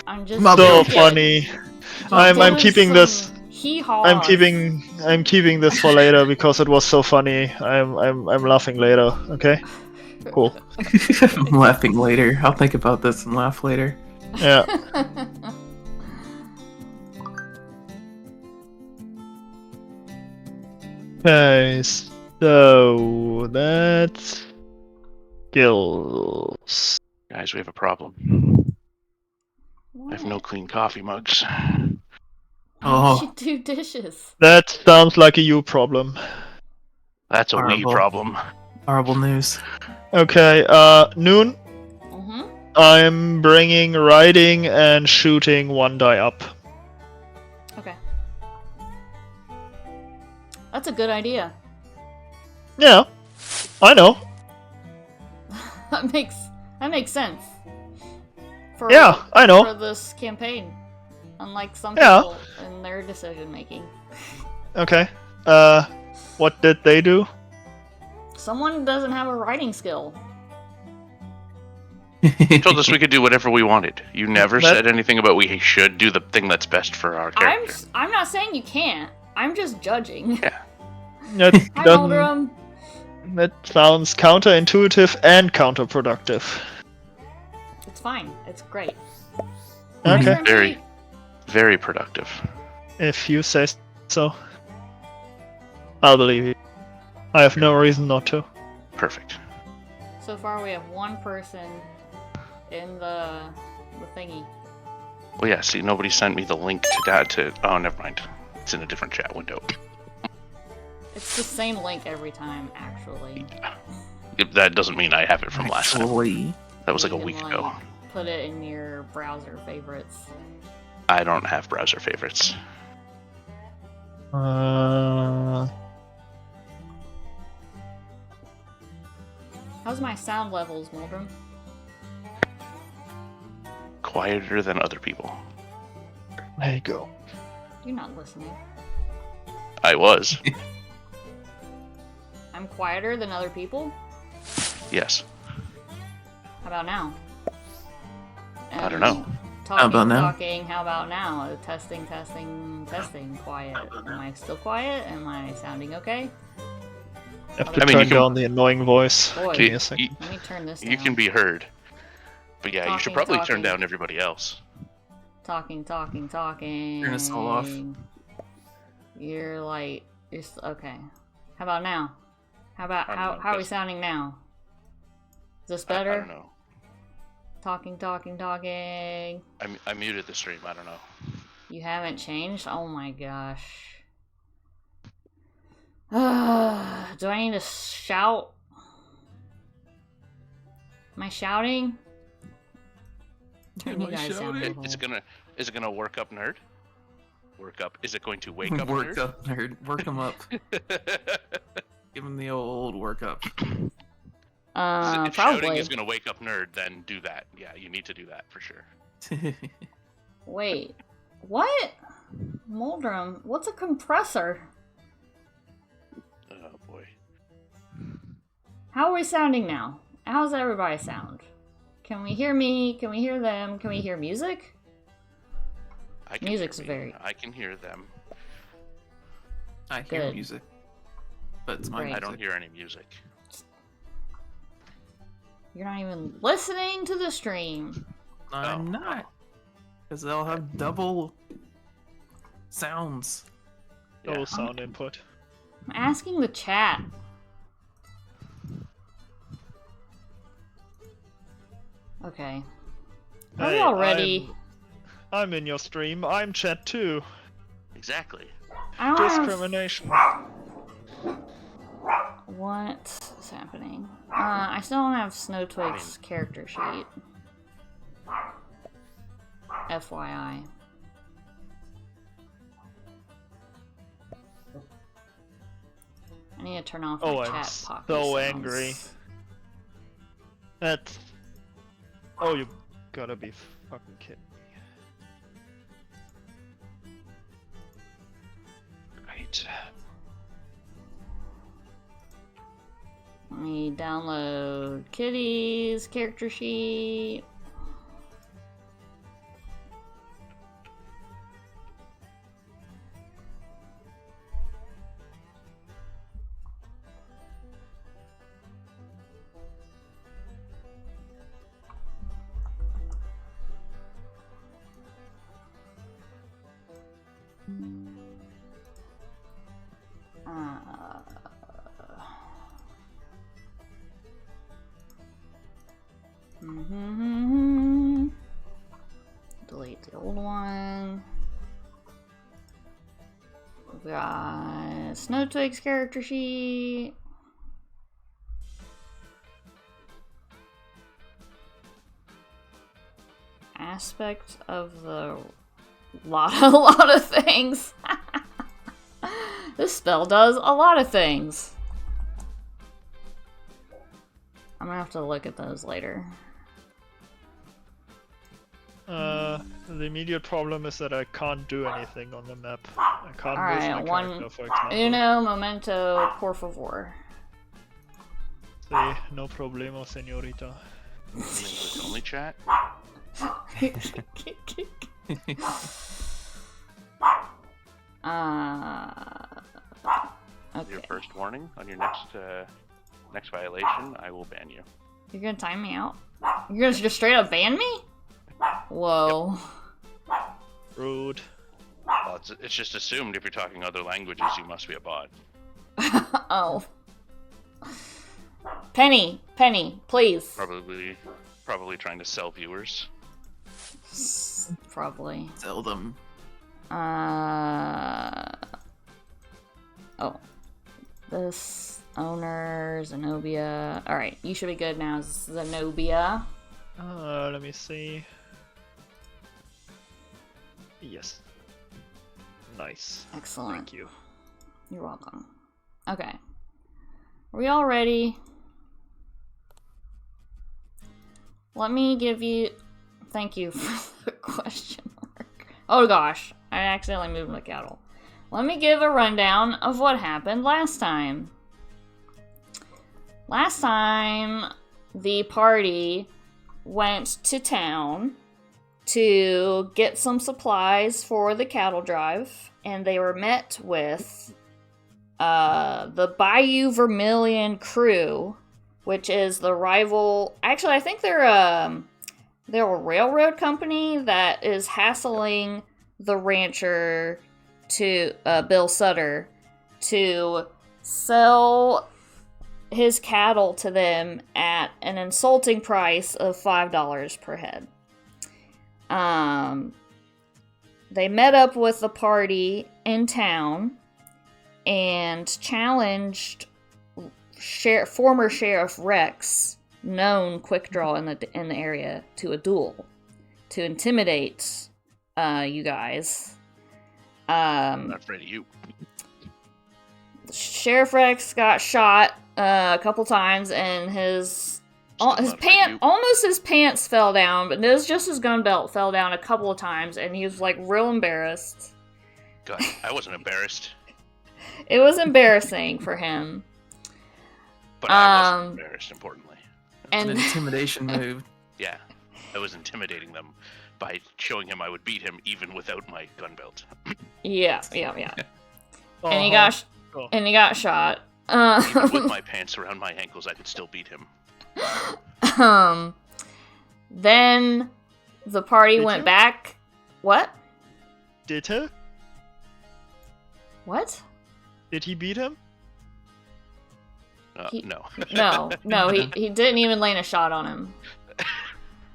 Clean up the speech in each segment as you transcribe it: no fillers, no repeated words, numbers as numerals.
I'm just So joking. funny. I'm Doing keeping some this. hee-haws. I'm keeping this for later because it was so funny. I'm laughing later. Okay. Cool. I'm laughing later. I'll think about this and laugh later. Yeah. Okay. So that's skills. Guys, we have a problem. I have no clean coffee mugs. How Oh. did you do dishes? That sounds like a you problem. That's a wee Horrible. problem. Horrible news. Okay. Noon. Mm-hmm. I'm bringing riding and shooting 1 die up. Okay. That's a good idea. Yeah. I know. That makes sense. For, Yeah, I know. For this campaign. Unlike some Yeah. people in their decision making. Okay. What did they do? Someone doesn't have a writing skill. You told us we could do whatever we wanted. You never That- said anything about we should do the thing that's best for our character. I'm not saying you can't. I'm just judging. Yeah. That Hi, doesn't. Aldrum. That sounds counterintuitive and counterproductive. It's fine. It's great. Okay. Turn Very, three. very productive. If you say so. I'll believe you. I have no reason not to. Perfect. So far, we have one person in the thingy. Well, yeah. See, nobody sent me the link to that. Oh, never mind. It's in a different chat window. It's the same link every time, actually. That doesn't mean I have it from last time. Actually. That was like a You week can, ago. Put it in your browser favorites. I don't have browser favorites. How's my sound levels, Moldrum? Quieter than other people. There you go. You're not listening. I was. I'm quieter than other people? Yes. How about now? I don't know. Talking, How about now? Talking, how about now? Testing, testing, testing, quiet. Am I still quiet? Am I sounding okay? Have to I mean, you turn can- down the annoying voice. Boy. Give me a second. Let me turn this down. You can be heard. But yeah, you should Talking, probably turn talking. down everybody else. Talking, talking, talking. Turn us all off. You're like, okay. How about now? How about I don't how know, how are we just- sounding now? Is this I better? don't know. Talking, talking, talking. I muted the stream. I don't know. You haven't changed? Oh my gosh. Do I need to shout? Am I shouting? Am You I guys sound shouting? little- Is it gonna work up, nerd? Work up. Is it going to wake up, Work nerd? up, nerd. Work him up. Give him the old work up. If shouting Probably. is gonna wake up, nerd, then do that. Yeah, you need to do that for sure. Wait. What? Moldrum, what's a compressor? Oh boy. How are we sounding now? How's everybody sound? Can we hear me? Can we hear them? Can we hear music? I can Music's hear very- I can hear them. I hear Good. music. But it's my Great. music. I don't hear any music. You're not even listening to the stream. I'm Oh. not. Because they'll have double sounds. No Yeah. sound input. I'm asking the chat. Okay. Are we Hey, all ready? I'm in your stream. I'm chat too. Exactly. I don't have... Discrimination. What's happening? I still don't have Snow Twig's character sheet. FYI. I need to turn off my Oh, chat I'm pocket so sounds. angry. That's. Oh, you gotta be fucking kidding me. Right. Let me download Kitty's character sheet. Delete the old one. We got Snow Twig's character sheet. Aspect of the a lot of things. This spell does a lot of things. I'm gonna have to look at those later. The immediate problem is that I can't do anything on the map. I can't move Alright, my character, for example. Uno momento, por favor. Sí, no problemo, señorita. English only chat. Okay. Your first warning on your next violation, I will ban you. You're gonna time me out? You're gonna just straight up ban me? Whoa. Rude. Well, it's just assumed if you're talking other languages, you must be a bot. Oh. Penny, please. Probably trying to sell viewers. Probably. Sell them. Oh. This owner, Zenobia. Alright, you should be good now, Zenobia. Let me see. Yes. Nice. Excellent. Thank you. You're welcome. Okay. Are we all ready? Let me give you... Thank you for the question mark. Oh gosh, I accidentally moved my cattle. Let me give a rundown of what happened last time. Last time, the party went to town to get some supplies for the cattle drive, and they were met with the Bayou Vermilion crew, which is the rival... Actually, I think they're a railroad company that is hassling the rancher to Bill Sutter to sell his cattle to them at an insulting price of $5 per head. They met up with the party in town and challenged former Sheriff Rex, known quick draw in the area, to a duel to intimidate you guys. I'm not afraid of you. Sheriff Rex got shot a couple times, and his pants fell down, but just his gun belt fell down a couple of times, and he was like real embarrassed. God, I wasn't embarrassed. It was embarrassing for him. But I wasn't embarrassed, importantly. And An intimidation move. Yeah, I was intimidating them by showing him I would beat him even without my gun belt. yeah. And he Oh. got shot. Even with my pants around my ankles, I could still beat him. Then the party Did went you? back. What? Did he? What? Did he beat him? No. No, he didn't even land a shot on him.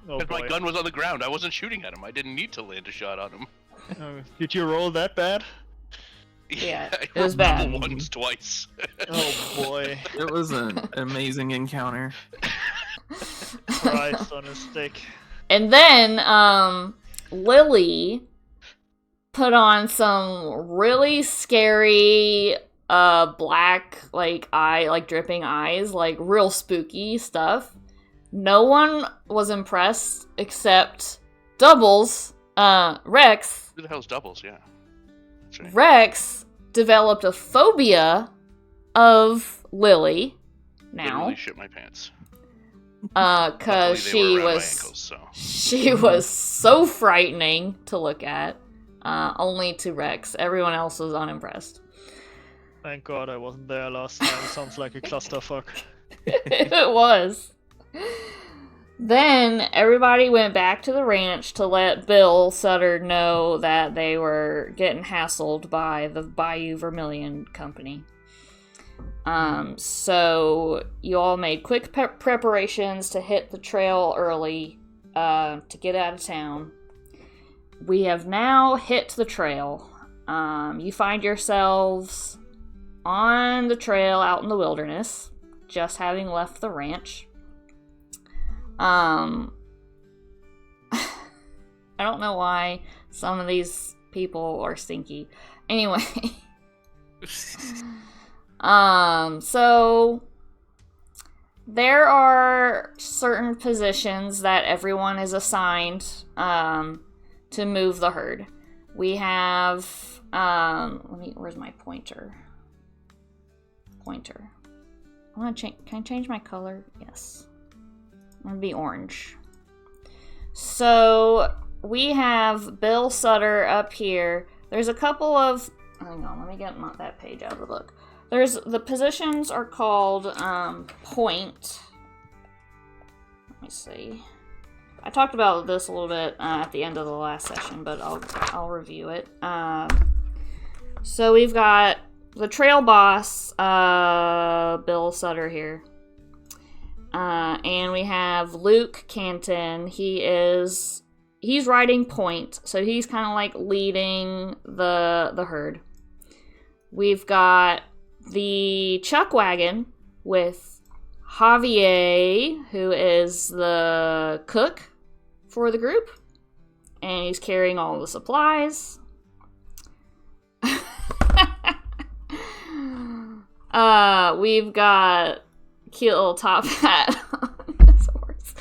Oh Because my boy. gun was on the ground. I wasn't shooting at him. I didn't need to land a shot on him. Did you roll that bad? Yeah, I it was rolled bad. Once, twice. Oh boy. It was an amazing encounter. Christ on a stick. And then, Lily put on some really scary, black, dripping eyes, real spooky stuff. No one was impressed except Doubles, Rex. Who the hell's Doubles? Yeah. That's right. Rex developed a phobia of Lily now. Literally shit my pants. Cause Luckily, they were around my ankles, so. she was so frightening to look at. Only to Rex. Everyone else was unimpressed. Thank God I wasn't there last time. Sounds like a clusterfuck. It was. Then everybody went back to the ranch to let Bill Sutter know that they were getting hassled by the Bayou Vermilion Company. So you all made quick preparations to hit the trail early to get out of town. We have now hit the trail. You find yourselves on the trail out in the wilderness, just having left the ranch. I don't know why some of these people are stinky. Anyway. So there are certain positions that everyone is assigned, to move the herd. We have, where's my pointer? I want to change, can I change my color? Yes. I'm gonna be orange. So we have Bill Sutter up here. There's a couple of, hang on, let me get that page out of the book. The positions are called point. Let me see. I talked about this a little bit at the end of the last session, but I'll review it. So we've got the trail boss, Bill Sutter here. And we have Luke Canton. He's riding point, so he's kind of like leading the herd. We've got the chuck wagon with Javier, who is the cook for the group, and he's carrying all the supplies. We've got cute little top hat on his horse.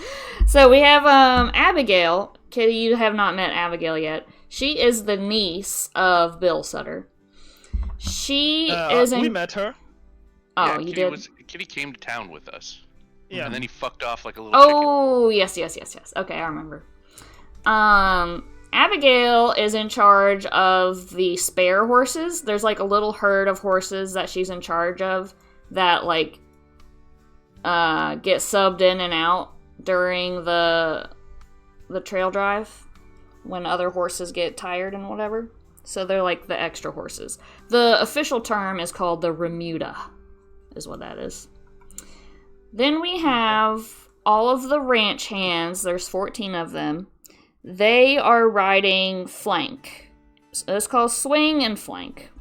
So we have Abigail. Kitty, you have not met Abigail yet. She is the niece of Bill Sutter. She is we met her. Oh, yeah, you Kitty did? Kitty came to town with us. Yeah. And then he fucked off like a little chicken. Oh, yes. Okay, I remember. Abigail is in charge of the spare horses. There's like a little herd of horses that she's in charge of that like get subbed in and out during the trail drive when other horses get tired and whatever. So they're like the extra horses. The official term is called the remuda, is what that is. Then we have all of the ranch hands. There's 14 of them. They are riding flank. So it's called swing and flank.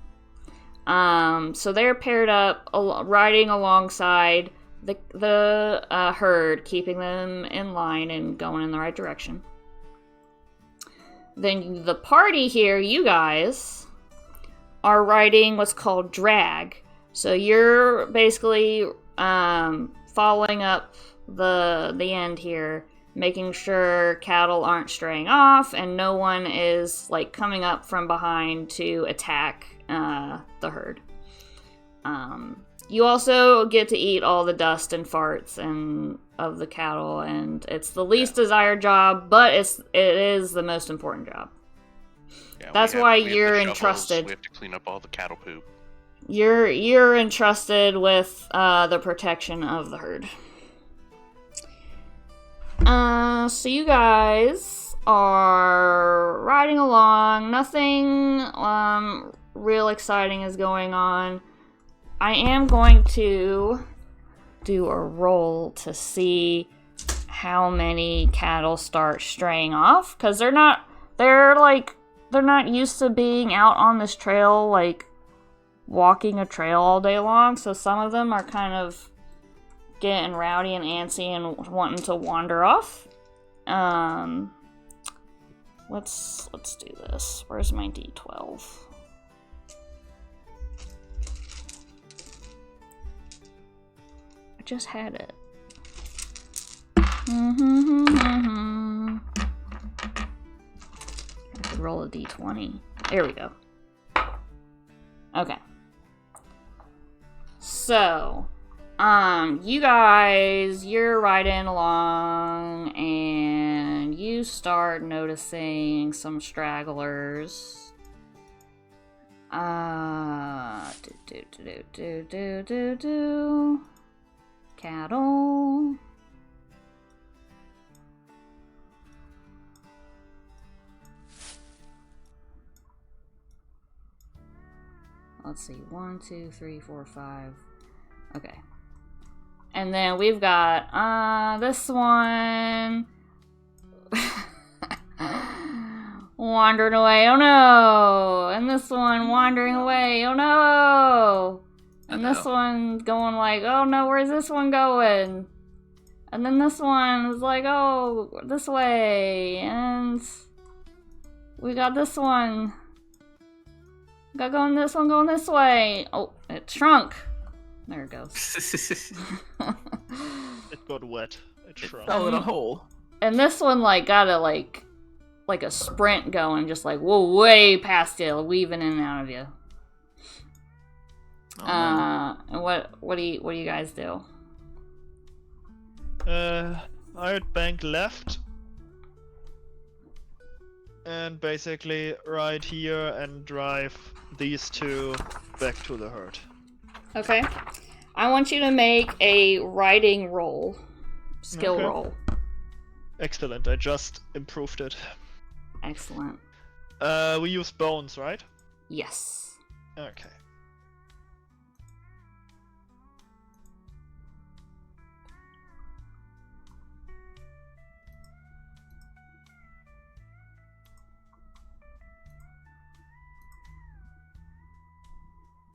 So they're paired up, riding alongside the herd, keeping them in line and going in the right direction. Then the party here, you guys, are riding what's called drag. So you're basically following up the end here, making sure cattle aren't straying off and no one is like coming up from behind to attack the herd. You also get to eat all the dust and farts and of the cattle, and it's the least desired job, but it is the most important job. Yeah, That's why you're entrusted. We have to clean up all the cattle poop. You're entrusted with the protection of the herd. So you guys are riding along. Nothing real exciting is going on. I am going to do a roll to see how many cattle start straying off, because they're not used to being out on this trail, like walking a trail all day long. So some of them are kind of getting rowdy and antsy and wanting to wander off. Let's do this. Where's my D12? I just had it. I could roll a D20. There we go. Okay. So, you guys, you're riding along and you start noticing some stragglers. Cattle. let's see. 1, 2, 3, 4, 5. Okay. And then we've got this one wandering away. Oh no! And this one wandering away. Oh no! And this one going like, oh no, where's this one going? And then this one is like, oh, this way. And we got this one. Got going this way. Oh, it shrunk. There it goes. It got wet. It shrunk. Fell in a hole. And this one like got a like a sprint going, just like whoa, way past you, weaving in and out of you. Oh, no. And what do you guys do? I would bank left. And basically right here and drive these two back to the herd. Okay. I want you to make a riding roll. Skill Okay. roll. Excellent, I just improved it. Excellent. We use bones, right? Yes. Okay.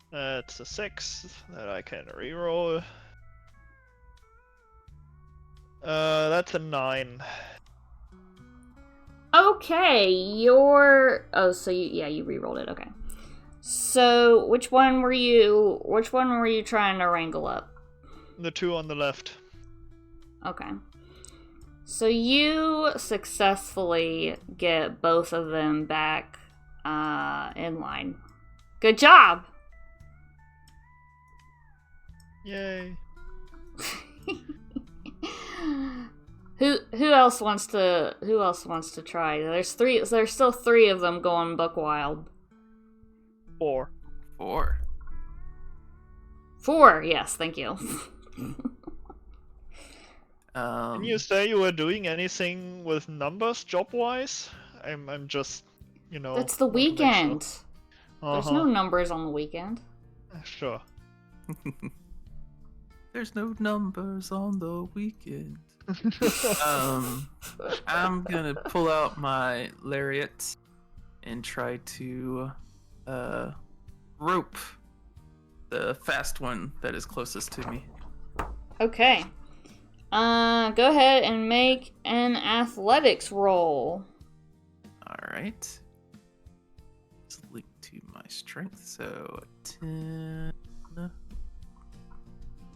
That's a 6 that I can reroll. That's a 9. Okay, so you re-rolled it. Okay. So which one were you trying to wrangle up? The 2 on the left. Okay. So you successfully get both of them back in line. Good job. Yay. Who else wants to try? There's still 3 of them going buck wild. 4. 4. Yes, thank you. Can you say you were doing anything with numbers job-wise? I'm just, It's the want to make sure. weekend. There's no numbers on the weekend. Sure. There's no numbers on the weekend. I'm gonna pull out my lariat and try to rope the fast one that is closest to me. Okay. Go ahead and make an athletics roll. Alright. It's linked to my strength, so 10.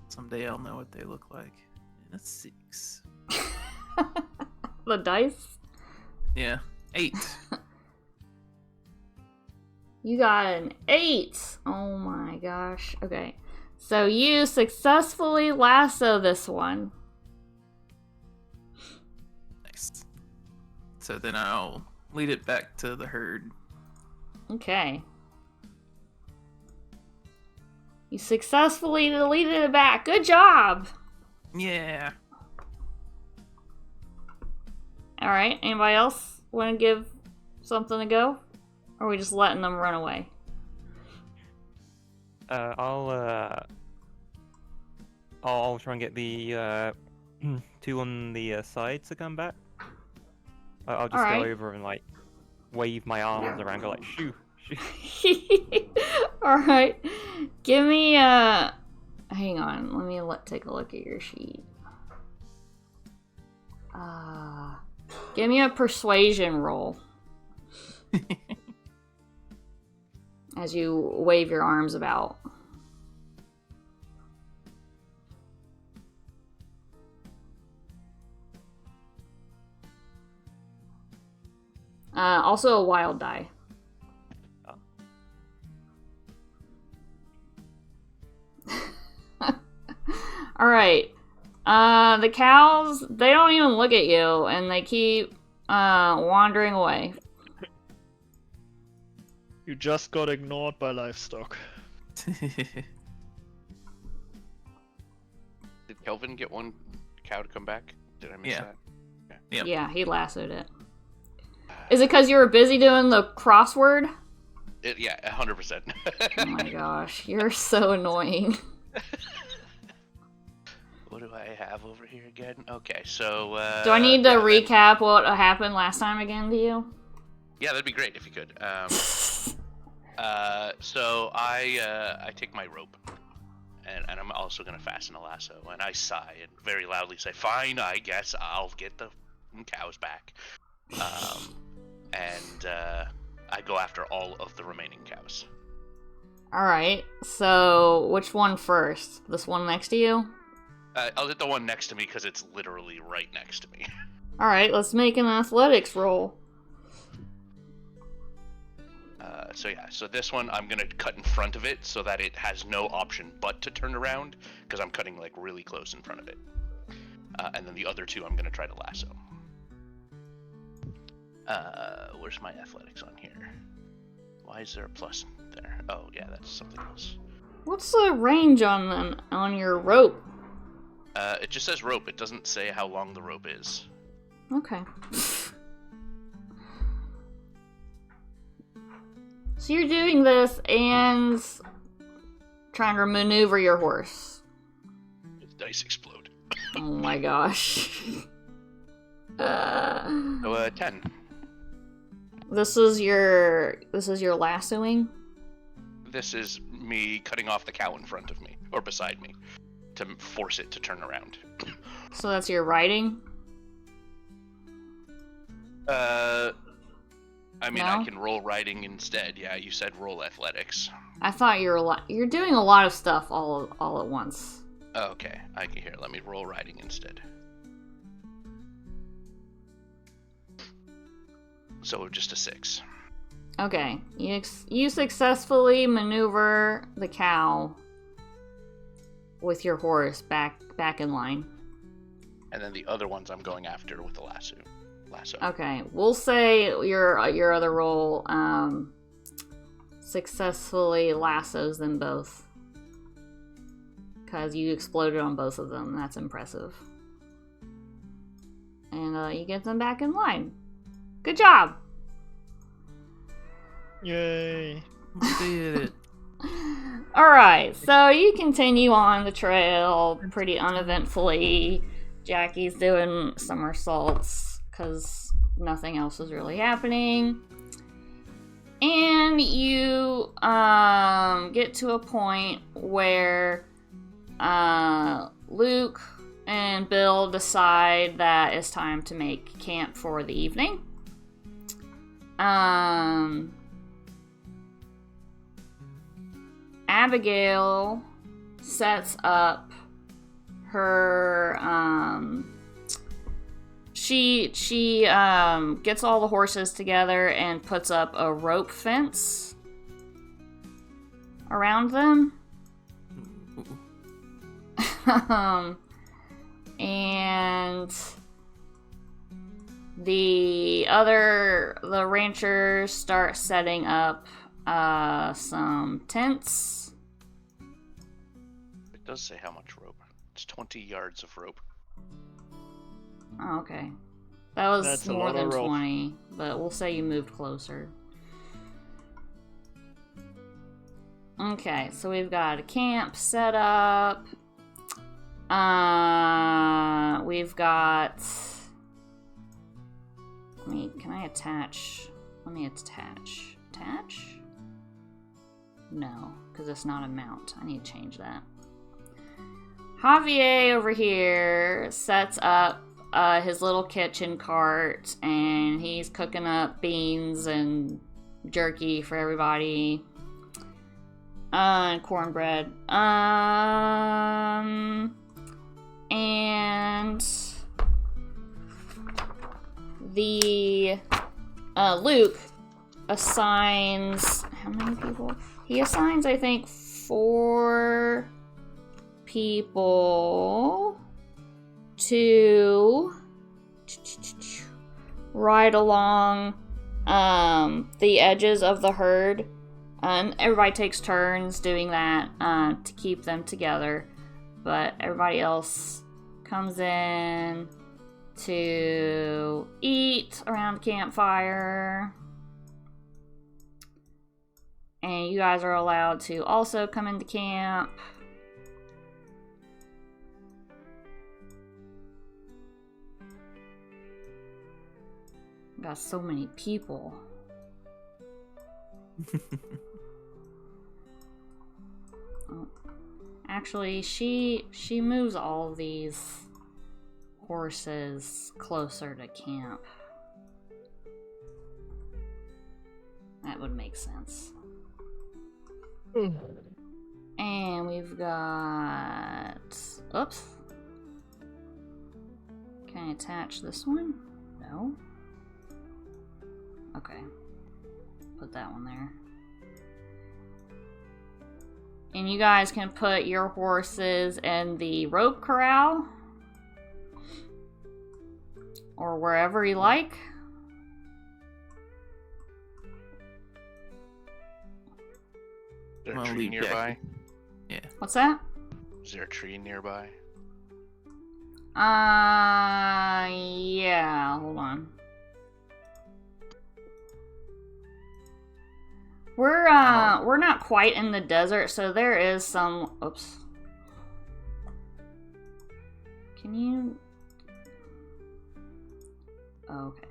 Someday I'll know what they look like. And a 6. The dice? Yeah. 8. You got an 8. Oh my gosh. Okay. So you successfully lasso this one. Nice. So then I'll lead it back to the herd. Okay. You successfully deleted it back. Good job! Yeah. Alright, anybody else want to give something a go? Or are we just letting them run away? I'll try and get the 2 on the side to come back. I'll just Alright. go over and like wave my arms around, go like shoo, shoo. Alright. Give me a... Hang on, let me take a look at your sheet. Give me a persuasion roll. As you wave your arms about. Also a wild die. Alright. The cows, they don't even look at you, and they keep wandering away. You just got ignored by livestock. Did Kelvin get one cow to come back? Did I miss Yeah. that? Yep. Yeah, he lassoed it. Is it because you were busy doing the crossword? Yeah, 100%. Oh my gosh, you're so annoying. What do I have over here again? Okay, so Do I need to yeah, recap what happened last time again to you? Yeah, that'd be great if you could. So I take my rope, and I'm also gonna fasten a lasso, and I sigh and very loudly say, "Fine, I guess I'll get the cows back." And I go after all of the remaining cows. Alright, so which one first? This one next to you? I'll hit the one next to me because it's literally right next to me. Alright, let's make an athletics roll. So this one I'm gonna cut in front of it so that it has no option but to turn around because I'm cutting like really close in front of it. And then the other two I'm gonna try to lasso. Where's my athletics on here? Why is there a plus there? Oh yeah, that's something else. What's the range on your rope? It just says rope. It doesn't say how long the rope is. Okay. So you're doing this and trying to maneuver your horse. The dice explode. Oh my gosh. So 10. This is your lassoing? This is me cutting off the cow in front of me or beside me to force it to turn around. So that's your riding? I mean, No? I can roll riding instead. Yeah, you said roll athletics. I thought you're doing a lot of stuff all at once. Oh, okay, I can hear. Let me roll riding instead. So just a 6. Okay, you successfully maneuver the cow with your horse back in line. And then the other ones I'm going after with the lasso. Okay, we'll say your other roll successfully lassos them both. Because you exploded on both of them. That's impressive. And you get them back in line. Good job! Yay. We did it. Alright, so you continue on the trail pretty uneventfully. Jackie's doing somersaults because nothing else is really happening. And you get to a point where Luke and Bill decide that it's time to make camp for the evening. Abigail sets up her she gets all the horses together and puts up a rope fence around them. And the ranchers start setting up some tents. It does say how much rope. It's 20 yards of rope. Oh, okay. That was That's a more lot than of rope. 20, but we'll say you moved closer. Okay, so we've got a camp set up. We've got... Can I attach? Let me attach. Attach? No, because it's not a mount. I need to change that. Javier over here sets up his little kitchen cart, and he's cooking up beans and jerky for everybody. And cornbread. And the Luke assigns how many people? He assigns, I think, 4 people to ride along the edges of the herd. And everybody takes turns doing that to keep them together. But everybody else comes in to eat around the campfire. guys are allowed to also come into camp. Got so many people. Oh. Actually, she moves all of these horses closer to camp. That would make sense. And we've got... Oops. Can I attach this one? No. Okay. Put that one there. And you guys can put your horses in the rope corral. Or wherever you like. Is there a I'll tree leave nearby? Yeah. What's that? Is there a tree nearby? Yeah, hold on. We're not quite in the desert, so there is some... Oops. Can you... Okay.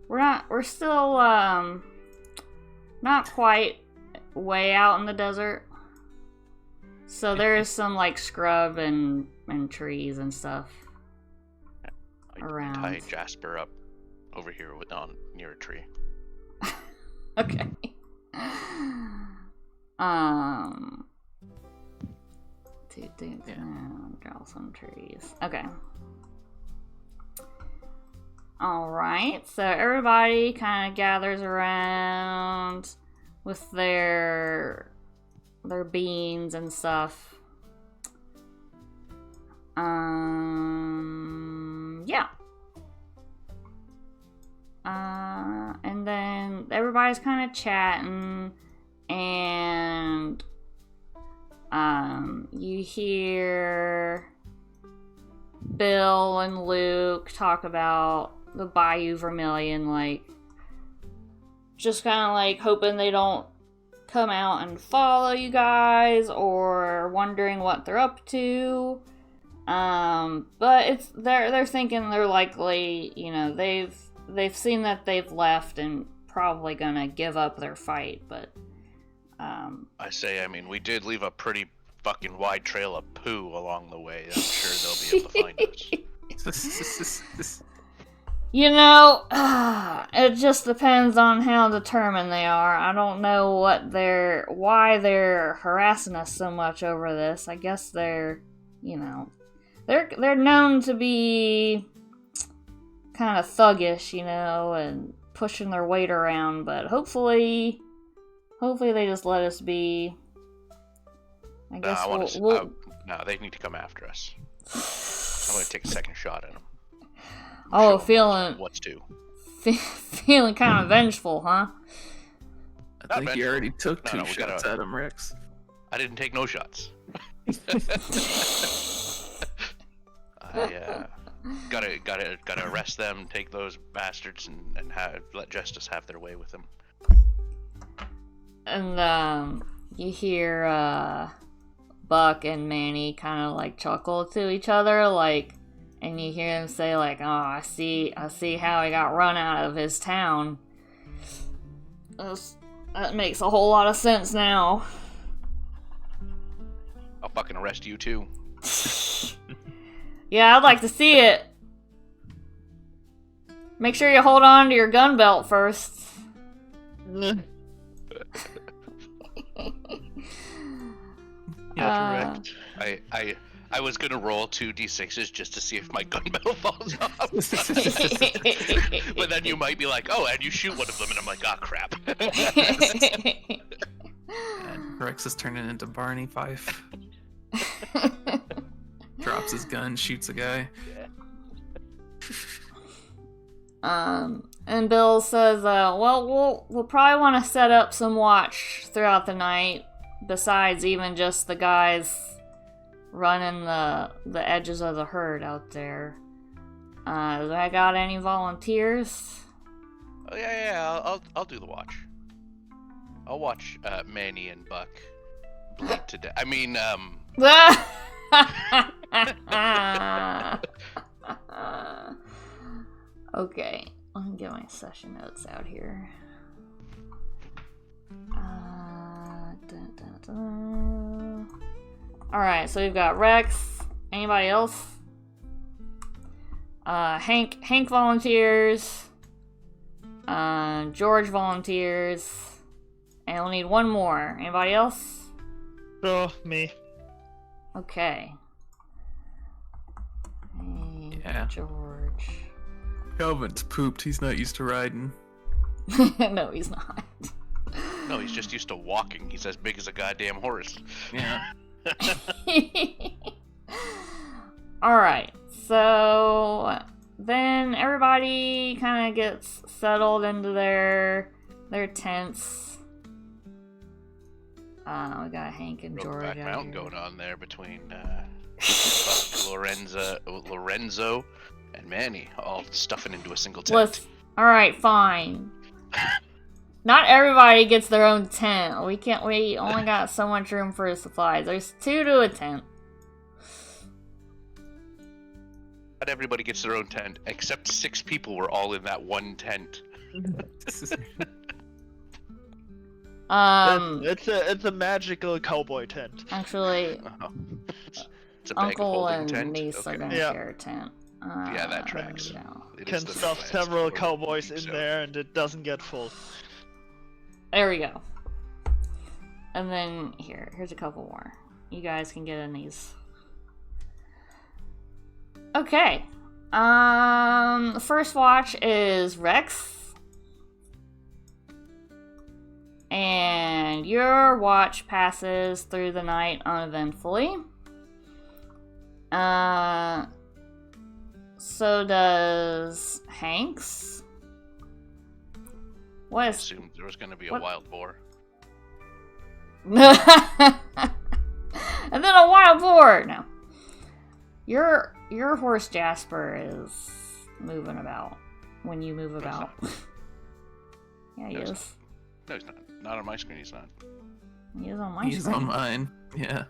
We're still, not quite way out in the desert. So there is some, like, scrub and trees and stuff I can around. tie Jasper up over here near a tree. Okay. Two dudes and draw some trees. Okay. Alright, so everybody kind of gathers around with their beans and stuff. Yeah. And then everybody's kind of chatting, and you hear Bill and Luke talk about the Bayou Vermilion, like, just kind of like hoping they don't come out and follow you guys, or wondering what they're up to. But they're thinking they're likely, you know, they've seen that they've left and probably gonna give up their fight, but I mean, we did leave a pretty fucking wide trail of poo along the way. I'm sure they'll be able to find us. You know, it just depends on how determined they are. I don't know why they're harassing us so much over this. I guess they're known to be kind of thuggish, you know, and pushing their weight around, but hopefully they just let us be. I guess no, they need to come after us. I'm gonna take a second shot at them. Oh, feeling what's due. Feeling kind of vengeful, huh? I think you already took two we shots at him, Rex. I didn't take no shots. I gotta arrest them, take those bastards, and let justice have their way with them. And you hear Buck and Manny kind of like chuckle to each other, like, and you hear them say like, "Oh, I see how he got run out of his town. That makes a whole lot of sense now." I'll fucking arrest you too. Yeah, I'd like to see it. Make sure you hold on to your gun belt first. Yeah, correct. I was gonna roll 2d6s just to see if my gun belt falls off. But then you might be like, oh, and you shoot one of them, and I'm like, ah, crap. And Rex is turning into Barney Fife. Drops his gun, shoots a guy. And Bill says, well, we'll probably want to set up some watch throughout the night, besides even just the guys running the edges of the herd out there. Do I got any volunteers? Oh yeah, I'll do the watch. I'll watch Manny and Buck bleed to death. I mean, Okay, let me get my session notes out here. Alright, so we've got Rex. Anybody else? Hank volunteers. George volunteers. And we'll need one more. Anybody else? So, me. Okay. And Yeah. George. Calvin's pooped. He's not used to riding. No, he's not. no, he's just used to walking. He's as big as a goddamn horse. Yeah. Alright, so then everybody kind of gets settled into their tents. We got Hank and George Brokeback out Mountain here. going on there between Lorenzo and Manny, all stuffing into a single tent. Listen, alright, fine. Not everybody gets their own tent. We only got so much room for supplies. There's 2 to a tent. Not everybody gets their own tent, except 6 people were all in that one tent. It's a magical cowboy tent. Actually, It's a bag of Uncle holding and tent. niece are Okay. gonna Yeah. share a tent. Yeah, that tracks. You know. It Can is the stuff best several holding cowboys in so. there and it doesn't get full. There we go. And then here's a couple more. You guys can get in these. Okay. The first watch is Rex. And your watch passes through the night uneventfully. So does Hank's. What I is assumed there was going to be a what- wild boar. and then a wild boar. No, your horse Jasper is moving about when you move about. Yeah, he No, he's is. No, he's not. Not on my screen, he's not. He is on my He's screen. on mine. Yeah.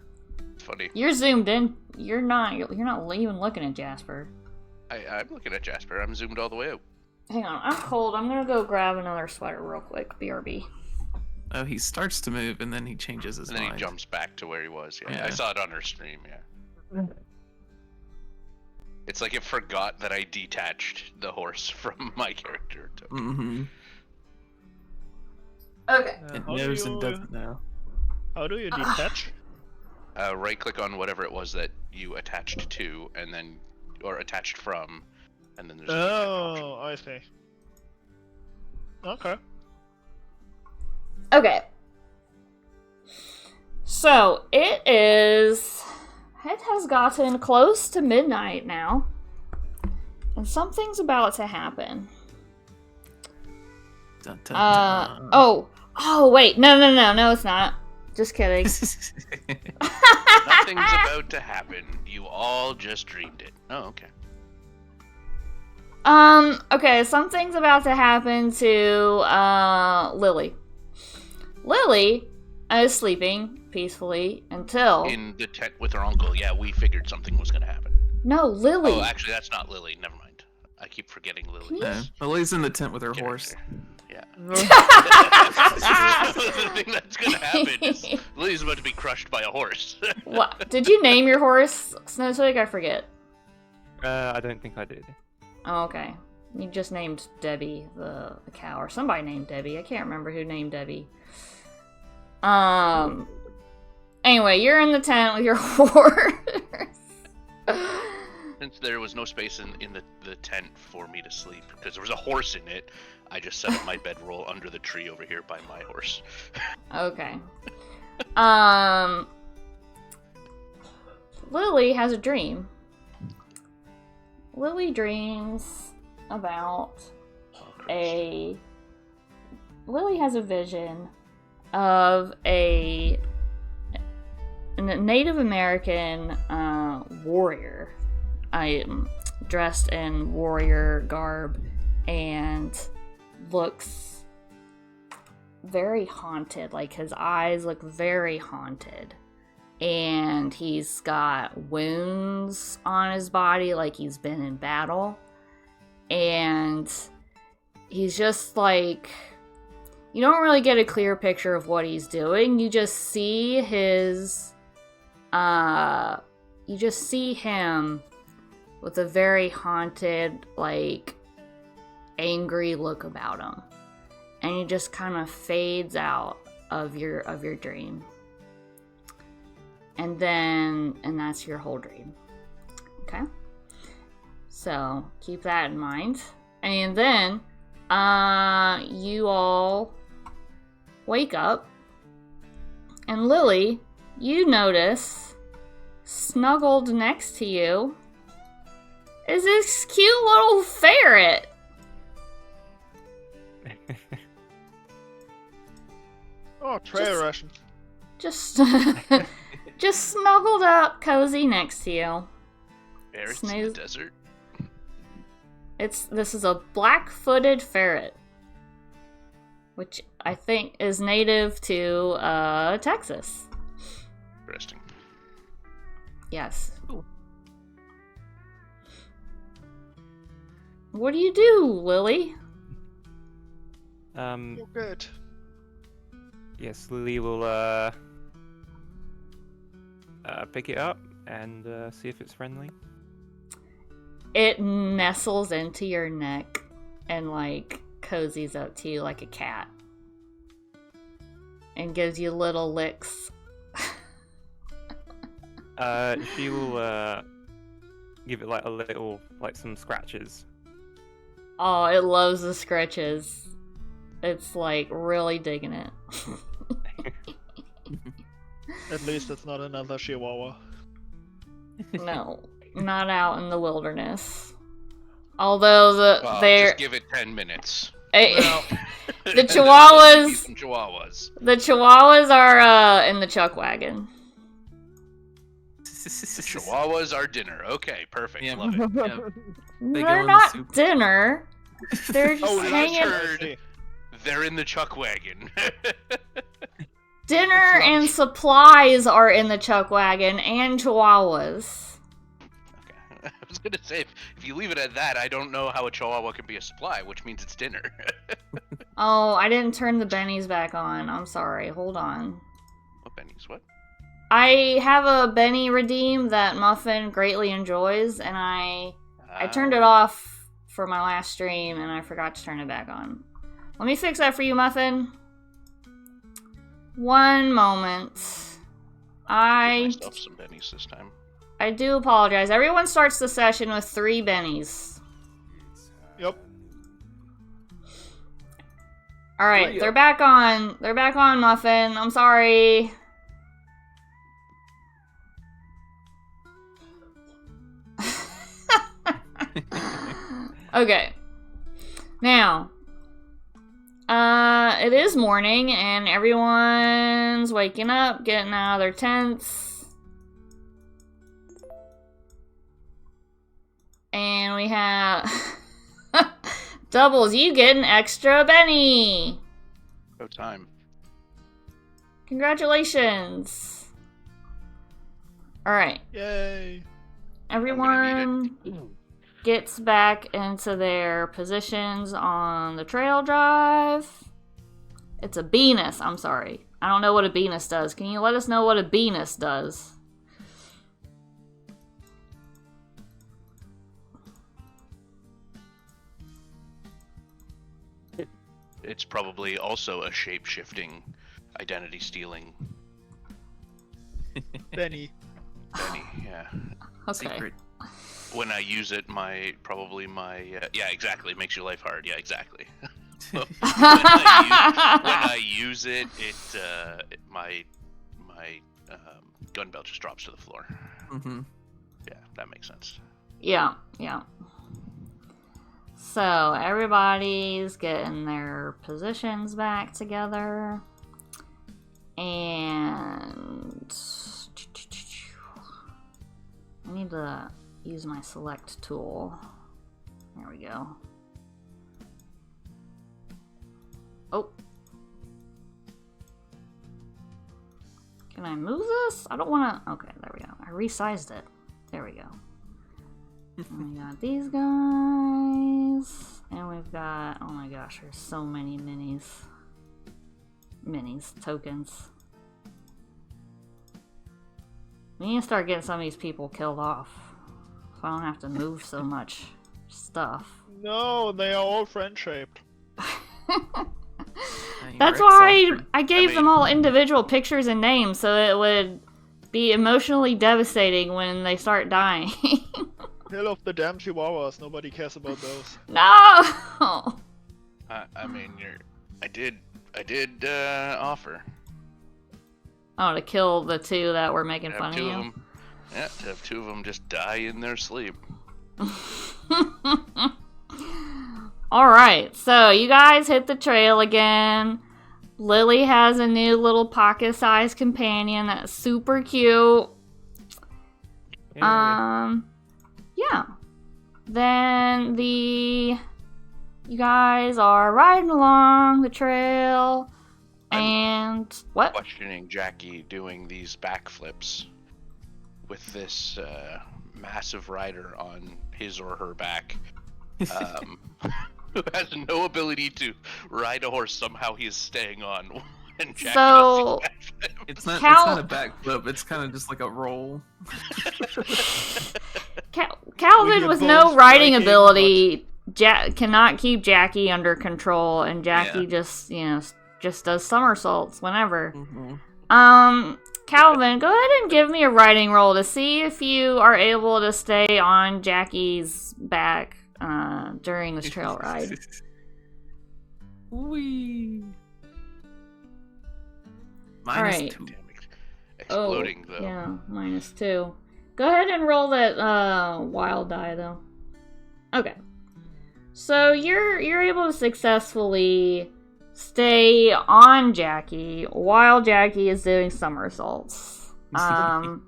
It's funny. You're zoomed in. You're not even looking at Jasper. I'm looking at Jasper. I'm zoomed all the way out. Hang on, I'm cold. I'm gonna go grab another sweater real quick. BRB. Oh, he starts to move and then he changes his And then mind. he jumps back to where he was. Yeah, Yeah. I saw it on her stream, yeah. It's like it forgot that I detached the horse from my character. Mm-hmm. Okay. It How do knows and you- doesn't know. How do you detach? Right click on whatever it was that you attached to, and then, or attached from, and then there's a detach option. Oh, I see. Okay. Okay. So it has gotten close to midnight now, and something's about to happen. Dun, dun, dun. Oh, wait, no, it's not. Just kidding. Nothing's about to happen. You all just dreamed it. Oh, okay. Okay, something's about to happen to, Lily. Lily is sleeping peacefully until... In the tent with her uncle, yeah, we figured something was gonna happen. No, Lily. Oh, actually, that's not Lily. Never mind. I keep forgetting Lily. No, Lily's in the tent with her horse. Yeah. The thing that's gonna happen is Lily's about to be crushed by a horse. What? Did you name your horse Snowtwig? I forget. I don't think I did. Oh, okay. You just named Debbie the cow, or somebody named Debbie. I can't remember who named Debbie. Anyway, you're in the tent with your horse. Since there was no space in the tent for me to sleep, because there was a horse in it, I just set up my bedroll under the tree over here by my horse. Okay. Lily has a dream. Lily dreams about Lily has a vision of a Native American warrior. I am dressed in warrior garb and looks very haunted. Like, his eyes look very haunted. And he's got wounds on his body, like he's been in battle. And he's just like... You don't really get a clear picture of what he's doing. You just see his... you just see him with a very haunted, like, angry look about him. And he just kind of fades out of your dream. And that's your whole dream. Okay? So, keep that in mind. And then, you all wake up, and Lily, you notice, snuggled next to you, is this cute little ferret. Oh, trail ration. Just snuggled up, cozy next to you. Ferrets in the desert. This is a black-footed ferret, which I think is native to Texas. Interesting. Yes. Cool. What do you do, Lily? You're good. Yes, Lily will pick it up and see if it's friendly. It nestles into your neck and, like, cozies up to you like a cat. And gives you little licks. She will give it like a little, like some scratches. Oh, it loves the scratches. It's, like, really digging it. At least it's not another Chihuahua. No, not out in the wilderness. Although Just give it 10 minutes. the Some chihuahuas. The Chihuahuas are in the chuck wagon. Chihuahuas are dinner. Okay, perfect. Yeah. Love it. Yeah. They go They're in the not soup. dinner. They're just Oh, that's hanging. heard. They're in the chuck wagon. Dinner and supplies are in the chuck wagon, and Chihuahuas. Okay. I was gonna say, if you leave it at that, I don't know how a chihuahua can be a supply, which means it's dinner. Oh, I didn't turn the bennies back on. I'm sorry. Hold on. What bennies? What? I have a Benny redeem that Muffin greatly enjoys, and I turned it off for my last stream, and I forgot to turn it back on. Let me fix that for you, Muffin. One moment. Myself some bennies this time. I do apologize. Everyone starts the session with 3 bennies. Yep. Alright, they're back on. They're back on, Muffin. I'm sorry. Okay. Now, it is morning, and everyone's waking up, getting out of their tents. And we have... Doubles, you get an extra Benny! No time. Congratulations! Alright. Yay. Everyone gets back into their positions on the trail drive. It's a Venus, I'm sorry. I don't know what a Venus does. Can you let us know what a Venus does? It's probably also a shape-shifting, identity-stealing Benny. Benny, yeah. Okay. Secret. When I use it, yeah, exactly. It makes your life hard. Yeah, exactly. when I use it, my gun belt just drops to the floor. Mm-hmm. Yeah, that makes sense. Yeah. So, everybody's getting their positions back together. And... I need to use my select tool. There we go. Oh. Can I move this? I don't want to... Okay, there we go. I resized it. There we go. And we got these guys. And we've got... Oh my gosh, there's so many minis. Tokens. We need to start getting some of these people killed off. So I don't have to move so much stuff. No, they are all friend-shaped. That's why I gave them all individual pictures and names, so it would be emotionally devastating when they start dying. Kill off the damn chihuahuas. Nobody cares about those. No! I mean, I did offer. Oh, to kill the two that were making fun of you? Yeah, to have two of them just die in their sleep. Alright, so you guys hit the trail again. Lily has a new little pocket-sized companion that's super cute. Yeah. Then you guys are riding along the trail, and what? Questioning Jackie doing these backflips with this massive rider on his or her back, who has no ability to ride a horse. Somehow he is staying on. And Jackie So it's not a backflip. It's kind of just like a roll. Calvin with no riding ability cannot keep Jackie under control, and Jackie just does somersaults whenever. Calvin, go ahead and give me a riding roll to see if you are able to stay on Jackie's back during this trail ride. Whee! Alright. -2. Exploding though. Yeah, -2. Go ahead and roll that wild die though. Okay. So you're able to successfully stay on Jackie while Jackie is doing somersaults. And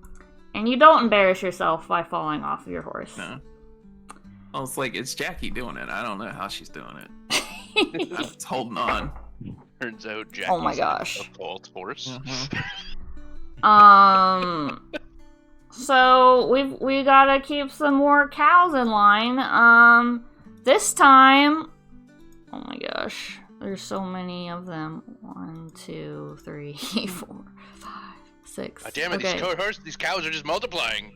you don't embarrass yourself by falling off of your horse. No. Well, it's like, it's Jackie doing it. I don't know how she's doing it. I'm just holding on. Turns out Jackie's Oh my gosh. a fault horse. So we gotta keep some more cows in line. This time, oh my gosh, there's so many of them. 1, 2, 3, 4, 5, 6. Oh, damn it! Okay. These cows are just multiplying.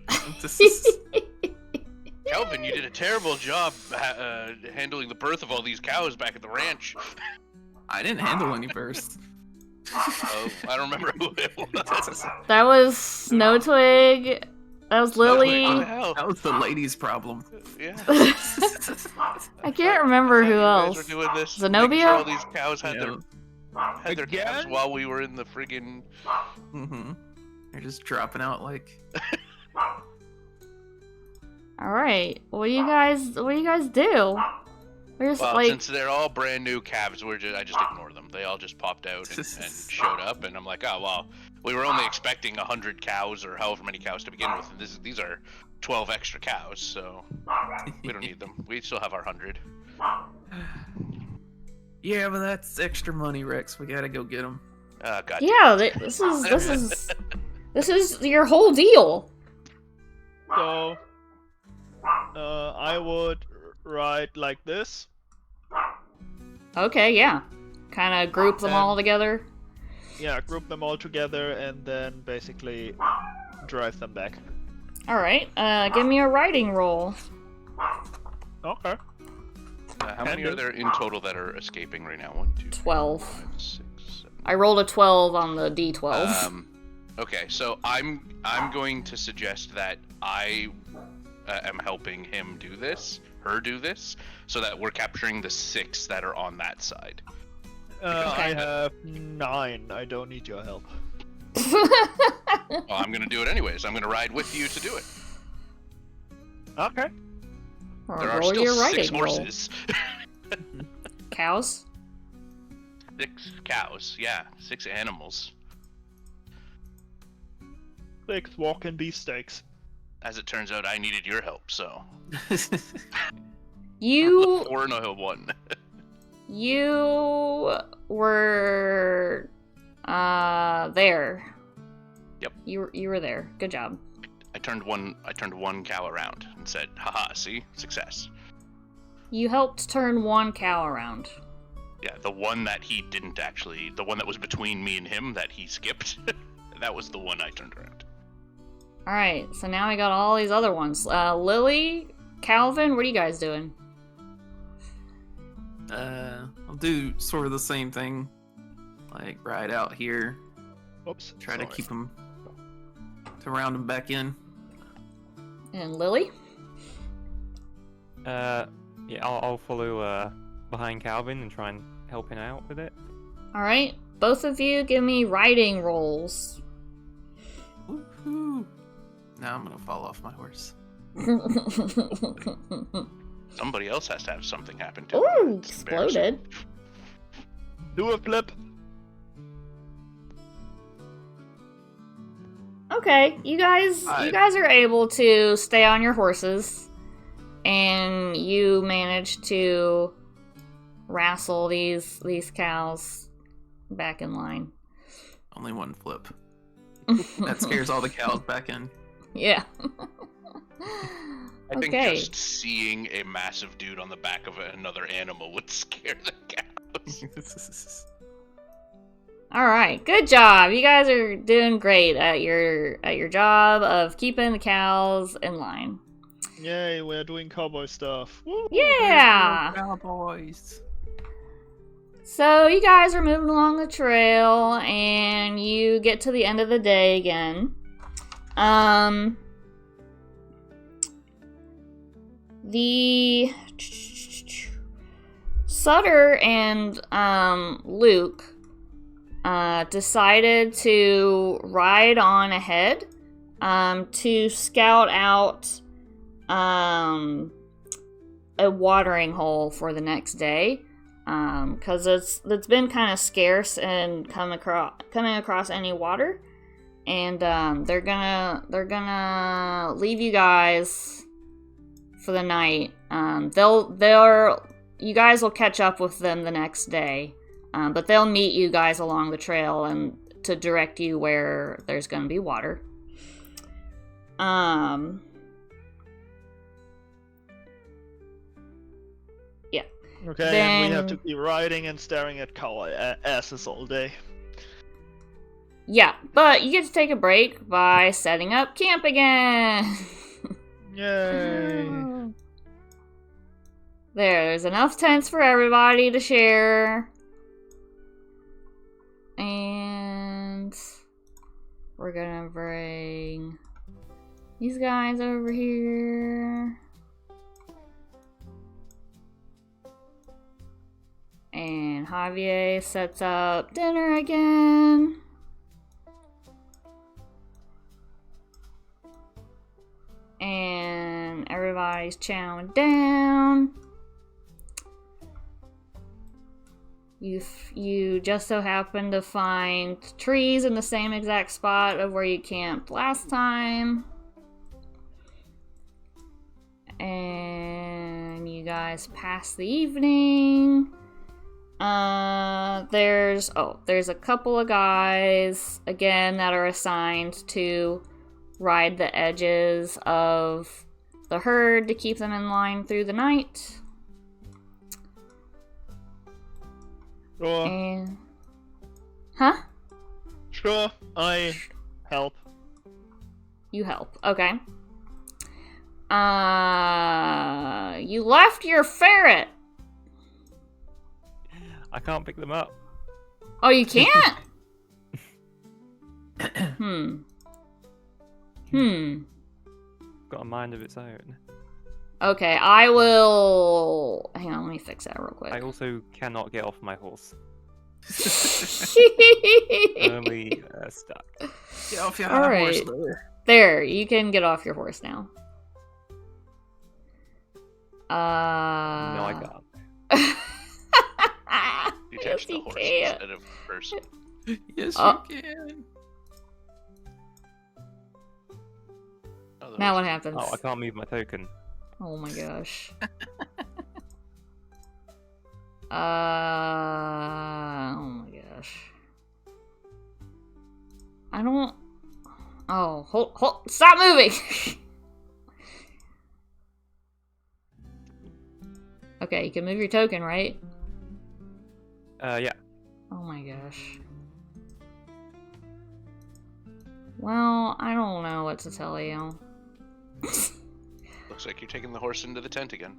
Calvin, you did a terrible job handling the birth of all these cows back at the ranch. I didn't handle any births. Oh, I don't remember who it was. That was Snow Twig. That was Lily. What the hell? That was the lady's problem. Yeah. I can't remember who You guys else. were doing this, Zenobia? making sure all these cows had Yeah. their calves while we were in the friggin'. They're just dropping out like. All right, what do you guys do? There's Well, like since they're all brand new calves, I just ignore them. They all just popped out and showed up, and I'm like, oh well, we were only expecting 100 cows or however many cows to begin with. And these are 12 extra cows, so we don't need them. We still have our 100. Yeah, but that's extra money, Rex. We gotta go get them. God. yeah, this is your whole deal. So, I would ride like this. Okay, yeah, kind of group them all together. Yeah, group them all together and then basically drive them back. All right, give me a riding roll. Okay. How many are there in total that are escaping right now? 1, 2, 12. 5, 6, 7. I rolled a 12 on the d12. Okay, so I'm going to suggest that I am helping her do this, so that we're capturing the 6 that are on that side. I have 9. I don't need your help. Well, I'm gonna do it anyways. I'm gonna ride with you to do it. Okay. There are Roll still your 6 riding roll. horses. Cows? 6 cows, yeah, 6 animals. 6 walking beefsteaks. As it turns out, I needed your help, so. You 4 and a 1. You were there you were there. Good job. I turned one cow around and said, "Haha, see? Success." You helped turn one cow around. Yeah, the one that he didn't actually, the one that was between me and him that he skipped, that was the one I turned around. Alright, so now we got all these other ones. Lily, Calvin, what are you guys doing? I'll do sort of the same thing. Like, ride out here. Oops. Try to sorry. keep him. To round him back in. And Lily? Yeah, I'll follow behind Calvin and try and help him out with it. Alright, both of you give me riding rolls. Woohoo! Now I'm gonna fall off my horse. Somebody else has to have something happen to Ooh, him. It's embarrassing. exploded. Do a flip. Okay, you guys are able to stay on your horses, and you manage to wrestle these cows back in line. Only one flip. That scares all the cows back in. Yeah. I think Okay. just seeing a massive dude on the back of another animal would scare the cows. All right, good job. You guys are doing great at your job of keeping the cows in line. Yay, we're doing cowboy stuff. Woo! Yeah. Cowboys. So you guys are moving along the trail, and you get to the end of the day again. The Sutter and Luke decided to ride on ahead to scout out a watering hole for the next day, because it's been kind of scarce and coming across any water, and they're gonna leave you guys for the night. You guys will catch up with them the next day. But they'll meet you guys along the trail and to direct you where there's going to be water. Yeah. Okay, and we have to keep riding and staring at cow asses all day. Yeah, but you get to take a break by setting up camp again. Yay! There's enough tents for everybody to share. And we're gonna bring these guys over here. And Javier sets up dinner again. And everybody's chowing down. You just so happen to find trees in the same exact spot of where you camped last time. And you guys pass the evening. There's a couple of guys, again, that are assigned to ride the edges of the herd to keep them in line through the night. Sure. And... Huh? Sure, I help. You help. Okay. You left your ferret. I can't pick them up. Oh, you can't? Got a mind of its own. Okay, I will... Hang on, let me fix that real quick. I also cannot get off my horse. All Only stuck. Get off your All high horse right. there. There, you can get off your horse now. No, I can't. You Yes, touch the you horse can. instead of the person. Yes, Oh. you can. Oh, the Now what horse- happens? Oh, I can't move my token. Oh my gosh. Oh my gosh. I don't... Oh, hold, stop moving! Okay, you can move your token, right? Yeah. Oh my gosh. Well, I don't know what to tell you. Looks like you're taking the horse into the tent again.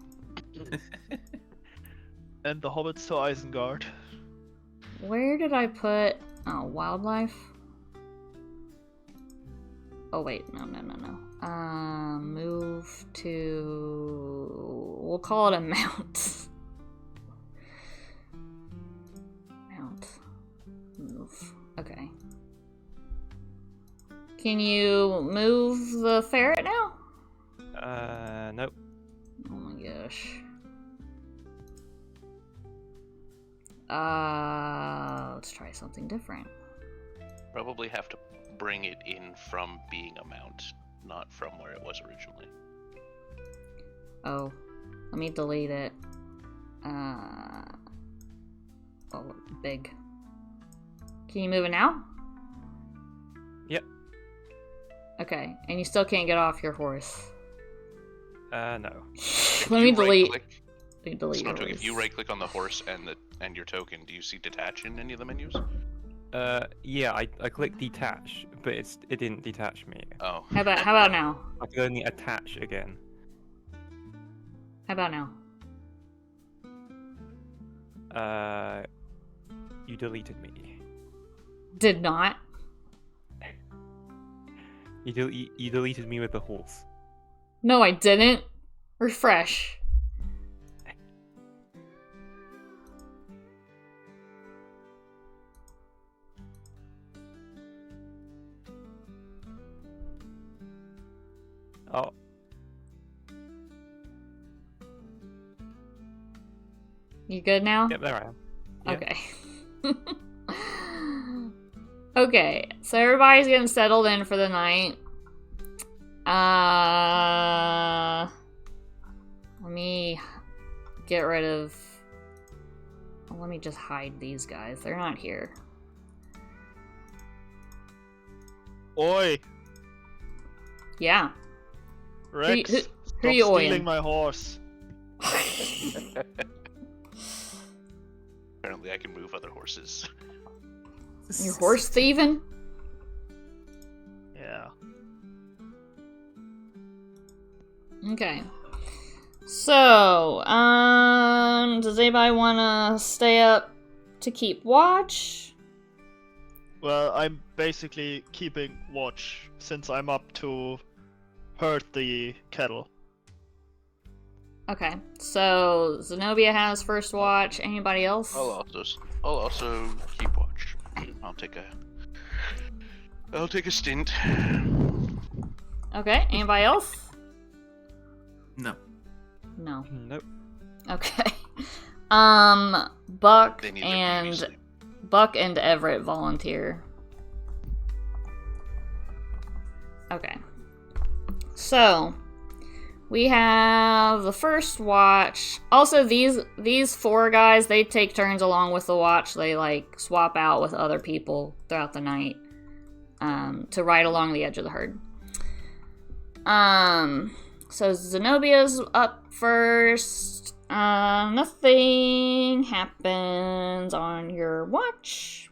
And the hobbits to Isengard. Where did I put... Oh, wildlife? Oh, wait. No. Move to... We'll call it a mount. Mount. Move. Okay. Can you move the ferret now? Nope. Oh my gosh. Let's try something different. Probably have to bring it in from being a mount, not from where it was originally. Oh, let me delete it. Oh, big. Can you move it now? Yep. Okay, and you still can't get off your horse. No. Let me delete. Right-click- Let me delete your Snowtook, if horse. you right-click on the horse and your token, do you see detach in any of the menus? Yeah, I clicked detach, but it didn't detach me. Oh. How about now? I could only attach again. How about now? You deleted me. Did not. You deleted me with the horse. No, I didn't. Refresh. Oh. You good now? Yep, there I am. Yep. Okay. Okay, so everybody's getting settled in for the night. Let me get rid of... Let me just hide these guys. They're not here. Oi, Yeah. Rex, who stop you stealing oiling? my horse. Apparently I can move other horses. Your horse thieving? Yeah. Okay. So, does anybody want to stay up to keep watch? Well, I'm basically keeping watch since I'm up to herd the cattle. Okay. So, Zenobia has first watch. Anybody else? I'll also keep watch. I'll take a stint. Okay. Anybody else? No. No. Nope. Okay. They need their beauty sleep. Buck and Everett volunteer. Okay. So, we have the first watch. Also, these four guys, they take turns along with the watch. They like swap out with other people throughout the night to ride along the edge of the herd. So Zenobia's up first. Nothing happens on your watch.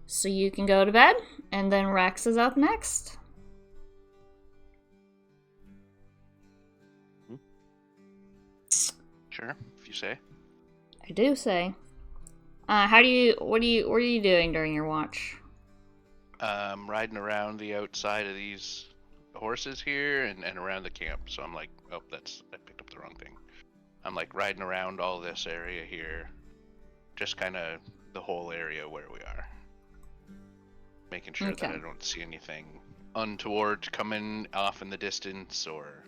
So you can go to bed, and then Rex is up next. Sure, if you say. I do say. What are you doing during your watch? Riding around the outside of these horses here and around the camp. So I'm like, oh, I picked up the wrong thing. I'm like riding around all this area here. Just kind of the whole area where we are. Making sure Okay. that I don't see anything untoward coming off in the distance or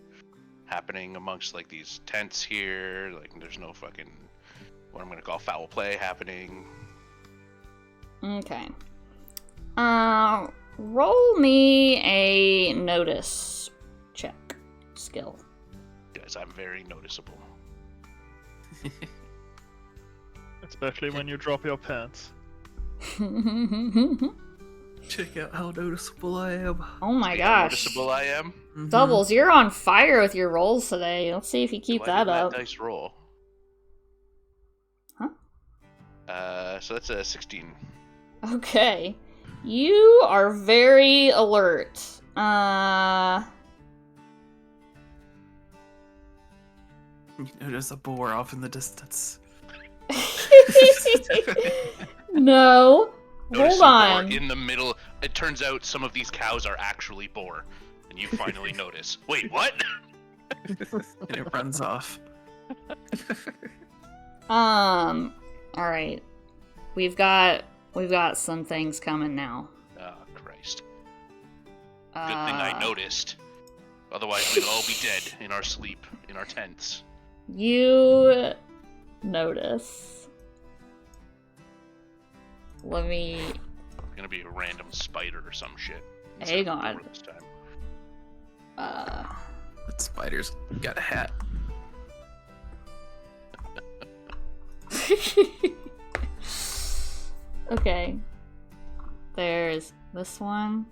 happening amongst like these tents here. Like there's no fucking, what I'm gonna call foul play happening. Okay. Roll me a notice check skill. Because I'm very noticeable. Especially when you drop your pants. Check out how noticeable I am. Oh my See how gosh. noticeable I am. Mhm. Doubles, you're on fire with your rolls today. Let's see if you keep Why did that up. dice roll. Huh? So that's a 16. Okay. You are very alert. You notice a boar off in the distance. No. Notice Hold some on. boar in the middle. It turns out some of these cows are actually boar, and you finally notice. Wait, what? And it runs off. All right. We've got some things coming now. Oh, Christ. Good thing I noticed. Otherwise, we'd all be dead in our sleep, in our tents. You notice. Let me. It's gonna be a random spider or some shit. Hang on. This time. That spider's got a hat. Okay. There's this one.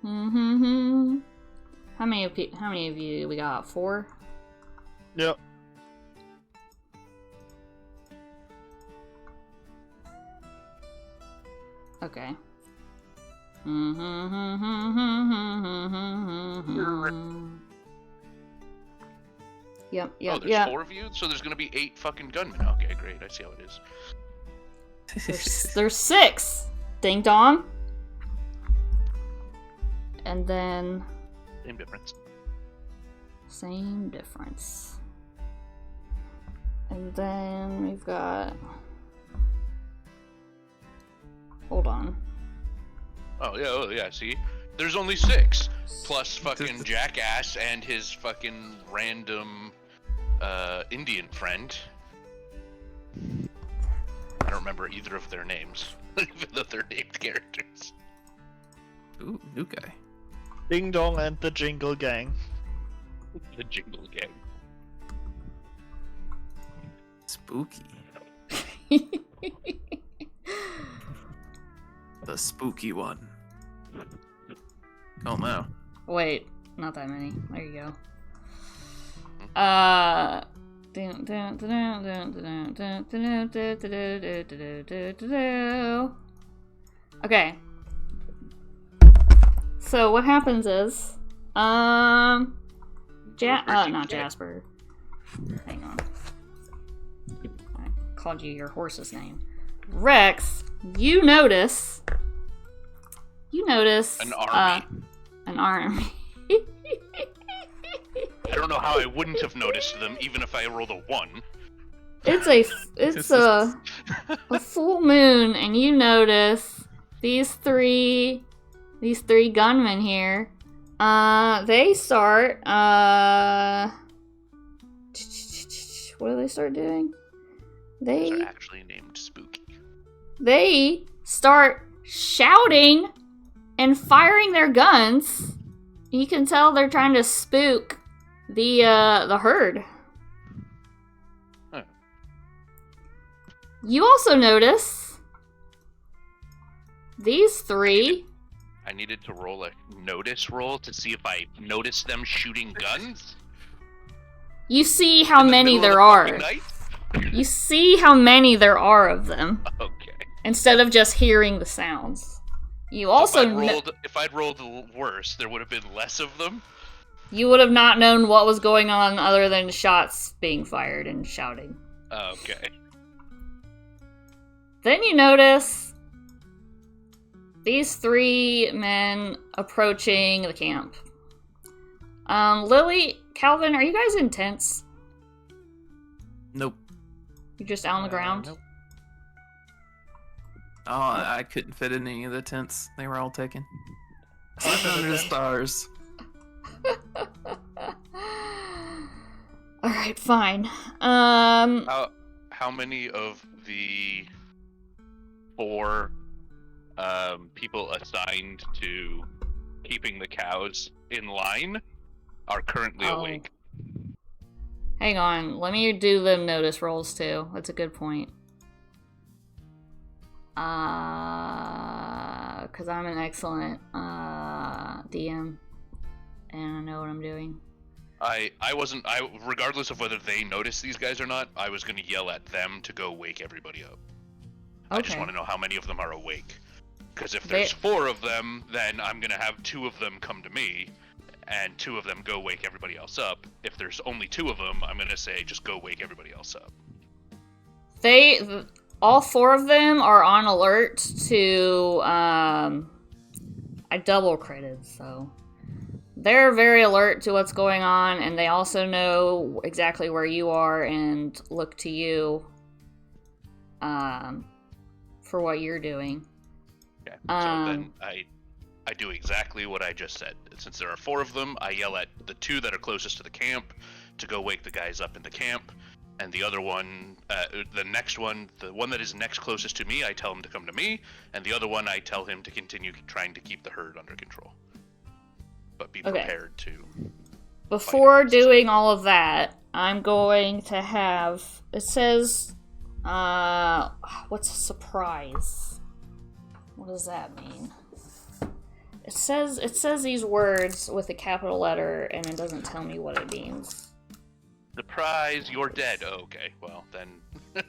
Mm-hmm. How many of you we got? 4? Yep. Okay. Yep, Oh, yep, there's yep. 4 of you? So there's gonna be 8 fucking gunmen. Okay, great. I see how it is. There's 6. Ding dong. And then Same difference. same difference. And then we've got. Hold on. Oh yeah, see? There's only 6. Plus fucking Jackass and his fucking random Indian friend. I don't remember either of their names. Even though they're named characters. Ooh, new guy. Ding Dong and the Jingle Gang. The Jingle Gang. Spooky. The spooky one. Oh no. Wait, not that many. There you go. Okay. So what happens is, not Jasper. Hang on. I called you your horse's name. Rex, you notice An army. An army. I don't know how I wouldn't have noticed them, even if I rolled a 1. It's a full moon, and you notice these three gunmen here. They start. What do they start doing? Those are actually named Spooky. They start shouting and firing their guns. You can tell they're trying to spook the herd. Huh. You also notice these 3. I needed to roll a notice roll to see if I noticed them shooting guns. You see how in the many middle of there the are. fucking night? You see how many there are of them Okay. instead of just hearing the sounds. You also If I'd rolled worse, there would have been less of them. you would have not known what was going on other than shots being fired and shouting. Okay. Then you notice these 3 men approaching the camp. Lily, Calvin, are you guys in tents? Nope. You're just out on the ground? Nope. Oh, I couldn't fit in any of the tents. They were all taken. Sleeping under the stars. Alright, fine. How many of the 4 people assigned to keeping the cows in line are currently awake? Hang on, let me do them notice rolls too. That's a good point. Because I'm an excellent DM, and I know what I'm doing. Regardless of whether they notice these guys or not, I was going to yell at them to go wake everybody up. Okay. I just want to know how many of them are awake. Because if there's 4 of them, then I'm going to have 2 of them come to me, and 2 of them go wake everybody else up. If there's only 2 of them, I'm going to say just go wake everybody else up. All 4 of them are on alert to, I double critted, so they're very alert to what's going on, and they also know exactly where you are and look to you, for what you're doing. Okay. So then I do exactly what I just said. Since there are 4 of them, I yell at the 2 that are closest to the camp to go wake the guys up in the camp. And the other one, the next one, the one that is next closest to me, I tell him to come to me. And the other one, I tell him to continue trying to keep the herd under control. But be prepared to... Before doing all of that, I'm going to have... It says... what's a surprise? What does that mean? It says these words with a capital letter, and it doesn't tell me what it means. Surprise, you're dead. Oh, okay, well, then... in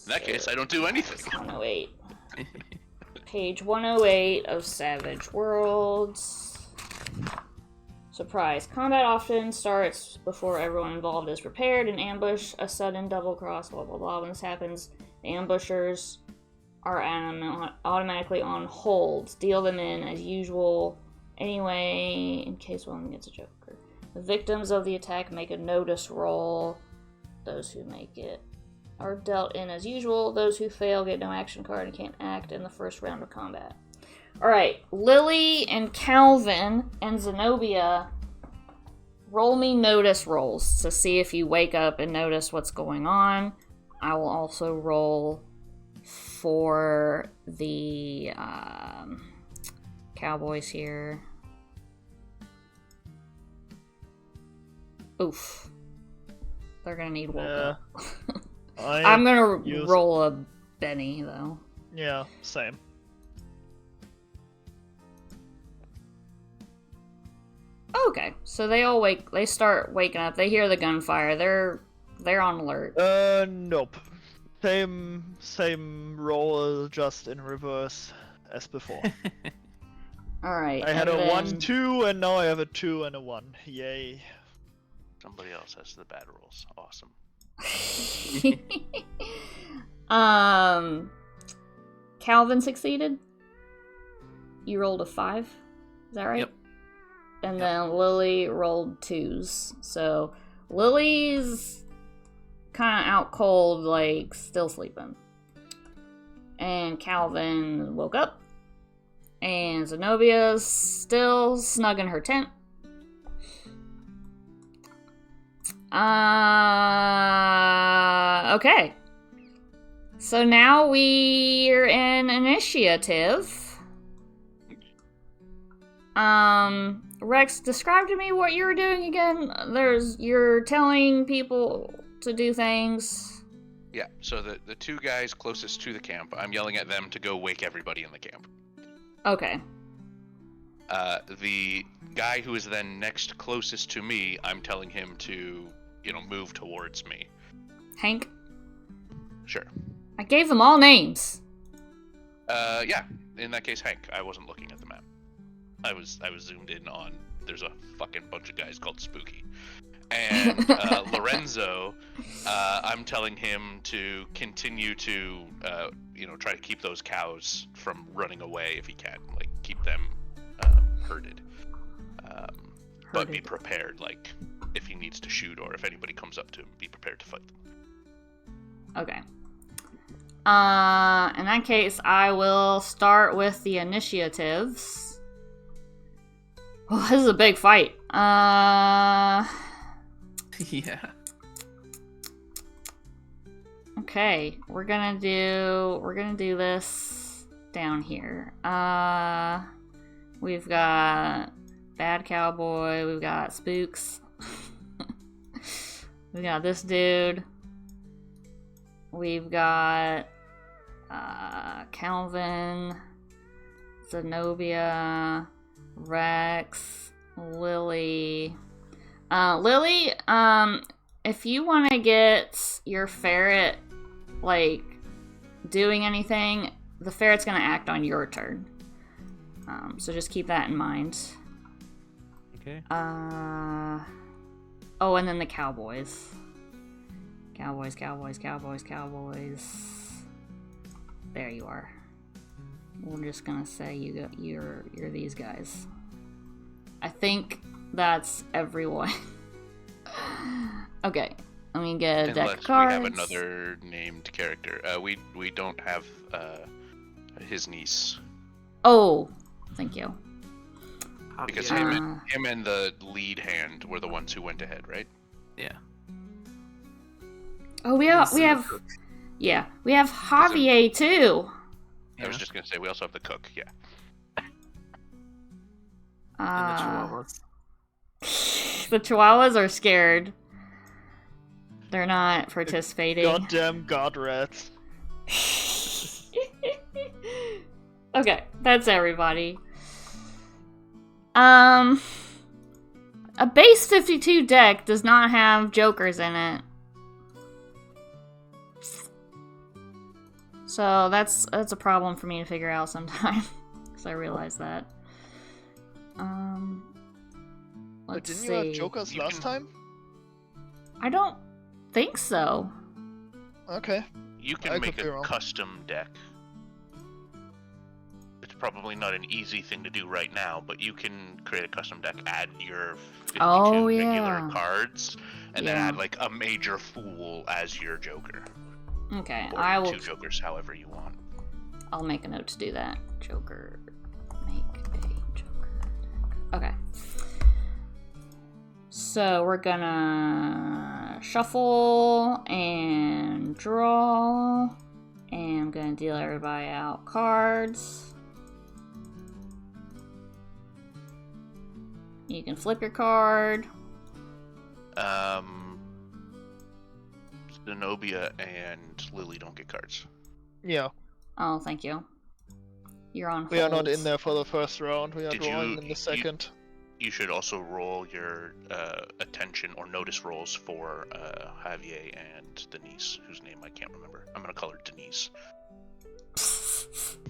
that case, I don't do anything. 108. Page 108 of Savage Worlds. Surprise. Combat often starts before everyone involved is prepared. An ambush, a sudden double cross, blah blah blah. When this happens, the ambushers are automatically on hold. Deal them in as usual anyway, in case one gets a joker. The victims of the attack make a notice roll. Those who make it are dealt in as usual. Those who fail get no action card and can't act in the first round of combat. Alright, Lily and Calvin and Zenobia, roll me notice rolls to see if you wake up and notice what's going on. I will also roll for the cowboys here. Oof. They're gonna need woke up. I'm gonna roll a Benny, though. Yeah, same. Okay, so they start waking up. They hear the gunfire. They're on alert. Nope. Same roll, just in reverse as before. Alright. I had a 1-2, and now I have a 2 and a 1. Yay. Somebody else has the bad rolls. Awesome. Calvin succeeded? You rolled a 5? Is that right? Yep. And then Lily rolled 2s. So Lily's kind of out cold, like still sleeping. And Calvin woke up. And Zenobia's still snug in her tent. Okay. So now we're in initiative. Rex, describe to me what you were doing again. You're telling people to do things. Yeah, so the 2 guys closest to the camp, I'm yelling at them to go wake everybody in the camp. Okay. The guy who is then next closest to me, I'm telling him to, move towards me. Hank? Sure. I gave them all names. Yeah. In that case, Hank. I wasn't looking at the map. I was zoomed in on. There's a fucking bunch of guys called Spooky. And Lorenzo, I'm telling him to continue to, try to keep those cows from running away if he can. Like, keep them herded. But be prepared, like, if he needs to shoot or if anybody comes up to him, be prepared to fight them. Okay. In that case, I will start with the initiatives. Oh, this is a big fight. Yeah. Okay, we're gonna do this down here. We've got Bad Cowboy, we've got Spooks. We got this dude. We've got Calvin, Zenobia, Rex, Lily. Lily, if you want to get your ferret, like, doing anything, the ferret's going to act on your turn. So just keep that in mind. Okay. Oh, and then the Cowboys. Cowboys. There you are. We're just gonna say you're these guys. I think that's everyone. Okay, let me get a deck of Unless we cards. have another named character. We don't have his niece. Oh, thank you. Because Yeah. him and the lead hand were the ones who went ahead, right? Yeah. Oh, we have Javier too. I was just gonna say we also have the cook. Yeah. And the Chihuahuas. The Chihuahuas are scared. They're not participating. Goddamn god rats. Okay, that's everybody. A base 52 deck does not have jokers in it. So that's a problem for me to figure out sometime. Because I realize that. But Let's didn't see. you have jokers You last can- time? I don't think so. Okay. You I can could make be a wrong. custom deck. It's probably not an easy thing to do right now, but you can create a custom deck, add your 52 Oh, regular yeah. cards, and then Yeah. add like a major fool as your joker. Okay, Or I your will. 2 jokers, however you want. I'll make a note to do that. Joker. Make a Joker deck. Okay. So we're gonna shuffle and draw. And I'm gonna deal everybody out cards. You can flip your card. Zenobia and Lily don't get cards. Yeah. Oh, thank you. You're on hold. We are not in there for the first round. We are Did drawing you- in the you- second. You should also roll your attention or notice rolls for Javier and Denise, whose name I can't remember. I'm gonna call her Denise.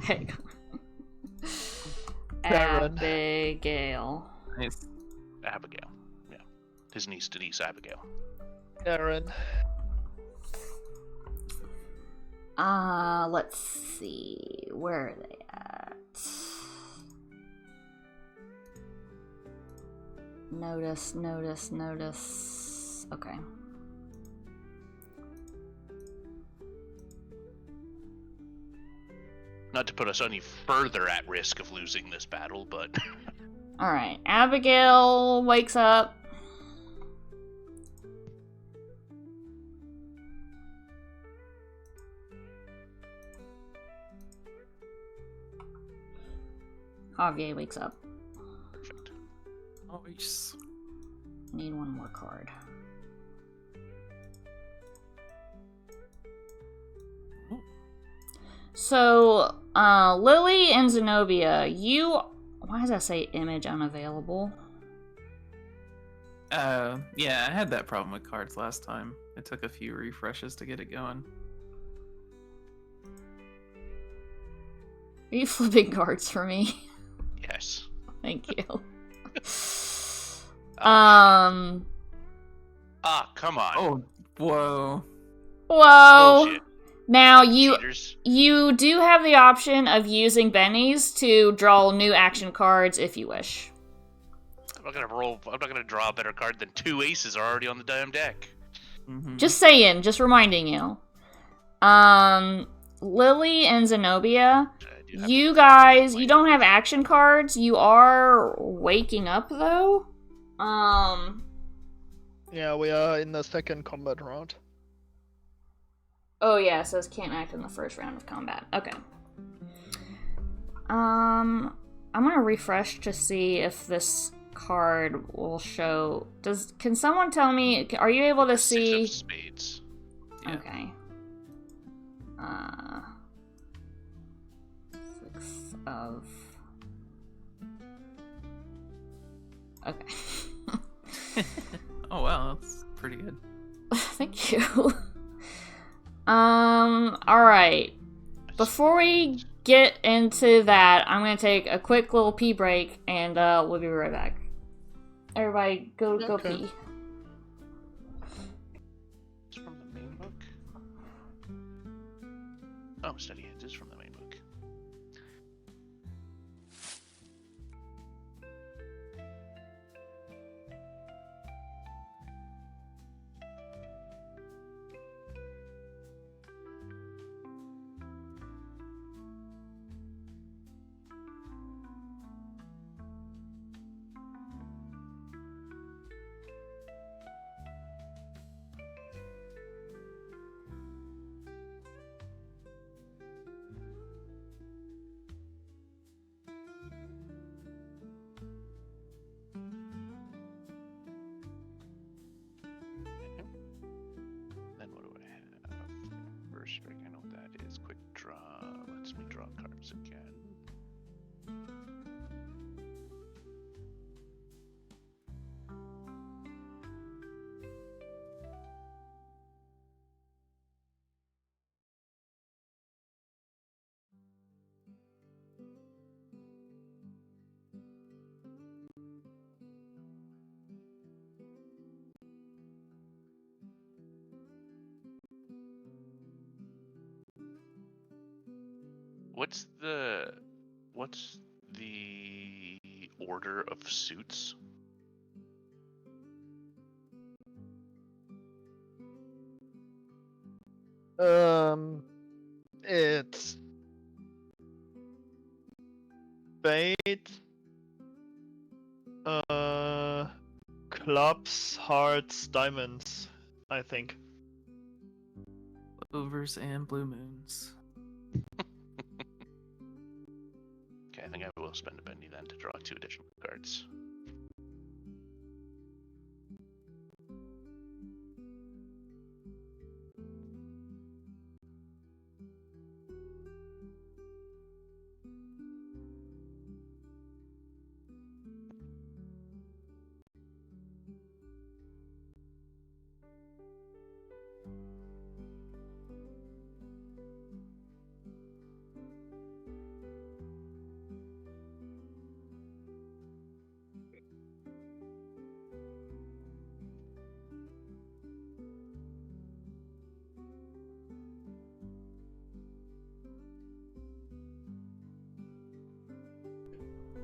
Hey. Baron. Abigail. Nice. Abigail. Yeah. His niece Denise Abigail. Aaron. Let's see. Where are they at? Notice. Okay. Not to put us any further at risk of losing this battle, but Alright. Abigail wakes up. Javier wakes up. perfect. Nice. Need one more card. So, Lily and Zenobia, you... Why does that say image unavailable? Yeah, I had that problem with cards last time. It took a few refreshes to get it going. Are you flipping cards for me? Yes. Thank you. Ah, come on. Oh, whoa. Whoa! Bullshit. Now, Cheaters. you do have the option of using bennies to draw new action cards if you wish. I'm not gonna draw a better card than 2 aces are already on the damn deck. Mm-hmm. Just saying, just reminding you. Lily and Zenobia, I do have you to- guys, you don't have action cards. You are waking up, though. Yeah, we are in the second combat round. Oh yeah, it says can't act in the first round of combat. Okay. I'm gonna refresh to see if this card will show. Can someone tell me? Are you able to Six see? of spades. Yeah. Okay. 6 of... Okay. Oh wow, that's pretty good. Thank you. Alright. Before we get into that, I'm gonna take a quick little pee break, and we'll be right back. Everybody, go Okay. pee. It's from the main book. Oh, Steady Hands is from the main book. Then what do I have? First strike, I know what that is. Quick draw lets me draw cards again. What's the order of suits? It's spade, clubs, hearts, diamonds, I think. Clovers and blue moons. Okay, I think I will spend a bendy then to draw 2 additional cards.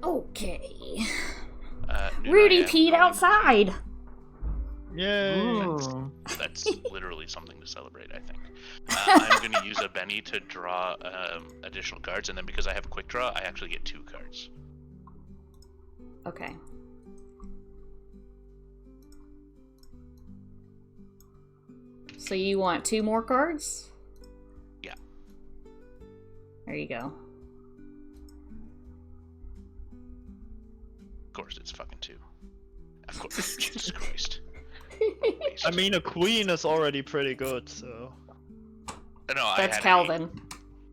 Okay. Noon, Rudy I am peed going- outside! Yay! Ooh. That's literally something to celebrate, I think. I'm going to use a Benny to draw additional cards, and then because I have a quick draw, I actually get 2 cards. Okay. So you want 2 more cards? Yeah. There you go. Of course, it's fucking 2. Of course, Jesus Christ. I mean, a queen is already pretty good, so. No, I That's had Calvin.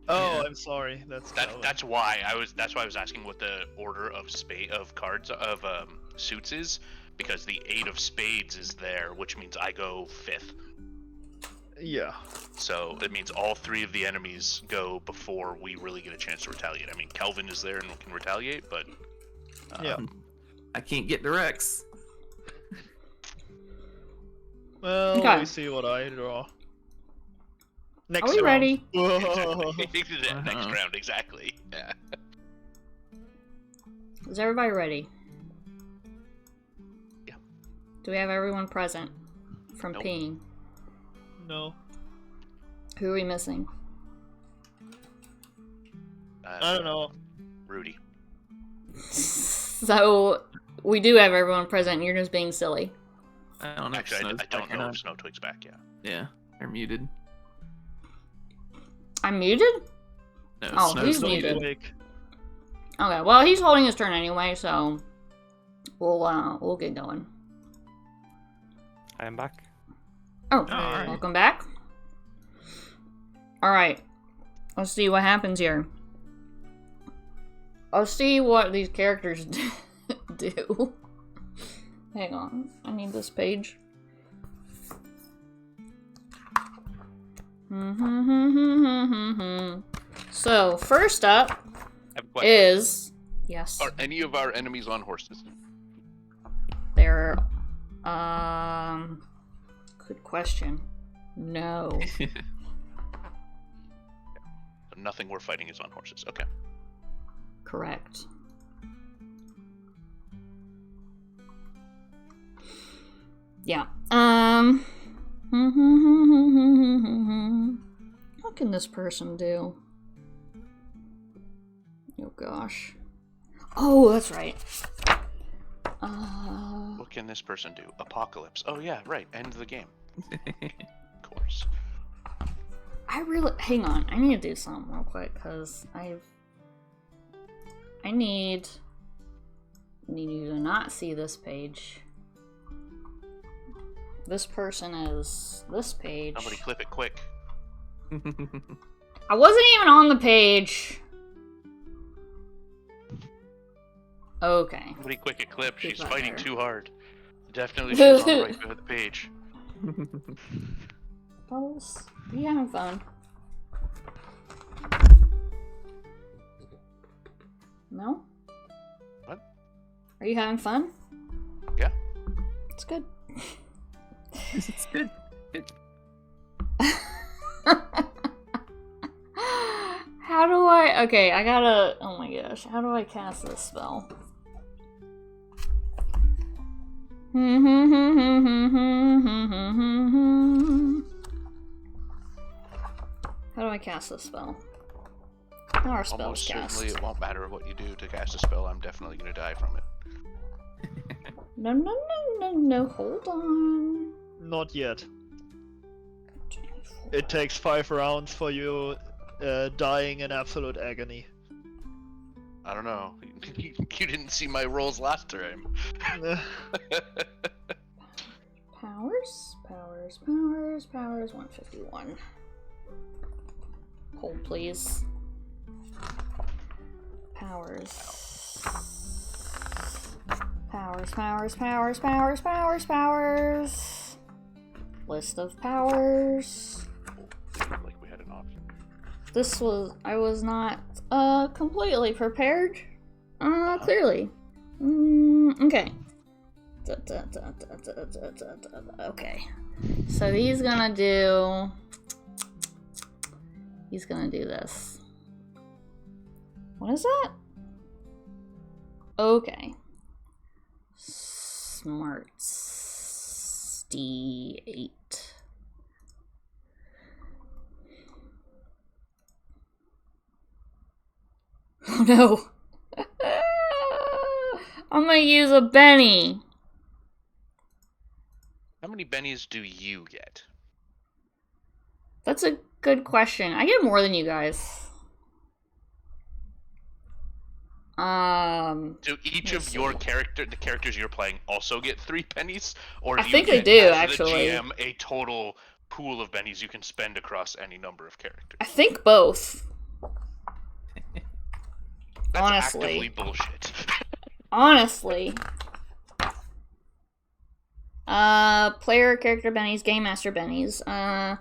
Oh, Yeah. I'm sorry. Calvin. That's why I was asking what the order of cards of suits is, because the 8 of spades is there, which means I go 5th. Yeah. So it means all 3 of the enemies go before we really get a chance to retaliate. I mean, Kelvin is there and we can retaliate, but Yeah. I can't get directs. Well, Okay. we see what I draw. Next Are we round. ready? Whoa. next round exactly. Yeah. Is everybody ready? Yeah. Do we have everyone present from Nope. peeing? No. Who are we missing? I don't know. Rudy. So, we do have everyone present, and you're just being silly. I don't know. if Actually, Snow's I don't back or know not. if Snow Twig's back. Yeah. Yeah, they're muted. I'm muted? No, Oh, Snow's he's muted. muted. Okay, well, he's holding his turn anyway, so we'll get going. I am back. Oh, alright. welcome back. Alright, let's see what happens here. I'll see what these characters do. Hang on, I need this page. So, first up I have a question. is... Yes. Are any of our enemies on horses? They're... Good question. No. Nothing we're fighting is on horses. Okay. Correct. Yeah. What can this person do? Oh gosh. Oh, that's right. What can this person do? Apocalypse. Oh yeah, right. End the game. Of course. Hang on. I need to do something real quick because I need you to not see this page. This person is this page. Somebody clip it quick. I wasn't even on the page. Okay. Somebody quick a clip. Keep She's that fighting there. too hard. Definitely she's on the right side of the page. Bubbles, are you having fun? No? What? Are you having fun? Yeah. It's good. It's good. How do I... Okay, I gotta... Oh my gosh. How do I cast this spell? How do I cast this spell? How are spells Almost cast? certainly it won't matter what you do to cast a spell. I'm definitely going to die from it. No, no, no, no, no. Hold on. Not yet. It takes 5 rounds for you dying in absolute agony. I don't know. You didn't see my rolls last time. Powers. 151. Hold, please. Powers. List of powers. Like we had an option. I was not completely prepared. Clearly. Okay. Okay. So he's gonna do this. What is that? Okay. Smarts D8. Oh no. I'm gonna use a Benny. How many bennies do you get? That's a good question. I get more than you guys. Do each of your the characters you're playing, also get 3 pennies, or I do think you they get, do, as actually. the GM, a total pool of bennies you can spend across any number of characters? I think both. That's honestly. actively bullshit. Honestly. Player character bennies, game master bennies. At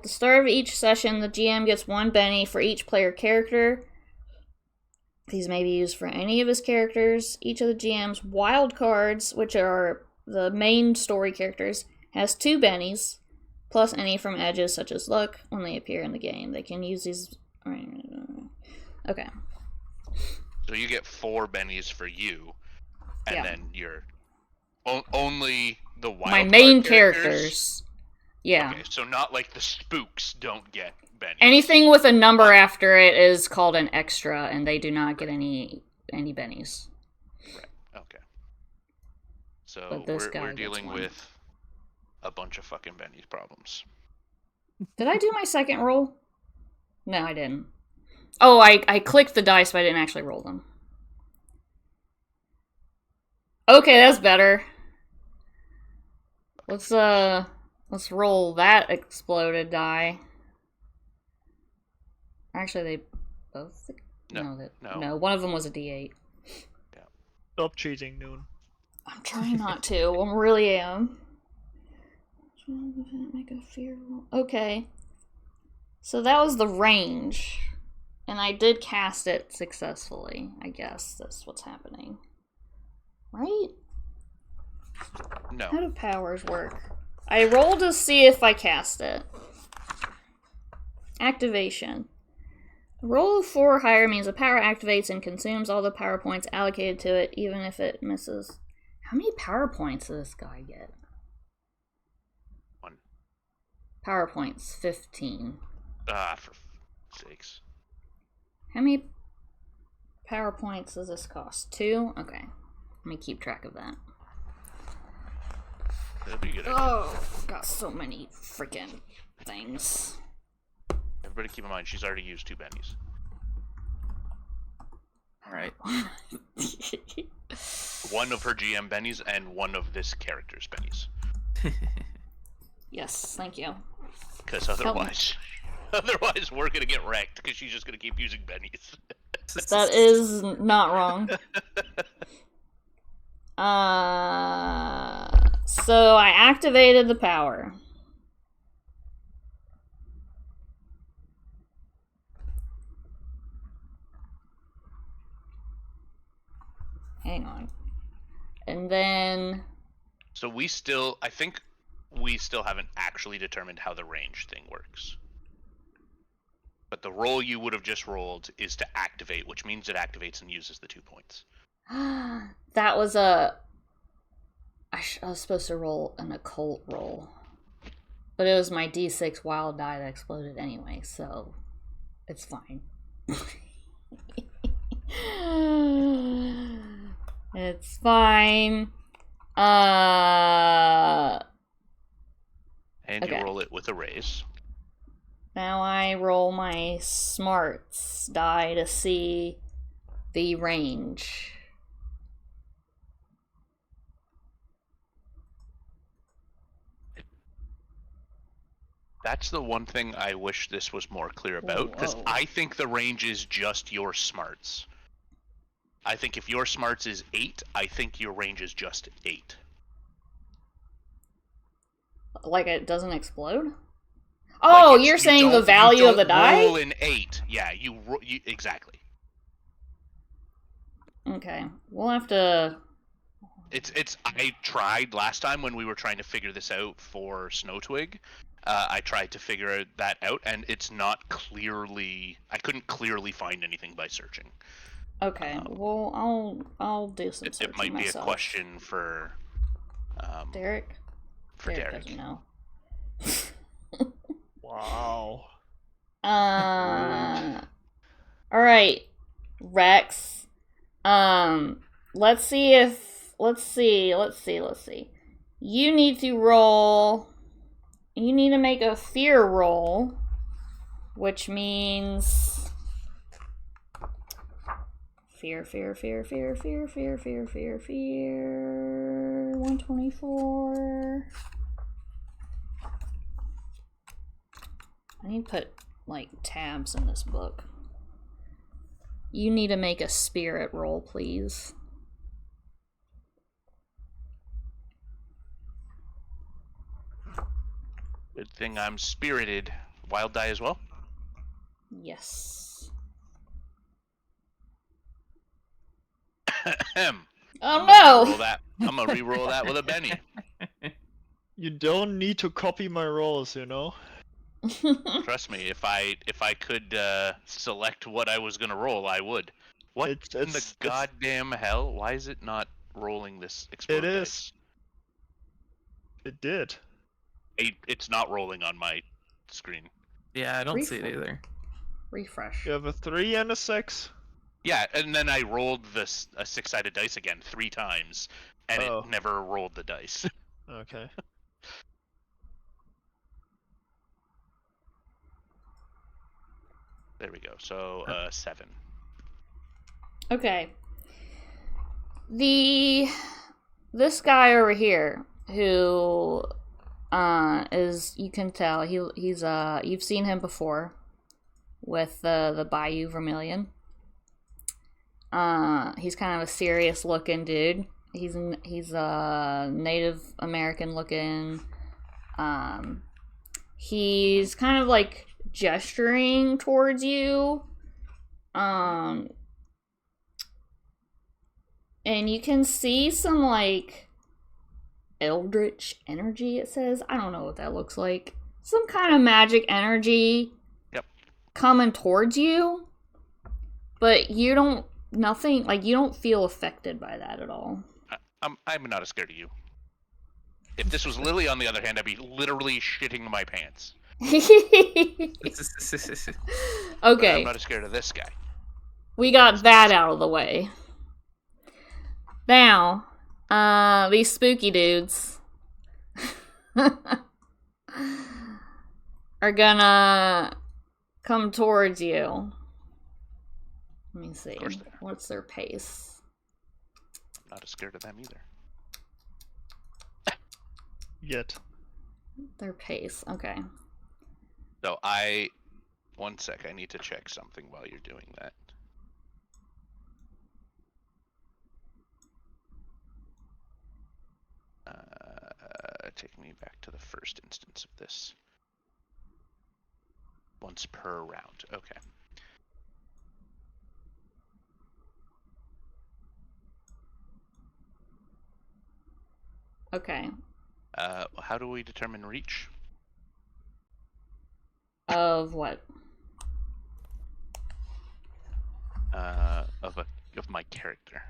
the start of each session, the GM gets 1 Benny for each player character. These may be used for any of his characters. Each of the GM's wild cards, which are the main story characters, has 2 Bennies, plus any from edges such as luck when they appear in the game. They can use these... Okay. So you get 4 bennies for you, and Yeah. then you're only the wild My card main characters? characters. Yeah. Okay, so not like the spooks don't get bennies. Anything with a number after it is called an extra, and they do not get any bennies. Right. Okay. So But this guy we're gets dealing 1. with a bunch of fucking bennies problems. Did I do my second roll? No, I didn't. Oh, I clicked the dice, but I didn't actually roll them. Okay, that's better. Let's roll that exploded die. Actually, they both No. No, one of them was a D8. Stop cheating, Noon. I'm trying not to. I really am. Make a fear roll. Okay. So that was the range. And I did cast it successfully. I guess that's what's happening. Right? No. How do powers work? I rolled to see if I cast it. Activation. A roll of 4 or higher means a power activates and consumes all the power points allocated to it, even if it misses. How many power points does this guy get? 1. Power points, 15. For sakes. How many power points does this cost? 2? Okay. Let me keep track of that. That'd be a good idea. Oh, got so many freaking things. Everybody keep in mind, she's already used 2 bennies. Alright. 1 of her GM bennies and 1 of this character's bennies. Yes, thank you. Because otherwise we're gonna get wrecked because she's just gonna keep using bennies. That is not wrong. So I activated the power. Hang on. And then... So I think we still haven't actually determined how the range thing works. But the roll you would have just rolled is to activate, which means it activates and uses the 2 points. That was a... I was supposed to roll an occult roll. But it was my D6 wild die that exploded anyway, so... It's fine. It's fine. And Okay. you roll it with a raise. Now I roll my smarts die to see the range. That's the one thing I wish this was more clear about, because Whoa. I think the range is just your smarts. I think if your smarts is 8, I think your range is just 8. Like it doesn't explode? Oh, Like you're you saying the don't- value you of the don't die? roll an 8. Yeah, you exactly. Okay, we'll have to... It's. I tried last time when we were trying to figure this out for Snowtwig. I tried to figure that out, and it's not clearly. I couldn't clearly find anything by searching. Okay, well, I'll do some It searching might be myself. a question for Derek? for Derek. doesn't know. Wow. Alright, Rex. Let's see. You need to roll... You need to make a fear roll, which means... Fear. 124. I need to put, like, tabs in this book. You need to make a spirit roll, please. Good thing I'm spirited. Wild die as well. Yes. Ahem. Oh no! I'm gonna re-roll that with a Benny. You don't need to copy my rolls, you know? Trust me, if I could select what I was gonna roll, I would. What in the goddamn hell? Why is it not rolling this explode It is. dice? It did. It's not rolling on my screen. Yeah, I don't see it either. Refresh. You have a 3 and a 6. Yeah, and then I rolled a 6-sided dice again 3 times, and Oh. it never rolled the dice. Okay. There we go. So 7. Okay. This guy over here who is, you can tell he's you've seen him before with the Bayou Vermilion. He's kind of a serious looking dude. He's a Native American looking. He's kind of like gesturing towards you. And you can see some like eldritch energy, it says. I don't know what that looks like. Some kind of magic energy. Yep. Coming towards you. But you don't feel affected by that at all. I'm not as scared of you. If this was Lily, on the other hand, I'd be literally shitting my pants. Okay. But I'm not as scared of this guy. We got that out of the way. Now, these spooky dudes are gonna come towards you. Let me see. What's their pace? I'm not as scared of them either. Yet. Their pace. Okay. So one sec, I need to check something while you're doing that. Take me back to the first instance of this. Once per round. Okay. Okay. How do we determine reach? Of what? Of my character.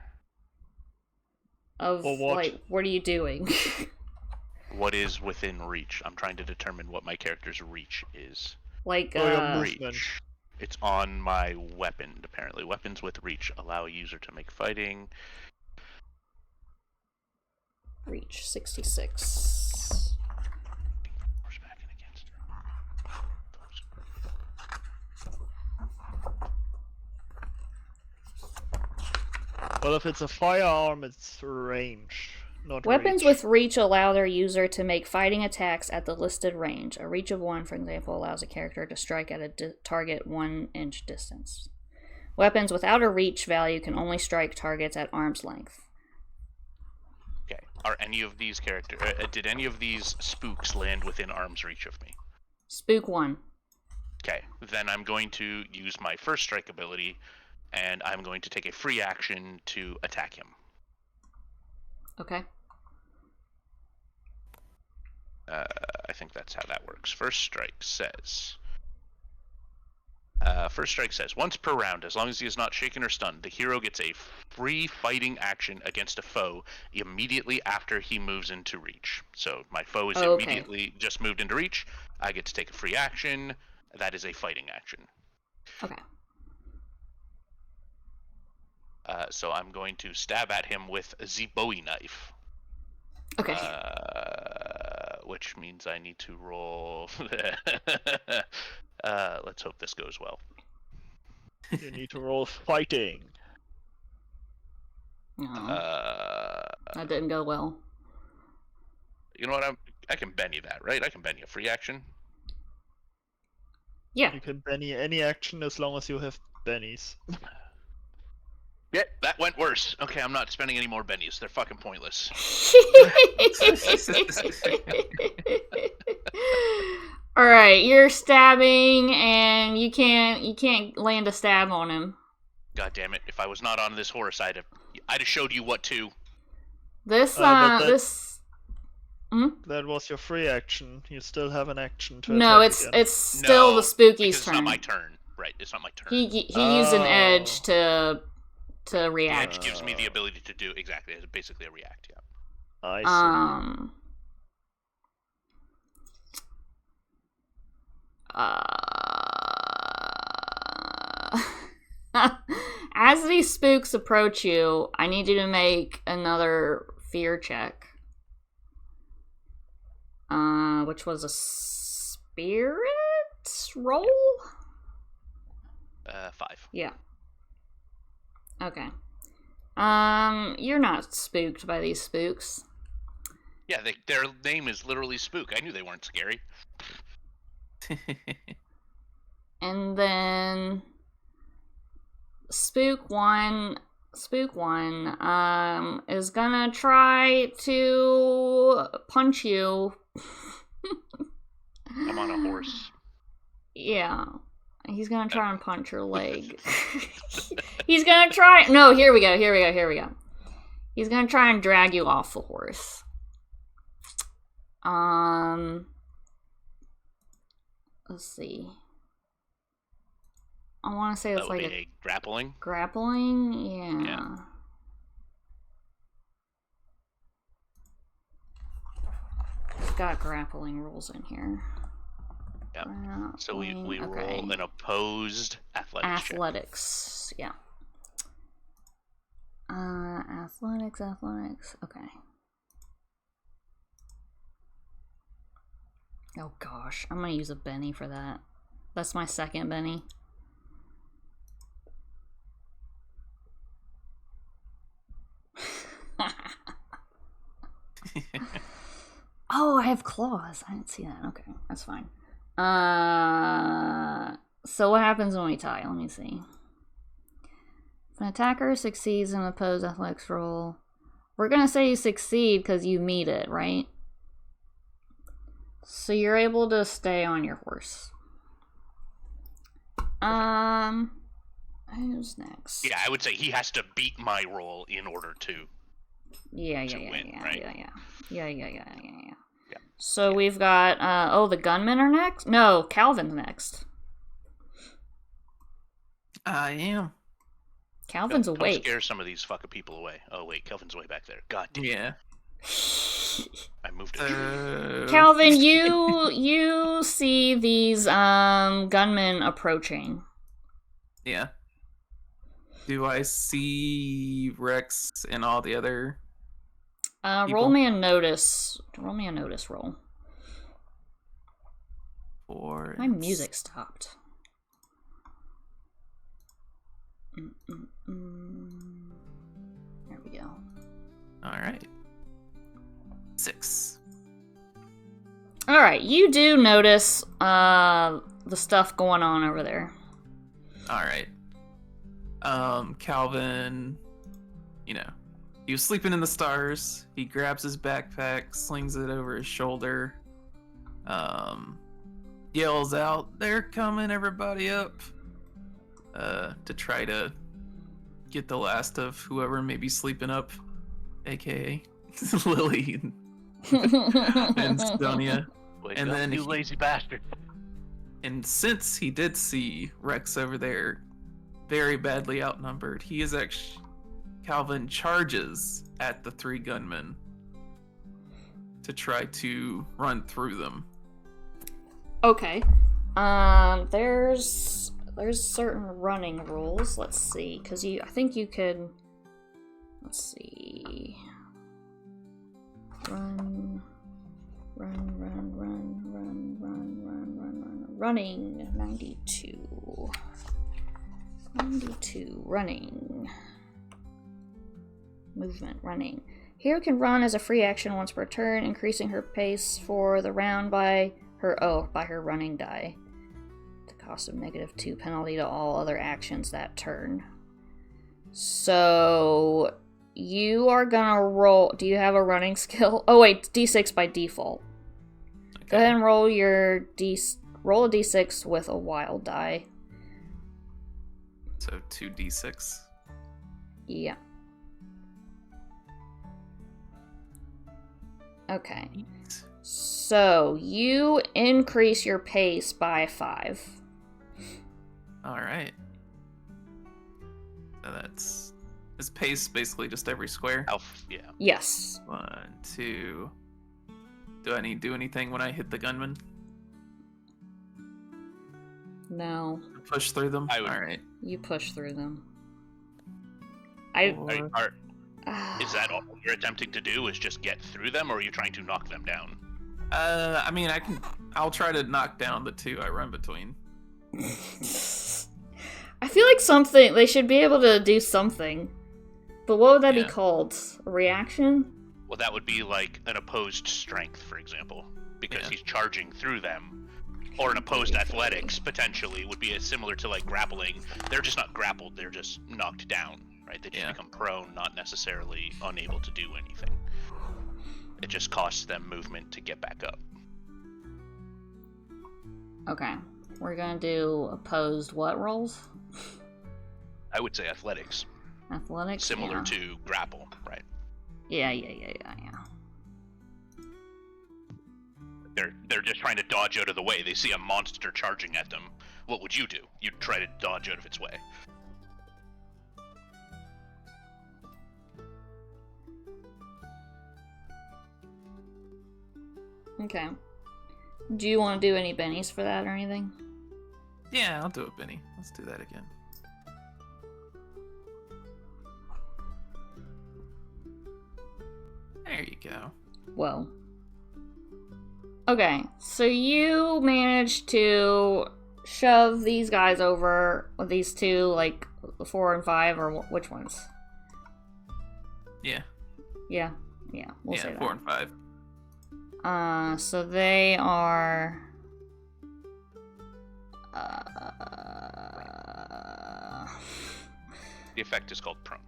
Of Or what? like, what are you doing? What is within reach? I'm trying to determine what my character's reach is. Like, Or your movement. Reach. It's on my weapon, apparently. Weapons with reach allow a user to make fighting. reach 66. Horseback and against. Well, if it's a firearm, it's range, not Weapons reach. with reach allow their user to make fighting attacks at the listed range. A reach of 1, for example, allows a character to strike at a target 1-inch distance. Weapons without a reach value can only strike targets at arm's length. Okay. Are any of these did any of these spooks land within arm's reach of me? Spook 1. Okay. Then I'm going to use my first strike ability, and I'm going to take a free action to attack him. Okay. I think that's how that works. First strike says, once per round, as long as he is not shaken or stunned, the hero gets a free fighting action against a foe immediately after he moves into reach. So my foe is immediately just moved into reach. I get to take a free action. That is a fighting action. Okay. So I'm going to stab at him with the Bowie knife. Okay. Which means I need to roll. Let's hope this goes well. You need to roll fighting. That didn't go well. You know what? I can Benny that, right? I can Benny a free action. Yeah. You can Benny any action as long as you have Bennies. Yeah, that went worse. Okay, I'm not spending any more bennies. They're fucking pointless. All right, you're stabbing, and you can't land a stab on him. God damn it! If I was not on this horse, I'd have showed you what to. This That was your free action. You still have an action to No, attack it's again. it's still the spooky's it's turn. not my turn. Right, it's not my turn. He used an edge to The react. edge gives me the ability to do exactly. It's basically a react. Yeah. I see. As these spooks approach you, I need you to make another fear check. Which was a spirit roll? 5. Yeah. Okay. You're not spooked by these spooks. Yeah, their name is literally Spook. I knew they weren't scary. And then Spook 1 Spook One is gonna try to punch you. I'm on a horse. Yeah. He's gonna try and punch your leg. He's gonna try. No, here we go. He's gonna try and drag you off the horse. Let's see. I want to say it's That would like be a grappling. grappling. Yeah. Yeah. It's got grappling rules in here. Yep. So we roll an opposed athletics check. Athletics, yeah. Athletics. Okay. Oh gosh, I'm gonna use a Benny for that. That's my second Benny. Oh, I have claws. I didn't see that. Okay, that's fine. So what happens when we tie? Let me see. If an attacker succeeds in an opposed athletics roll, we're gonna say you succeed because you meet it, right? So you're able to stay on your horse. Who's next? Yeah, I would say he has to beat my roll in order to. Yeah. Right? Yeah. So we've got the gunmen are next? No, Calvin's next. I am. Calvin's Don't awake. scare some of these fucking people away. Oh wait, Kelvin's way back there. God damn. Yeah. I moved it. Calvin, you see these gunmen approaching. Yeah. Do I see Rex and all the other? Roll me a notice. Roll me a notice roll. My music stopped. There we go. All right. 6. All right, you do notice the stuff going on over there. All right. Calvin, he was sleeping in the stars. He grabs his backpack, slings it over his shoulder, yells out, "They're coming, everybody up!" To try to get the last of whoever may be sleeping up, aka Lily and Sonia. Wake And up, then you he- lazy bastard. And since he did see Rex over there, very badly outnumbered, Calvin charges at the 3 gunmen to try to run through them. Okay. There's certain running rules. Let's see, because I think you could. Let's see. Running 92. Running. Movement running. Hero can run as a free action once per turn, increasing her pace for the round by her running die. The cost of -2 penalty to all other actions that turn. So you are gonna roll. Do you have a running skill? Oh wait, D6 by default. Okay. Go ahead and roll roll a D6 with a wild die. So 2d6. Yeah. Okay. So you increase your pace by 5. All right. So that's his pace, basically just every square. Yeah. Yes. 1, 2. Do I need to do anything when I hit the gunman? No. Push through them. I would- All right. You push through them. Four. Is that all you're attempting to do? Is just get through them, or are you trying to knock them down? I mean, I'll try to knock down the 2 I run between. I feel like they should be able to do something. But what would that be Yeah. called? A reaction? Well, that would be like an opposed strength, for example, because Yeah. he's charging through them. Or an opposed athletics, potentially, would be similar to like grappling. They're just not grappled, they're just knocked down, right? They just Yeah. become prone, not necessarily unable to do anything. It just costs them movement to get back up. Okay. We're gonna do opposed what rolls? I would say athletics, Athletics? similar yeah. to grapple, right? Yeah. They're just trying to dodge out of the way. They see a monster charging at them. What would you do? You'd try to dodge out of its way. Okay. Do you want to do any bennies for that or anything? Yeah, I'll do it, Benny. Let's do that again. There you go. Whoa. Okay, so you managed to shove these guys over, these two, like 4 and 5, or which ones? Yeah. Yeah, we'll say Yeah, that. 4 and 5. So they are... The effect is called prone.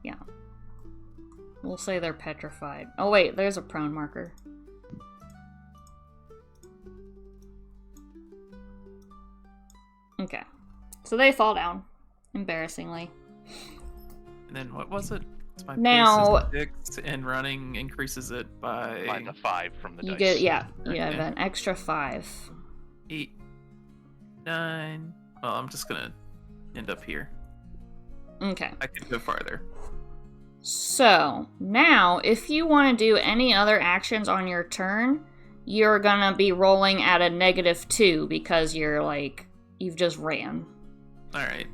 Yeah. We'll say they're petrified. Oh wait, there's a prone marker. Okay. So they fall down, embarrassingly. And then what was it? It's my Now- pace is 6, and running increases it by Mine's a 5 from the You dice. get, you Okay. have an extra 5. 8, 9. Well, I'm just gonna end up here. Okay. I could go farther. So, now, if you want to do any other actions on your turn, you're gonna be rolling at a -2 because you're like, you've just ran. Alright.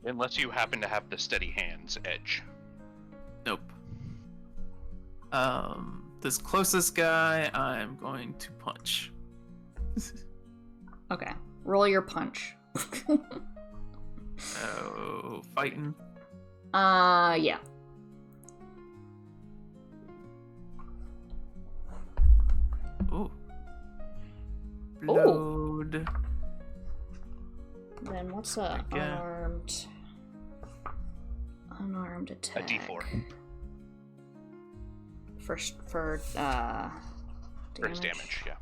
Unless you happen to have the steady hands edge. Nope. This closest guy, I'm going to punch. Okay. Roll your punch. So, fighting. Yeah. Ooh. Load. Then what's a Yeah. unarmed A attack? D4 For for his damage, yeah.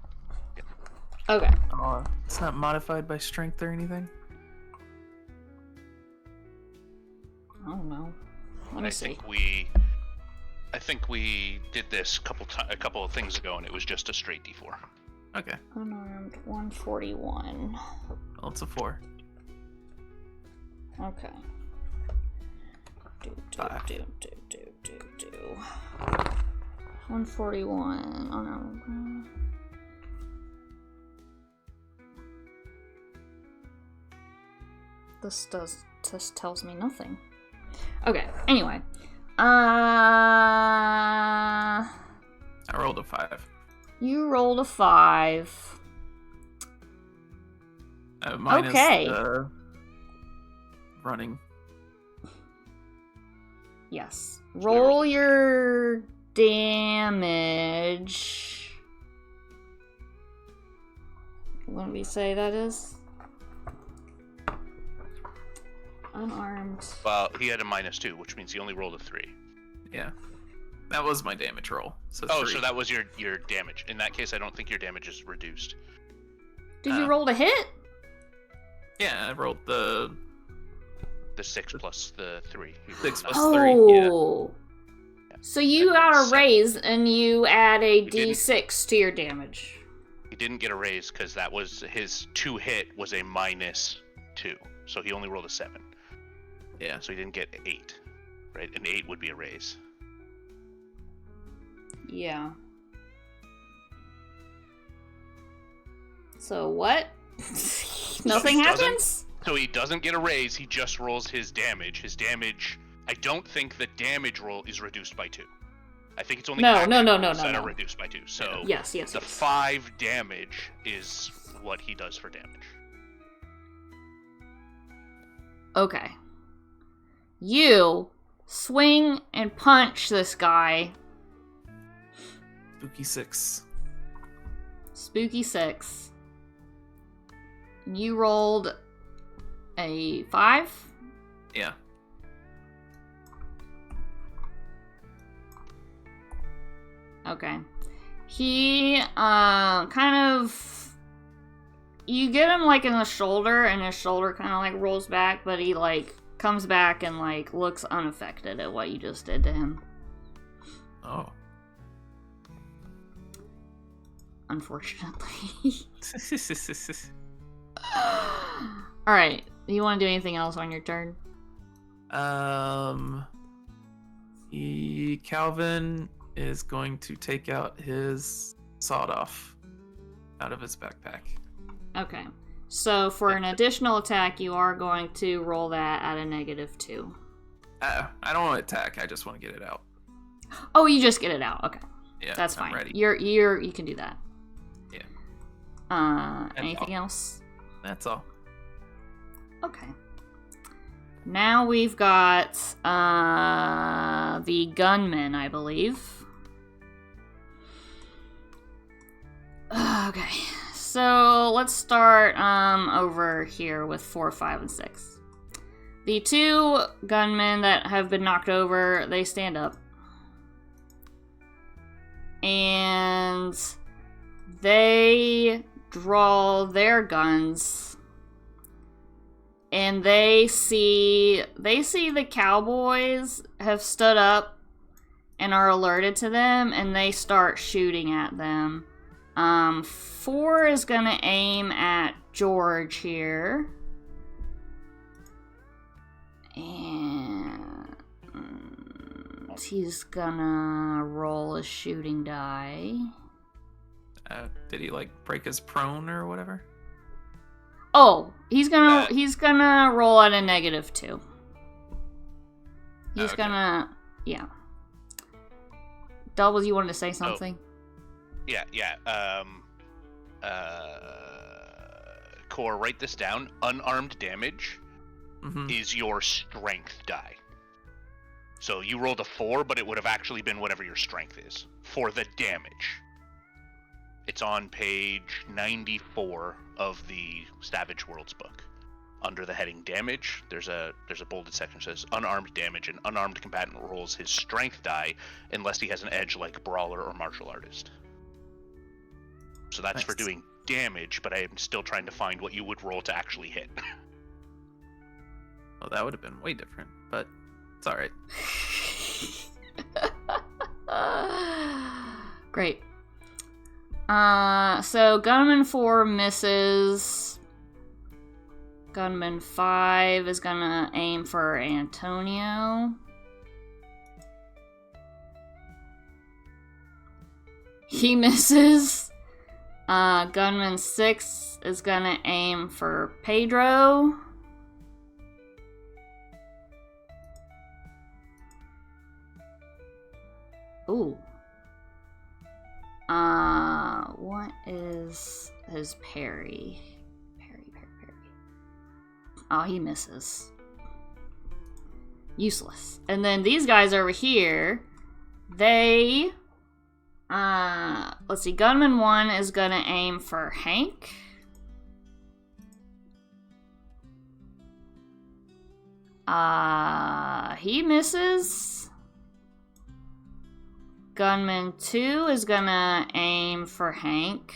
Okay. Oh, it's not modified by strength or anything? I don't know. Let me see. I think we did this a couple of things ago, and it was just a straight D4. Okay. Unarmed 141. Well, it's a 4. Okay. Do. 141. Unarmed. This tells me nothing. Okay, anyway. I rolled a 5. You rolled a 5. Minus Okay. the running. Yes. you Roll rolled a your damage. What did we say that is? Unarmed. Well, he had a -2, which means he only rolled a 3. Yeah. That was my damage roll. So Oh, 3. so that was your damage. In that case, I don't think your damage is reduced. Did you roll to hit? Yeah, I rolled the The 6 plus the 3. He rolled 6 a plus nine. 3. Yeah. Oh. So you And got then a seven. raise and you add a didn't. d6 to your damage. He didn't get a raise because that was his 2 hit was a -2, so he only rolled a 7. Yeah. So he didn't get 8, right? An 8 would be a raise. Yeah. So what? Nothing he doesn't- happens? So he doesn't get a raise. He just rolls his damage. His damage. I don't think the damage roll is reduced by 2. I think it's only No, action no, rolls that no. are reduced by 2. So Yes. the 5 damage is what he does for damage. Okay. You swing and punch this guy. Spooky 6. Spooky 6. You rolled A 5? Yeah. Okay. He, kind of... You get him, like, in the shoulder, and his shoulder kind of, like, rolls back, but he, like, comes back and, like, looks unaffected at what you just did to him. Oh. Unfortunately. Alright. Do you want to do anything else on your turn? Calvin is going to take out his sawed-off out of his backpack. Okay. So for an additional attack, you are going to roll that at a -2. I don't want to attack. I just want to get it out. Oh, you just get it out. Okay. Yeah, That's I'm fine. ready. You can do that. Yeah. Anything else? That's all. Okay. Now we've got the gunman, I believe. Okay. So let's start over here with 4, 5, and 6. The 2 gunmen that have been knocked over, they stand up. And they draw their guns. And they see the cowboys have stood up and are alerted to them, and they start shooting at them. 4 is gonna aim at George here. And he's gonna roll a shooting die. Did he like break his prone or whatever? Oh, he's gonna roll at a -2. He's Okay. gonna, yeah. Doubles, you wanted to say something? Yeah. Core, write this down. Unarmed damage Mm-hmm. is your strength die. So you rolled a 4, but it would have actually been whatever your strength is for the damage. It's on page 94 of the Savage Worlds book. Under the heading damage, there's a bolded section that says unarmed damage. An unarmed combatant rolls his strength die unless he has an edge like brawler or martial artist. So that's for Nice. doing damage, but I am still trying to find what you would roll to actually hit. Well, that would have been way different, but it's all right. Great. So Gunman 4 misses. Gunman 5 is gonna aim for Antonio. He misses. Gunman 6 is gonna aim for Pedro. Ooh. What is his parry? Parry. Oh, he misses. Useless. And then these guys over here, they... let's see. Gunman 1 is gonna aim for Hank. He misses. Gunman 2 is gonna aim for Hank.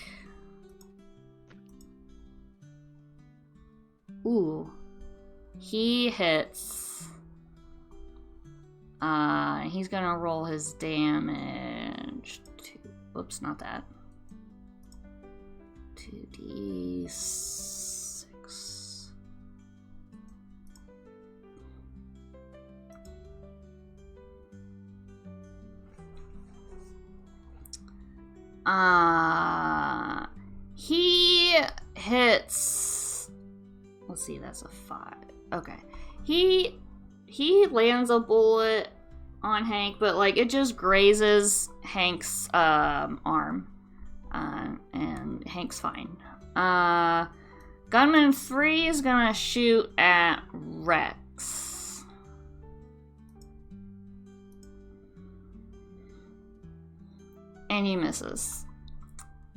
Ooh. He hits. He's gonna roll his damage. Whoops, not that. 2d6. He hits. Let's see, that's a 5. Okay. He lands a bullet on Hank, but like it just grazes Hank's arm. And Hank's fine. Gunman 3 is gonna shoot at Rex. And he misses.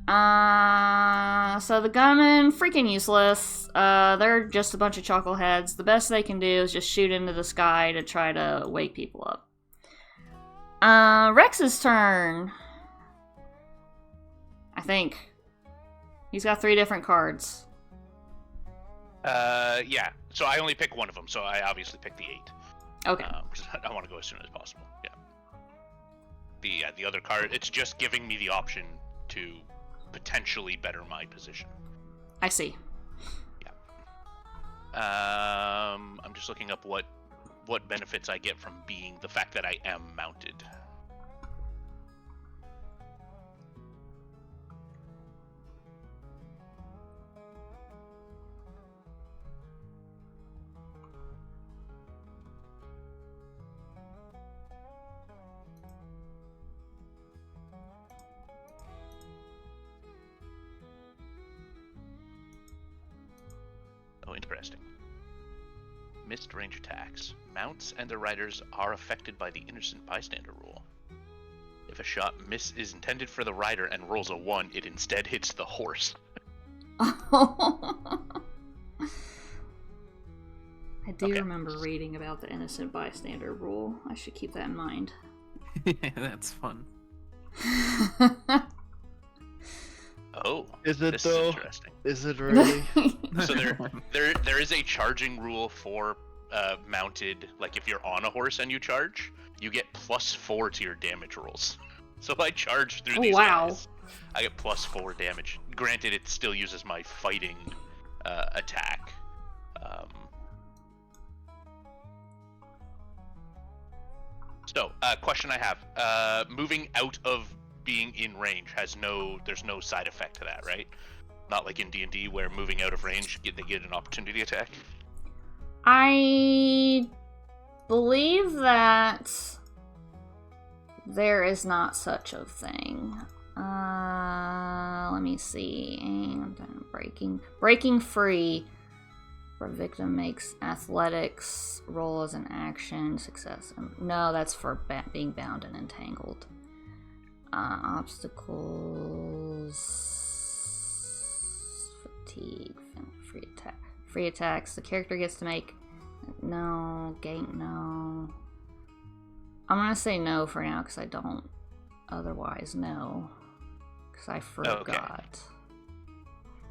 So the gunmen, freaking useless. They're just a bunch of chuckleheads. The best they can do is just shoot into the sky to try to wake people up. Rex's turn. I think. He's got 3 different cards. Yeah. So I only pick one of them, so I obviously pick the 8. Okay. I want to go as soon as possible. Yeah. The other card, it's just giving me the option to potentially better my position. I see. Yeah. I'm just looking up what benefits I get from being the fact that I am mounted. Oh, interesting. Missed range attacks. Mounts and their riders are affected by the innocent bystander rule. If a shot is intended for the rider and rolls a 1, it instead hits the horse. I do remember reading about the innocent bystander rule. I should keep that in mind. Yeah, that's fun. Oh, Is it this though? is interesting. Is it really? So there is a charging rule for mounted. Like if you're on a horse and you charge, you get +4 to your damage rolls. So if I charge through these guys, I get +4 damage. Granted, it still uses my fighting attack. So, question I have: moving out of being in range there's no side effect to that, right? Not like in D&D where moving out of range they get an opportunity attack. I believe that there is not such a thing. Let me see. And breaking free. For a victim makes athletics roll as an action. Success. No, that's for being bound and entangled. Obstacles. Fatigue. Free attacks. The character gets to make. No. No. I'm gonna say no for now because I don't otherwise know. Because I forgot. Okay.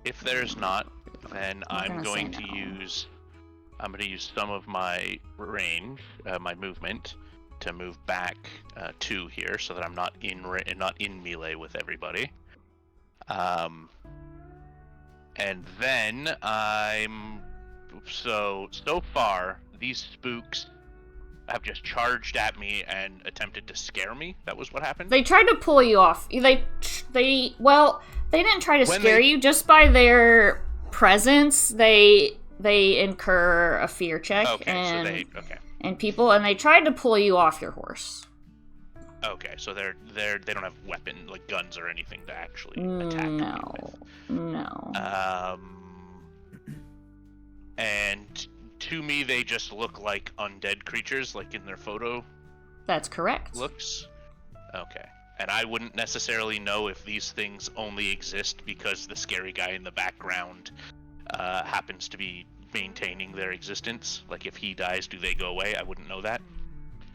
If there's not, then I'm going to use some of my range, my movement, to move back 2 here, so that I'm not in melee with everybody. And then so far these spooks have just charged at me and attempted to scare me. That was what happened. They tried to pull you off. They didn't try to scare you. Just by their presence, they incur a fear check. Okay, and they tried to pull you off your horse. Okay, so they don't have guns or anything to actually attack me with. No. And to me, they just look like undead creatures, like in their photo. That's correct. Looks. Okay. And I wouldn't necessarily know if these things only exist because the scary guy in the background happens to be maintaining their existence. Like if he dies, do they go away? I wouldn't know that.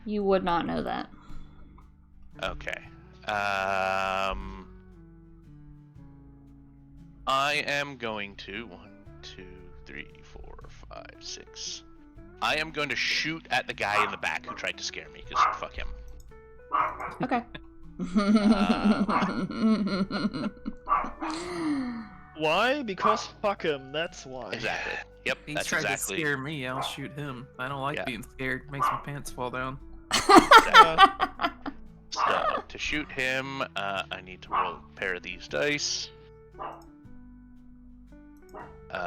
You would not know that. Okay. I am going to 1, 2, 3, 4, 5, 6. I am going to shoot at the guy in the back who tried to scare me, because fuck him. Okay. Why? Because fuck him, that's why. Exactly. Yep, He's that's tried exactly. to scare me, I'll shoot him. I don't like being scared. It makes my pants fall down. So, to shoot him, I need to roll a pair of these dice.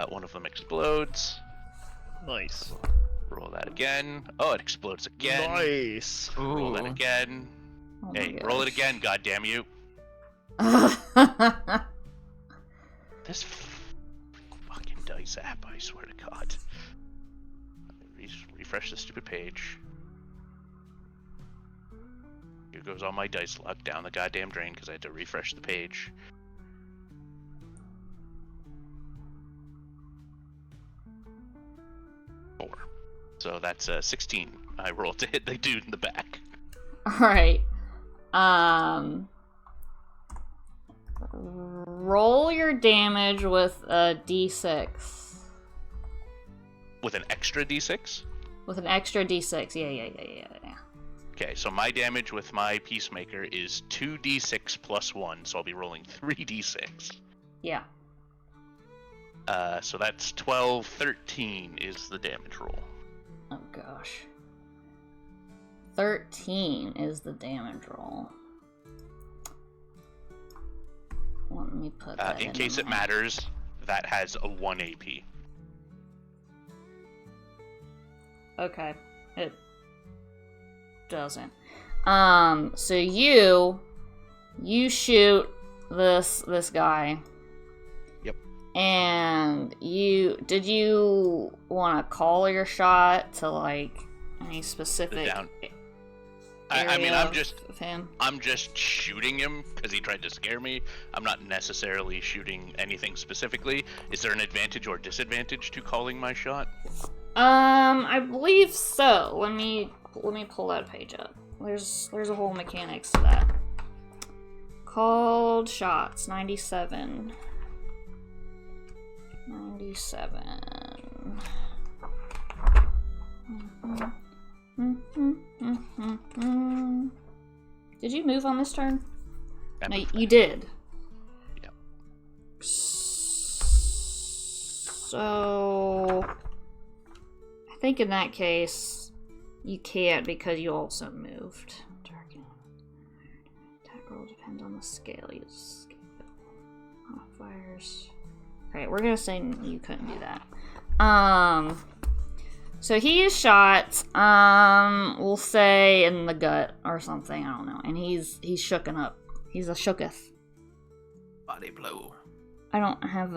One of them explodes. Nice. Roll that again. Oh, it explodes again. Nice. Roll that again. Oh Hey, roll it again, goddamn you. This fucking dice app, I swear to God. Refresh the stupid page. Here goes all my dice luck down the goddamn drain because I had to refresh the page. 4. So that's 16. I rolled to hit the dude in the back. Alright. Roll your damage with a d6. With an extra d6? With an extra d6. Yeah. Okay, so my damage with my Peacemaker is 2d6 plus 1, so I'll be rolling 3d6. Yeah. So that's 12, 13 is the damage roll. Oh gosh. 13 is the damage roll. Let me put that in case it matters, that has a 1 AP. Okay. It doesn't. So you shoot this guy. Yep. And did you want to call your shot to like any specific I mean, of him? I'm just shooting him because he tried to scare me. I'm not necessarily shooting anything specifically. Is there an advantage or disadvantage to calling my shot? I believe so. Let me pull that page up. There's a whole mechanics to that. Called shots 97. 97. Did you move on this turn? No, you did. Yep. So I think in that case you can't because you also moved. Attack roll depends on the scale. Use modifiers. Alright, we're gonna say you couldn't do that. So he is shot, we'll say in the gut or something, I don't know. And he's shooken up. He's a shooketh. Body blow. I don't have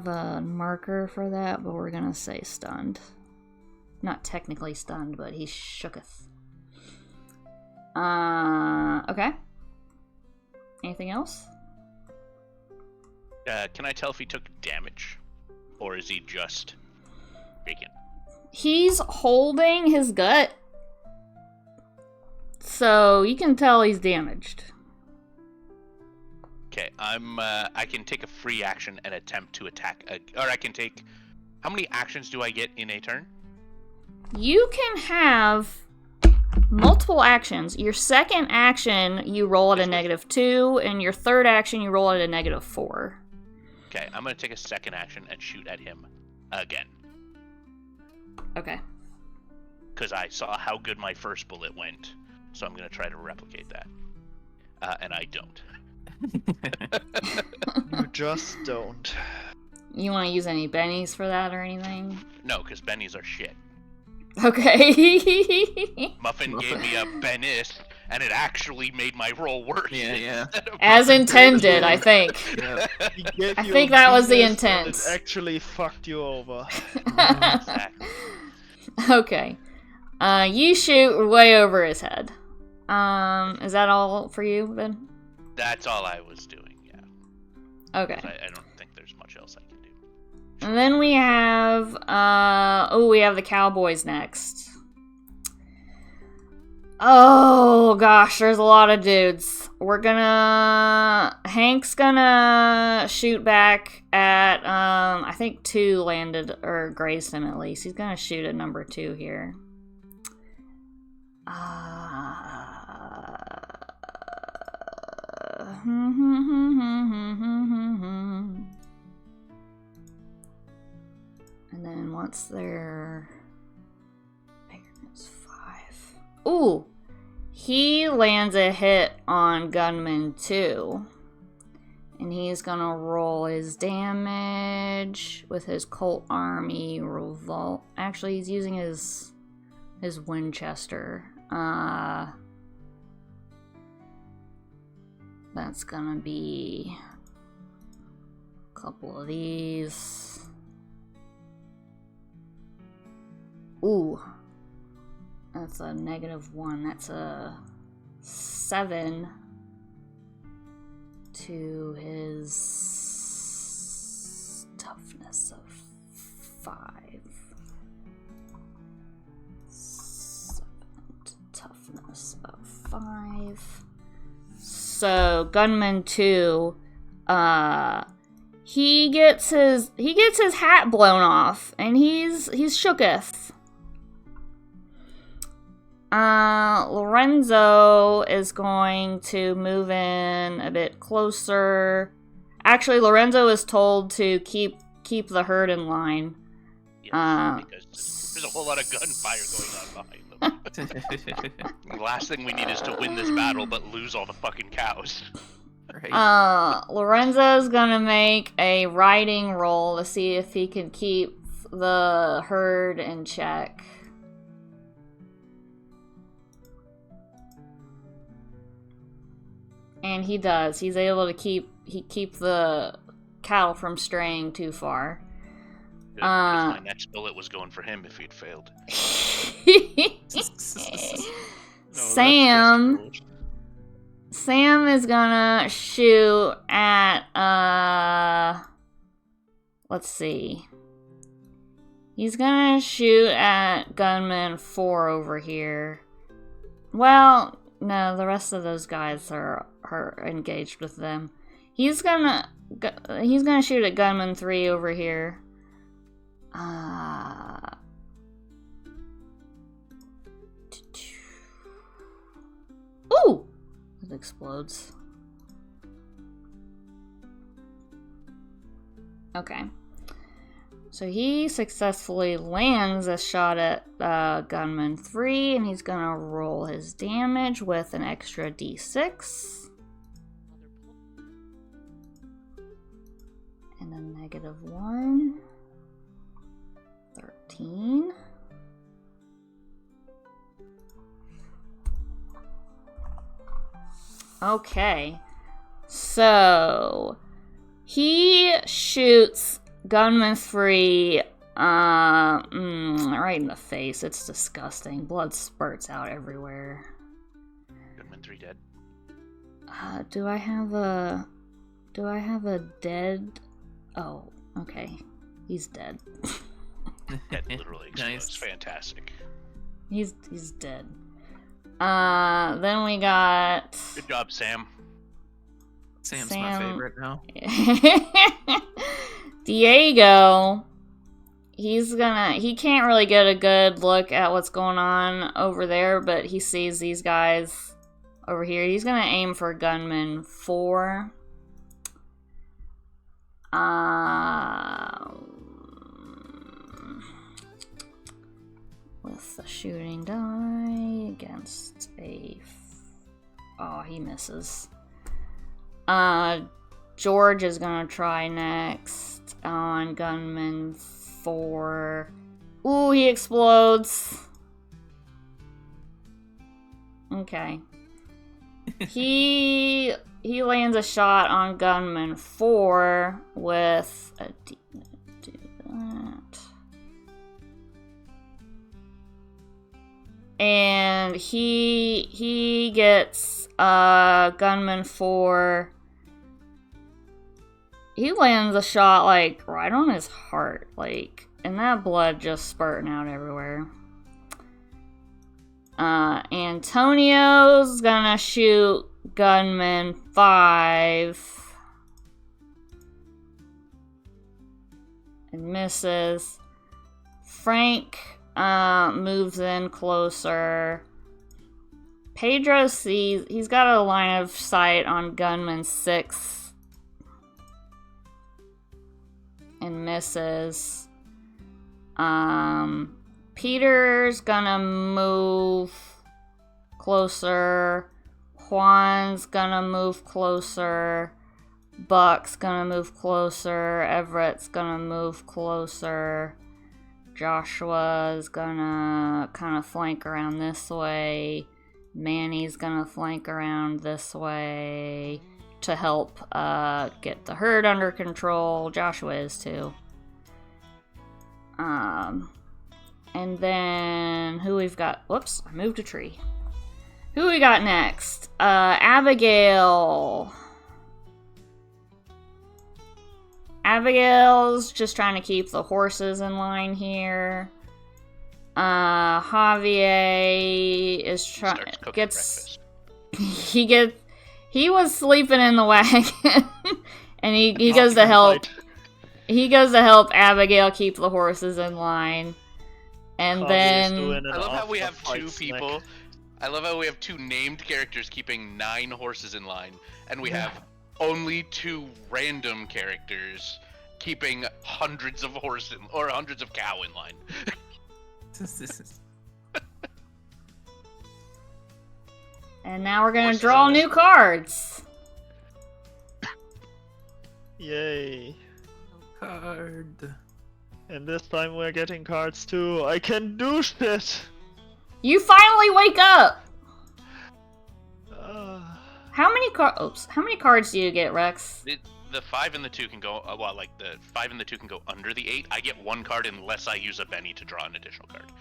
a marker for that, but we're gonna say stunned. Not technically stunned, but he's shooketh. Okay. Anything else? Can I tell if he took damage? Or is he just vacant? He's holding his gut. So you can tell he's damaged. Okay, I can take a free action and attempt to attack, or I can take... How many actions do I get in a turn? You can have multiple actions. Your second action, you roll at a -2, and your third action, you roll at a -4. Okay, I'm gonna take a second action and shoot at him again. Okay. Because I saw how good my first bullet went, so I'm gonna try to replicate that. And I don't. You just don't. You want to use any bennies for that or anything? No, because bennies are shit. Okay. Muffin gave me a Bennis, and it actually made my roll worse. Yeah. As intended, I think. Yeah. He gave I you think a that was the weakness, and intent. It actually fucked you over. Exactly. Okay. You shoot way over his head. Is that all for you then? That's all I was doing, yeah. Okay. I don't think there's much else I can do. And then we have, we have the Cowboys next. Oh gosh, there's a lot of dudes. Hank's gonna shoot back at, I think 2 landed, or grazed him at least. He's gonna shoot at number 2 here. And then once they're bigger, it's 5. Ooh! He lands a hit on Gunman 2. And he's gonna roll his damage with his Colt Army revolt. Actually, he's using his Winchester. That's gonna be a couple of these. Ooh. That's a -1. That's a 7 to his toughness of 5. So Gunman 2, he gets his hat blown off, and he's shooketh. Lorenzo is going to move in a bit closer. Actually, Lorenzo is told to keep the herd in line. Yes, because there's a whole lot of gunfire going on behind them. The last thing we need is to win this battle, but lose all the fucking cows. Right. Lorenzo's gonna make a riding roll to see if he can keep the herd in check. And he does. He's able to keep the cattle from straying too far. Good, 'cause my next bullet was going for him if he'd failed. Sam is gonna shoot at let's see. He's gonna shoot at gunman 4 over here. Well, no, the rest of those guys are engaged with them. He's gonna shoot at gunman 3 over here. Ooh! It explodes. Okay. So he successfully lands a shot at gunman 3, and he's gonna roll his damage with an extra d6. And a -1. 13. Okay. So he shoots gunman 3 right in the face. It's disgusting. Blood spurts out everywhere. Gunman 3 dead. Do I have a dead? Oh, okay. He's dead. Dead literally explodes. Nice. Fantastic. Fantastic. He's dead. Then we got Good job, Sam. Sam's my favorite now. Diego. He can't really get a good look at what's going on over there, but he sees these guys over here. He's gonna aim for gunman 4. With the shooting die against a... Oh, he misses. George is gonna try next on gunman 4. Ooh, he explodes. Okay. He lands a shot on gunman 4 with a D. Do that. And he gets gunman 4. He lands a shot like right on his heart, like, and that blood just spurting out everywhere. Antonio's gonna shoot gunman 5 and misses. Frank moves in closer. Pedro sees, he's got a line of sight on gunman 6 and misses. Peter's gonna move closer. Juan's gonna move closer. Buck's gonna move closer. Everett's gonna move closer. Joshua's gonna kind of flank around this way. Manny's gonna flank around this way to help get the herd under control. Joshua is too. And then who we've got? Whoops, I moved a tree. Who we got next? Abigail. Abigail's just trying to keep the horses in line here. Javier is trying he He was sleeping in the wagon, and he goes to Occupy help. fight. He goes to help Abigail keep the horses in line, and Javi is then doing an I love how we have after-fight two snack. people. I love how we have two named characters keeping 9 horses in line, and we have only 2 random characters keeping hundreds of horses or hundreds of cow in line. and now we're gonna Horses draw in new cards. Yay. Card. And this time we're getting cards too. I can do shit! You finally wake up. Uh, How many How many cards do you get, Rex? The 5 and the 2 can go, the 5 and the 2 can go under the 8. I get 1 card unless I use a Benny to draw an additional card.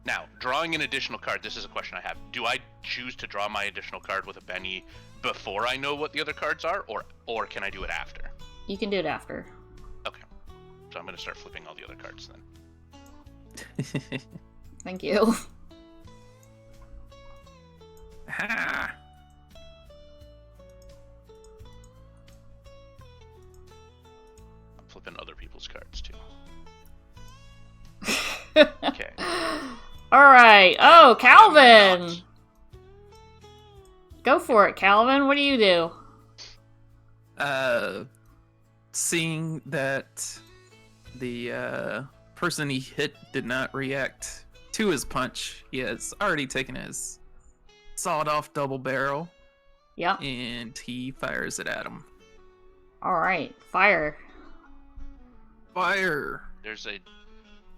Now, drawing an additional card, this is a question I have. Do I choose to draw my additional card with a Benny before I know what the other cards are, or can I do it after? You can do it after. Okay. So I'm going to start flipping all the other cards then. Thank you. Ha! I'm flipping other people's cards too. Okay. Alright. Oh, Not. Calvin! Go for it, Calvin. What do you do? Seeing that the person he hit did not react to his punch, he has already taken his sawed-off double barrel, Yep. and he fires it at him. Alright. Fire. Fire! There's a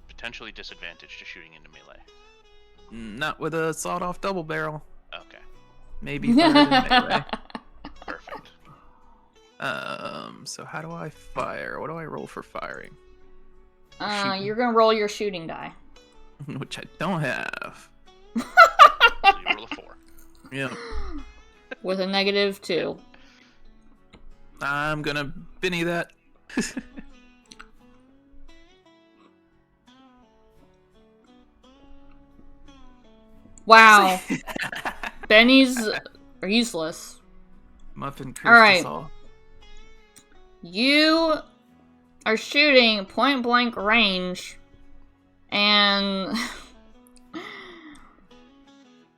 potentially disadvantage to shooting into melee. Not with a sawed-off double barrel. Okay. Maybe fired in melee. Perfect. So how do I fire? What do I roll for firing? You're gonna roll your shooting die. Which I don't have. So you roll a 4. Yeah. With a -2. I'm gonna Benny that. Wow. Bennies are useless. Muffin cursed Alright. us all. You are shooting point blank range, and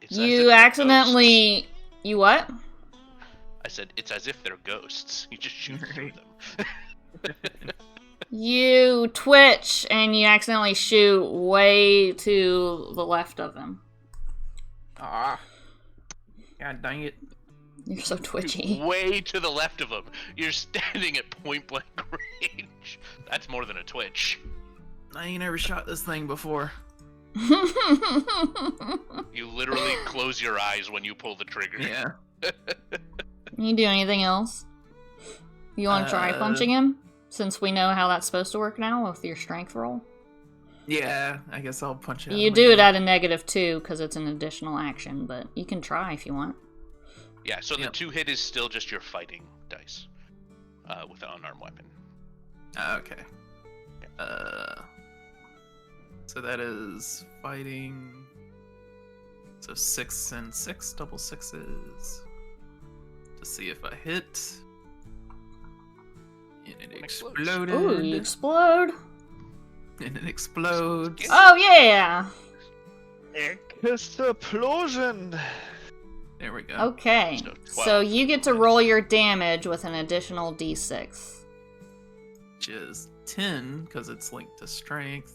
It's as if you they're accidentally. You what? ghosts. I said it's as if they're ghosts. You just shoot through them. You twitch and you accidentally shoot way to the left of him. Ah. God dang it. You're so twitchy. Way to the left of them. You're standing at point blank range. That's more than a twitch. I ain't ever shot this thing before. You literally close your eyes when you pull the trigger. Yeah. You do anything else? You want to try punching him? Since we know how that's supposed to work now with your strength roll. Yeah, I guess I'll punch it. You do it at a -2 because it's an additional action, but you can try if you want. Yeah, so the Yep. 2 hit is still just your fighting dice. With an unarmed weapon. Okay. So that is fighting. So 6 and 6, double 6s. To see if I hit. And it It explodes. exploded. Ooh, you explode. And it explodes. Oh, yeah! explosion! There we go. Okay, So so 12. you get to roll your damage with an additional d6. Which is 10, because it's linked to strength.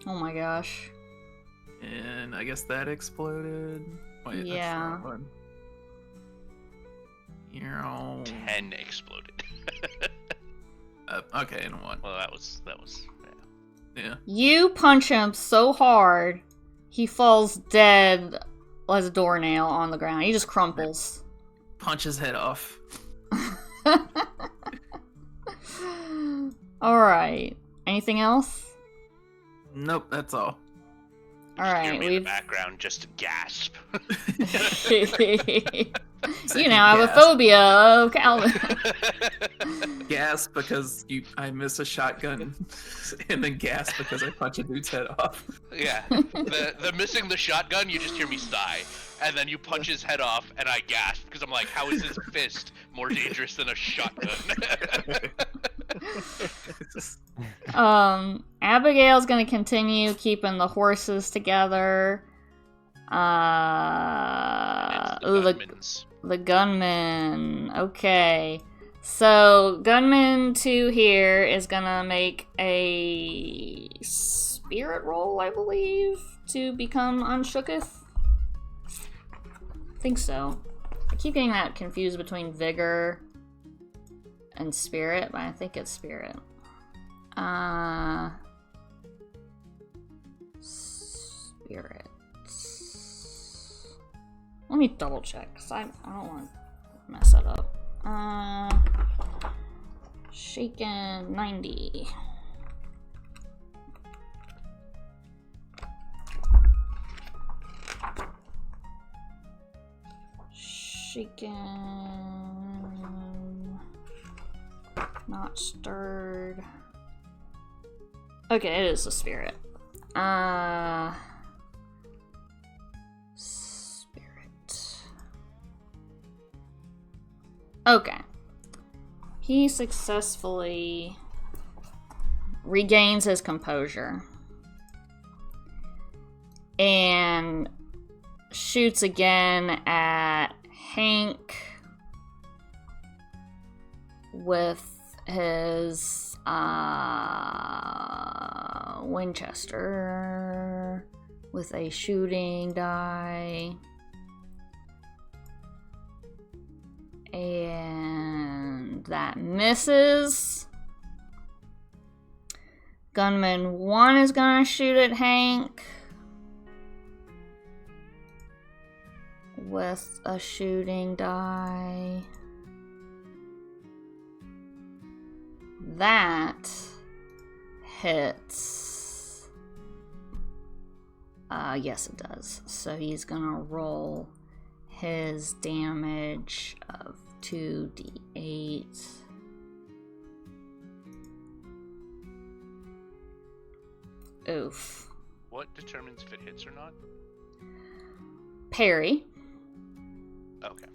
Oh my gosh. And I guess that exploded. Wait, Yeah. that's the wrong one. Eow. 10 exploded. Okay, and 1. Well, that was Yeah. You punch him so hard, he falls dead as a doornail on the ground. He just crumples. Punch his head off. Alright. Anything else? Nope, that's all. Alright, Hear me in the we've... background just gasp. You now have a phobia of Calvin. Gas because I miss a shotgun, and then gas because I punch a dude's head off. Yeah, the missing the shotgun, you just hear me sigh, and then you punch his head off, and I gasp because I'm like, how is his fist more dangerous than a shotgun? Abigail's gonna continue keeping the horses together. The gunman. Okay. So, gunman 2 here is gonna make a spirit roll, I believe, to become unshooketh. I think so. I keep getting that confused between vigor and spirit, but I think it's spirit. Spirit. Let me double check, because I don't want to mess that up. Shaken 90. Shaken. Not stirred. Okay, it is a spirit. Okay. He successfully regains his composure and shoots again at Hank with his Winchester with a shooting die. And that misses. Gunman 1 is gonna shoot at Hank with a shooting die. That hits. Yes, it does. So he's gonna roll his damage of 2d8. Oof. What determines if it hits or not? Parry. Okay.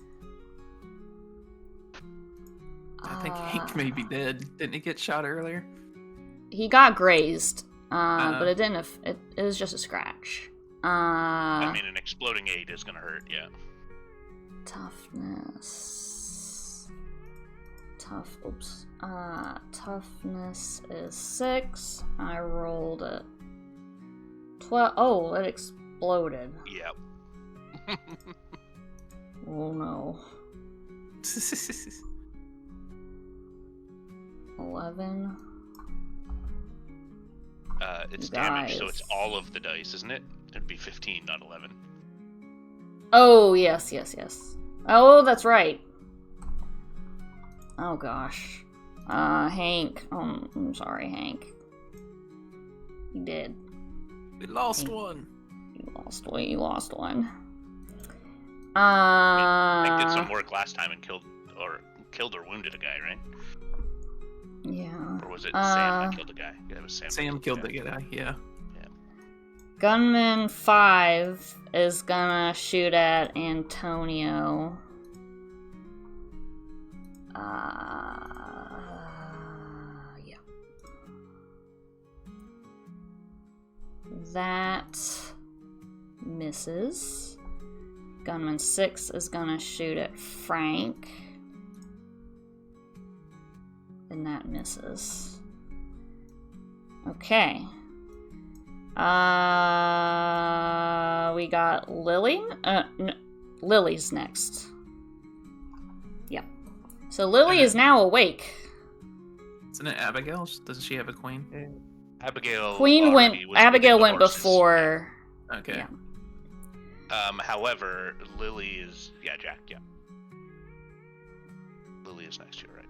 I think Hank may be dead. Didn't he get shot earlier? He got grazed, but it didn't. It was just a scratch. I mean, an exploding 8 is gonna hurt, yeah. Toughness. Toughness is 6. I rolled a 12. Oh, it exploded. Yep. Oh no. 11. It's damage, so it's all of the dice, isn't it? It'd be 15, not 11. Oh, yes. Oh, that's right. Oh, gosh. Hank. Oh, I'm sorry, Hank. You did. We lost one. You lost one. I did some work last time and killed or wounded a guy, right? Yeah. Or was it Sam that killed a guy? Yeah, it was Sam. Sam killed the guy, yeah. Gunman 5 is gonna shoot at Antonio. Yeah. That misses. Gunman 6 is gonna shoot at Frank. And that misses. Okay. We got Lily. Lily's next. Yep. So Lily is now awake. Isn't it Abigail? Doesn't she have a queen? Abigail. Abigail went before. Okay. Yeah. However, Lily is Jack. Yeah. Lily is next to you, right?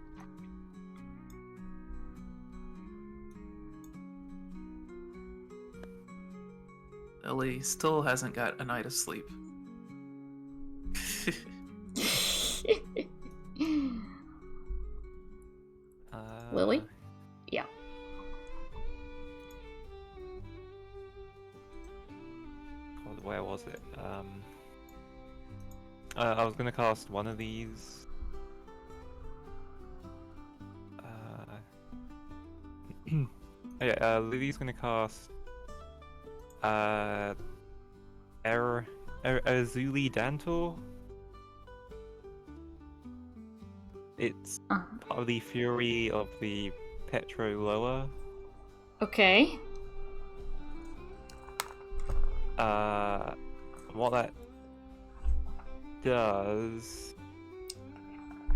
Lily still hasn't got a night of sleep. Lily? Yeah. Where was it? I was gonna cast one of these. Yeah, Lily's gonna cast Azuli Dantor. It's part of the Fury of the Petro Loa. Okay. What that does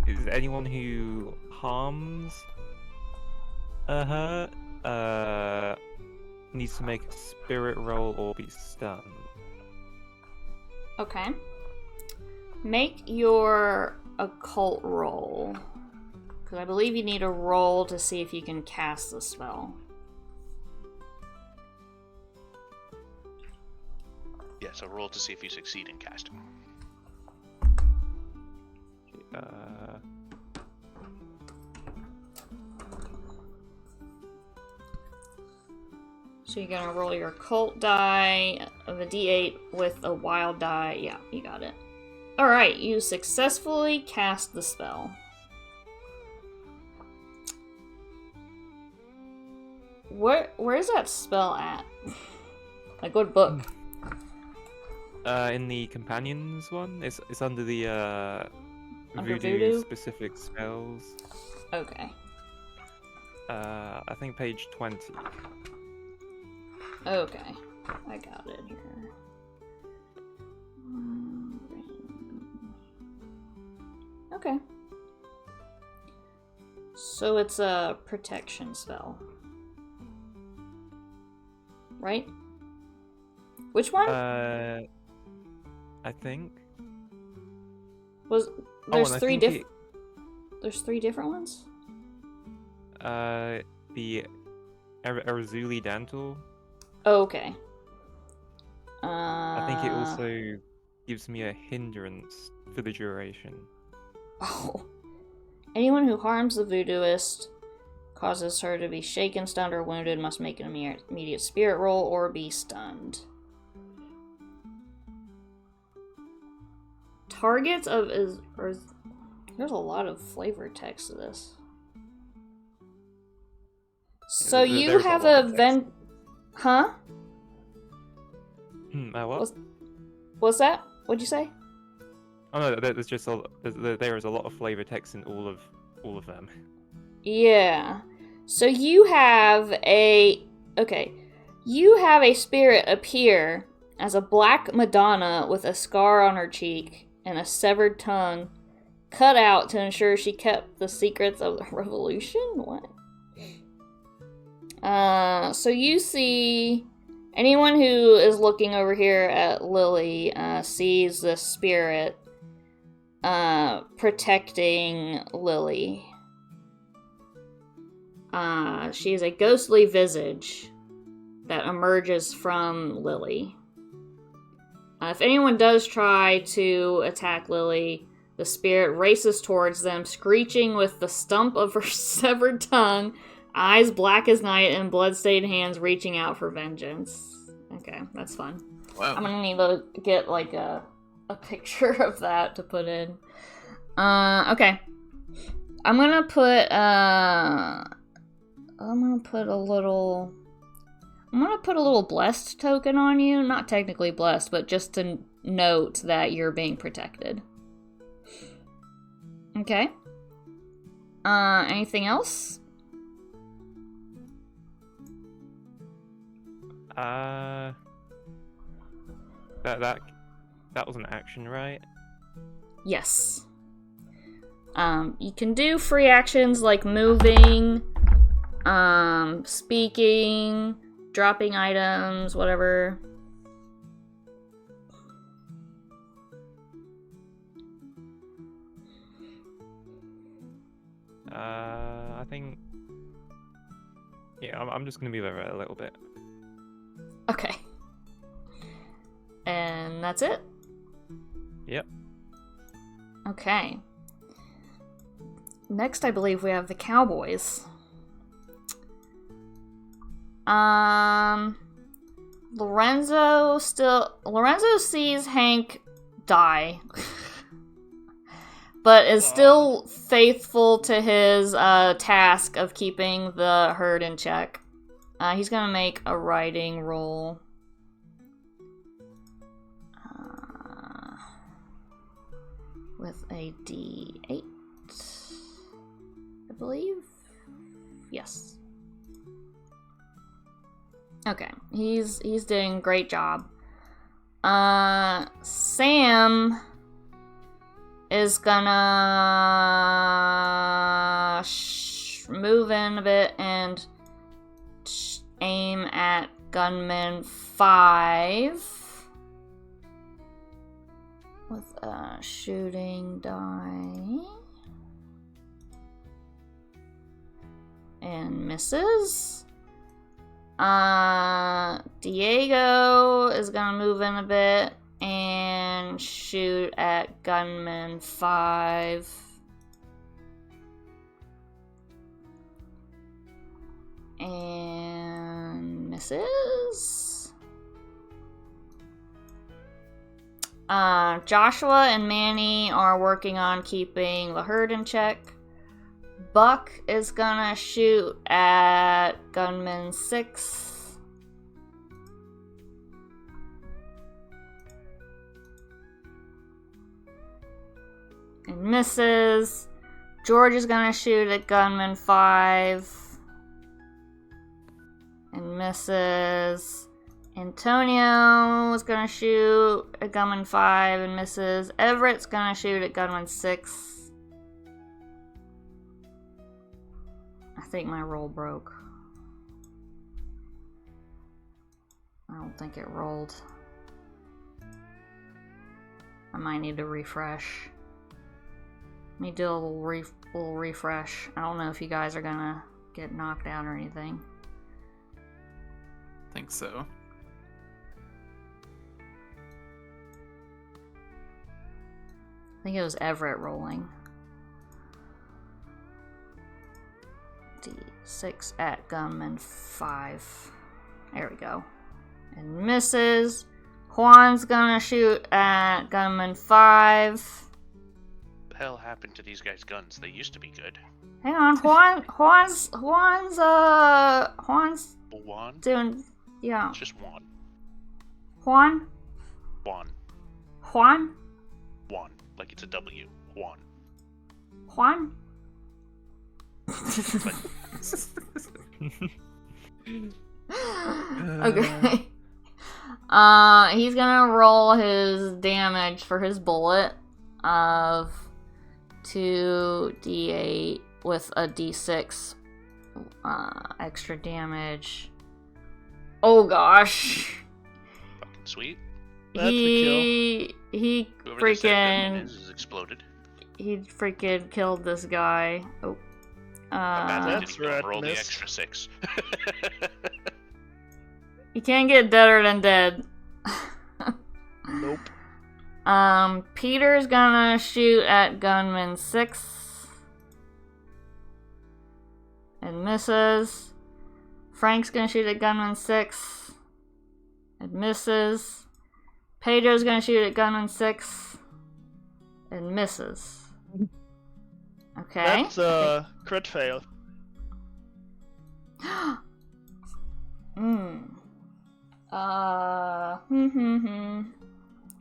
is anyone who harms her needs to make a spirit roll or be stunned. Okay. Make your occult roll. Because I believe you need a roll to see if you can cast the spell. Yes, a roll to see if you succeed in casting. So you're gonna roll your occult die of a d8 with a wild die. Yeah, you got it. Alright, you successfully cast the spell. Where is that spell at? Like, what book? In the companions one, it's under the Under voodoo voodoo? specific spells. Okay. I think page 20. Okay. I got it here. Okay. So it's a protection spell. Right? Which one? I think. There's and I three think There's three different ones? the Arzuli Dantal. Oh, okay. I think it also gives me a hindrance for the duration. Oh. Anyone who harms the voodooist, causes her to be shaken, stunned, or wounded must make an immediate spirit roll or be stunned. Targets of there's a lot of flavor text to this. So you There's have lot a of text. Huh? What? What's that? What'd you say? Oh no, there's just there is a lot of flavor text in all of them. Yeah. So you have you have a spirit appear as a black Madonna with a scar on her cheek and a severed tongue cut out to ensure she kept the secrets of the revolution? What? So you see anyone who is looking over here at Lily sees the spirit protecting Lily. She is a ghostly visage that emerges from Lily. If anyone does try to attack Lily, the spirit races towards them, screeching with the stump of her severed tongue, eyes black as night, and blood-stained hands reaching out for vengeance. Okay, that's fun. Wow. I'm gonna need to get like a picture of that to put in. Okay. I'm gonna put a little blessed token on you. Not technically blessed, but just to note that you're being protected. Okay. Anything else? That was an action, right? Yes. You can do free actions like moving, speaking, dropping items, whatever. I think. Yeah, I'm just gonna move over a little bit. Okay. And that's it? Yep. Okay. Next, I believe we have the Cowboys. Lorenzo sees Hank die, but is still faithful to his task of keeping the herd in check. He's gonna make a riding roll. With a D8, I believe. Yes. Okay, he's doing a great job. Sam is gonna move in a bit and aim at gunman 5 with a shooting die and misses. Diego is gonna move in a bit and shoot at gunman 5. And misses. Joshua and Manny are working on keeping the herd in check. Buck is gonna shoot at gunman 6. And misses. George is gonna shoot at gunman 5. And misses. Antonio is gonna shoot at gunman 5 and misses. Everett's gonna shoot at gunman 6. I think my roll broke. I don't think it rolled. I might need to refresh. Let me do a little refresh. I don't know if you guys are gonna get knocked out or anything. I think so. I think it was Everett rolling. D6 at gunman 5. There we go. And misses. Juan's gonna shoot at gunman 5. What the hell happened to these guys' guns? They used to be good. Hang on, Juan's Juan? doing, yeah. It's just Juan. Juan? Juan. Juan? Juan. Like it's a W. Juan. Juan? Okay. He's gonna roll his damage for his bullet of 2d8 with a d6 extra damage. Oh gosh. Fucking sweet. That's the He Whoever this that gunman freaking is exploded. he freaking killed this guy. Oh. Imagine That's didn't go red roll the miss. extra 6. You can't get deader than dead. Nope. Peter's gonna shoot at gunman 6 and misses. Frank's gonna shoot at gunman 6 and misses. Pedro's gonna shoot at gunman 6 and misses. Okay. That's a crit fail.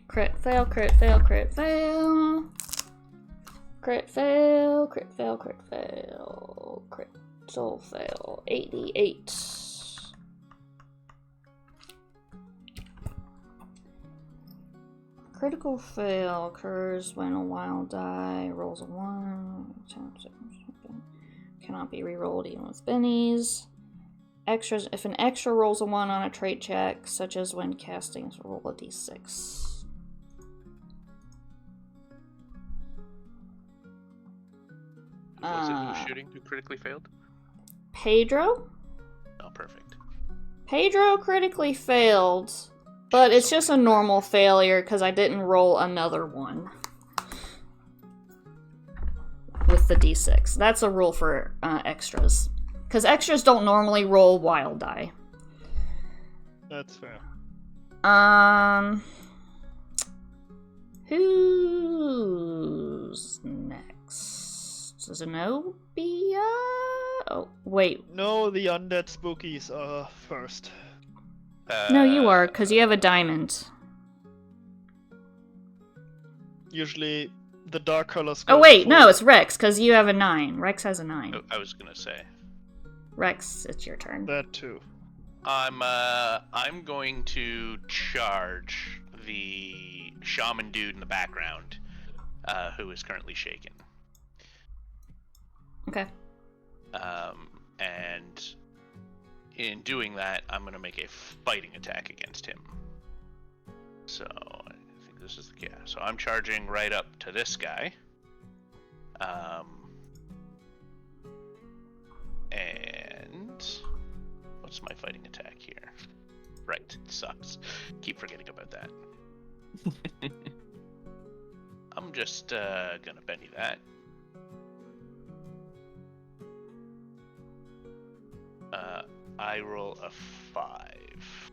Crit fail, crit fail, crit fail. Crit fail, crit fail, crit fail. Critical fail. 88. Critical fail occurs when a wild die rolls a 1. Cannot be rerolled even with bennies. Extras. If an extra rolls a 1 on a trait check, such as when casting, roll a d6. Who was it who was shooting who critically failed? Pedro? Oh, perfect. Pedro critically failed, but it's just a normal failure because I didn't roll another one. With with the d6. That's a rule for extras. Because extras don't normally roll wild die. That's fair. Who's next? Zenobia? Oh, wait. No, the undead spookies are first. No, you are, because you have a diamond. Usually, the dark colors. Oh, goes wait, no, for- it's Rex, because you have a 9. Rex has a 9. I was gonna say. Rex, it's your turn. that too. I'm going to charge the shaman dude in the background, who is currently shaken. Okay. And in doing that, I'm gonna make a fighting attack against him. So I think this is so I'm charging right up to this guy. And what's my fighting attack here? Right, it sucks. Keep forgetting about that. I'm just gonna Benny that. I roll a 5.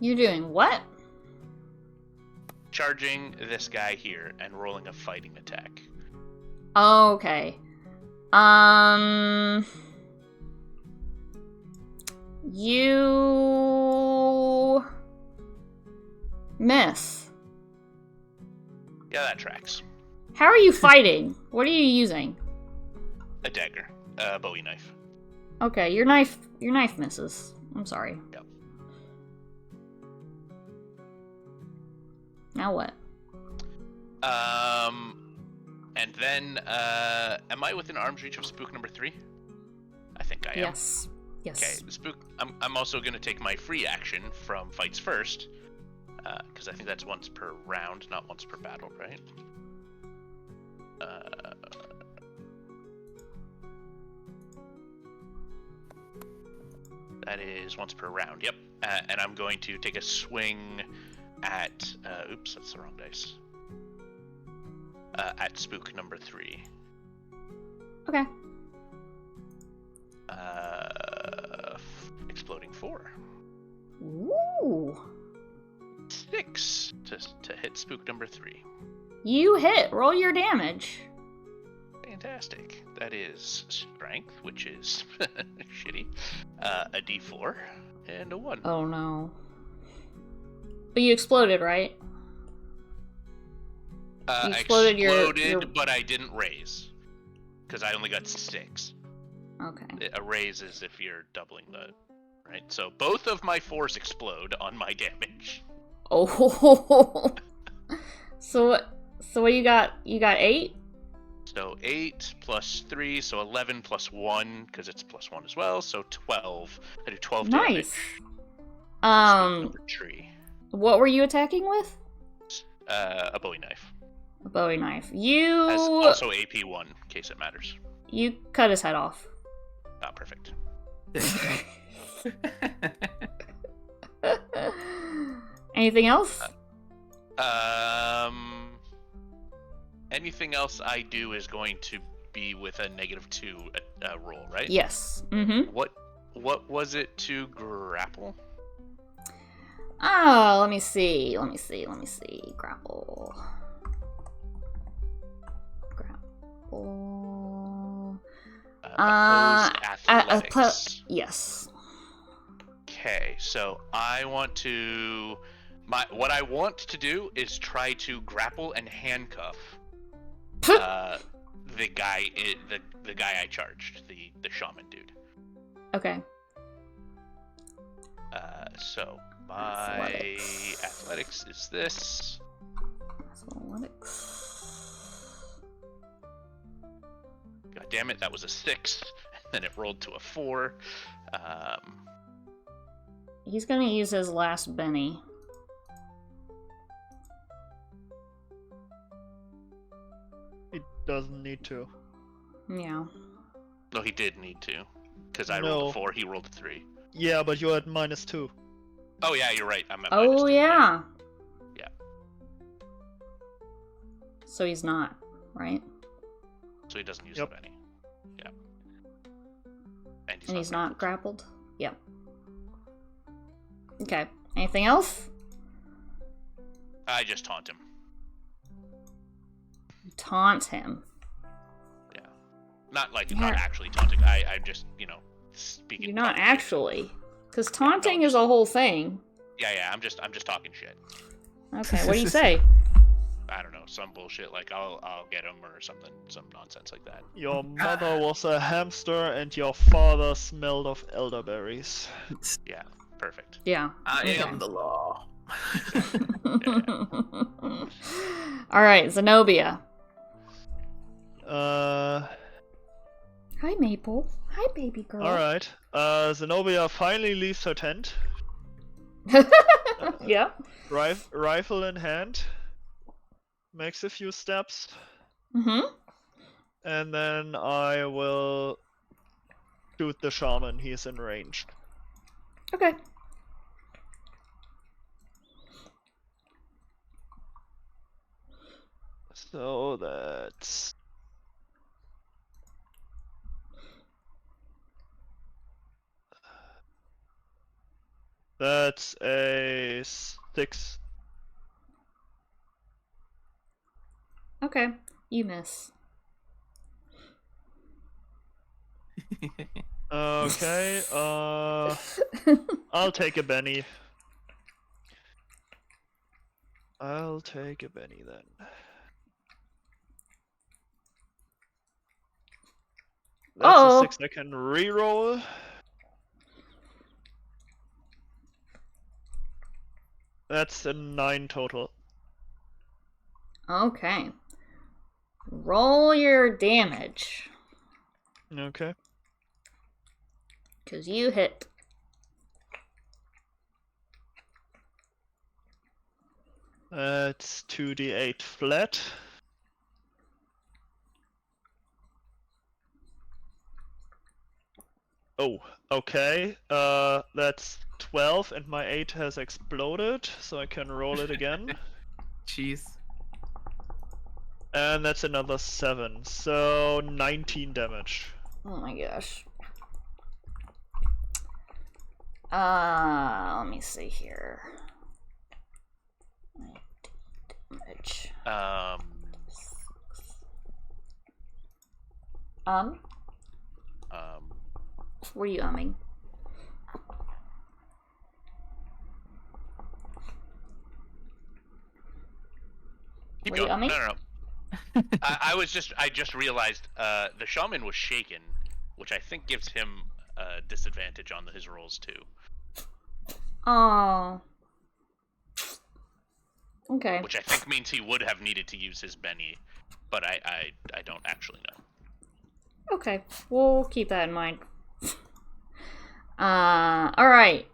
You're doing what? Charging this guy here and rolling a fighting attack. Okay. You miss. Yeah, that tracks. How are you fighting? What are you using? A dagger, a Bowie knife. Okay, your knife misses. I'm sorry. Yep. Now what? And then, am I within arm's reach of spook number 3? I think I am. Yes. Yes. Okay, the spook. I'm also gonna take my free action from fights first, because I think that's once per round, not once per battle, right? That is once per round. Yep. And I'm going to take a swing at. Oops, that's the wrong dice. At spook number 3. Okay. Exploding 4. Ooh. 6 to hit spook number 3. You hit. Roll your damage. Fantastic. That is strength, which is shitty. A d4 and a 1. Oh no. But you exploded, right? You I exploded exploded, your... but I didn't raise. Because I only got 6. Okay. A raise is if you're doubling the... Right? So both of my 4s explode on my damage. Oh. So what you got? You got 8? So 8 plus 3, so 11 plus 1, because it's plus 1 as well, so 12. I do 12 Nice. damage. Number 3. What were you attacking with? A Bowie knife. A Bowie knife. Has You also AP 1, in case it matters. you cut his head off. Ah, perfect. Anything else? Anything else I do is going to be with a -2 roll, right? Yes. Mm-hmm. What was it to grapple? Oh, let me see. Grapple. Opposed athletics. Yes. Okay, so I want to. What I want to do is try to grapple and handcuff the guy I charged, the shaman dude. Okay. So my athletics is this. Athletics. God damn it, that was a 6, and then it rolled to a 4. He's gonna use his last Benny. It doesn't need to. Yeah. No, he did need to, because I No. rolled a 4, he rolled a 3. Yeah, but you're at -2. Oh yeah, you're right. I'm at Oh -2. yeah. Yeah. so he's not, right? So he doesn't use Yep. the Benny. Yeah. And And he's not grappled. grappled? Yep. Okay. Anything else? I just taunt him. Taunt him. Yeah. Not Yeah. actually taunting. I'm just, speaking. You're not talking shit. actually. Because taunting no, is a whole thing. Yeah, I'm just talking shit. Okay, what do you say? I don't know, some bullshit like I'll get him or something, some nonsense like that. Your mother was a hamster and your father smelled of elderberries. Yeah, perfect. Yeah. I Okay. am the law. Alright, Zenobia. Uh, Hi, Maple. Hi, baby girl. alright. Zenobia finally leaves her tent, Yeah. rifle in hand, makes a few steps, Mm-hmm. and then I will shoot the shaman. He's in range. Okay. So that's a 6. Okay. You miss. Okay, I'll take a Benny. I'll take a Benny then. That's Oh. a 6 I can reroll. That's a 9 total. Okay. Roll your damage. Okay. Because you hit. That's 2d8 flat. Oh, okay. That's 12 and my 8 has exploded, so I can roll it again. Jeez. And that's another 7, so 19 damage. Oh my gosh. Let me see here. Damage. Um, Were you umming? keep Were you going. umming? No. I just realized the shaman was shaken, which I think gives him a disadvantage on his rolls too. Oh. Okay. Which I think means he would have needed to use his Benny, but I don't actually know. Okay. We'll keep that in mind. Alright.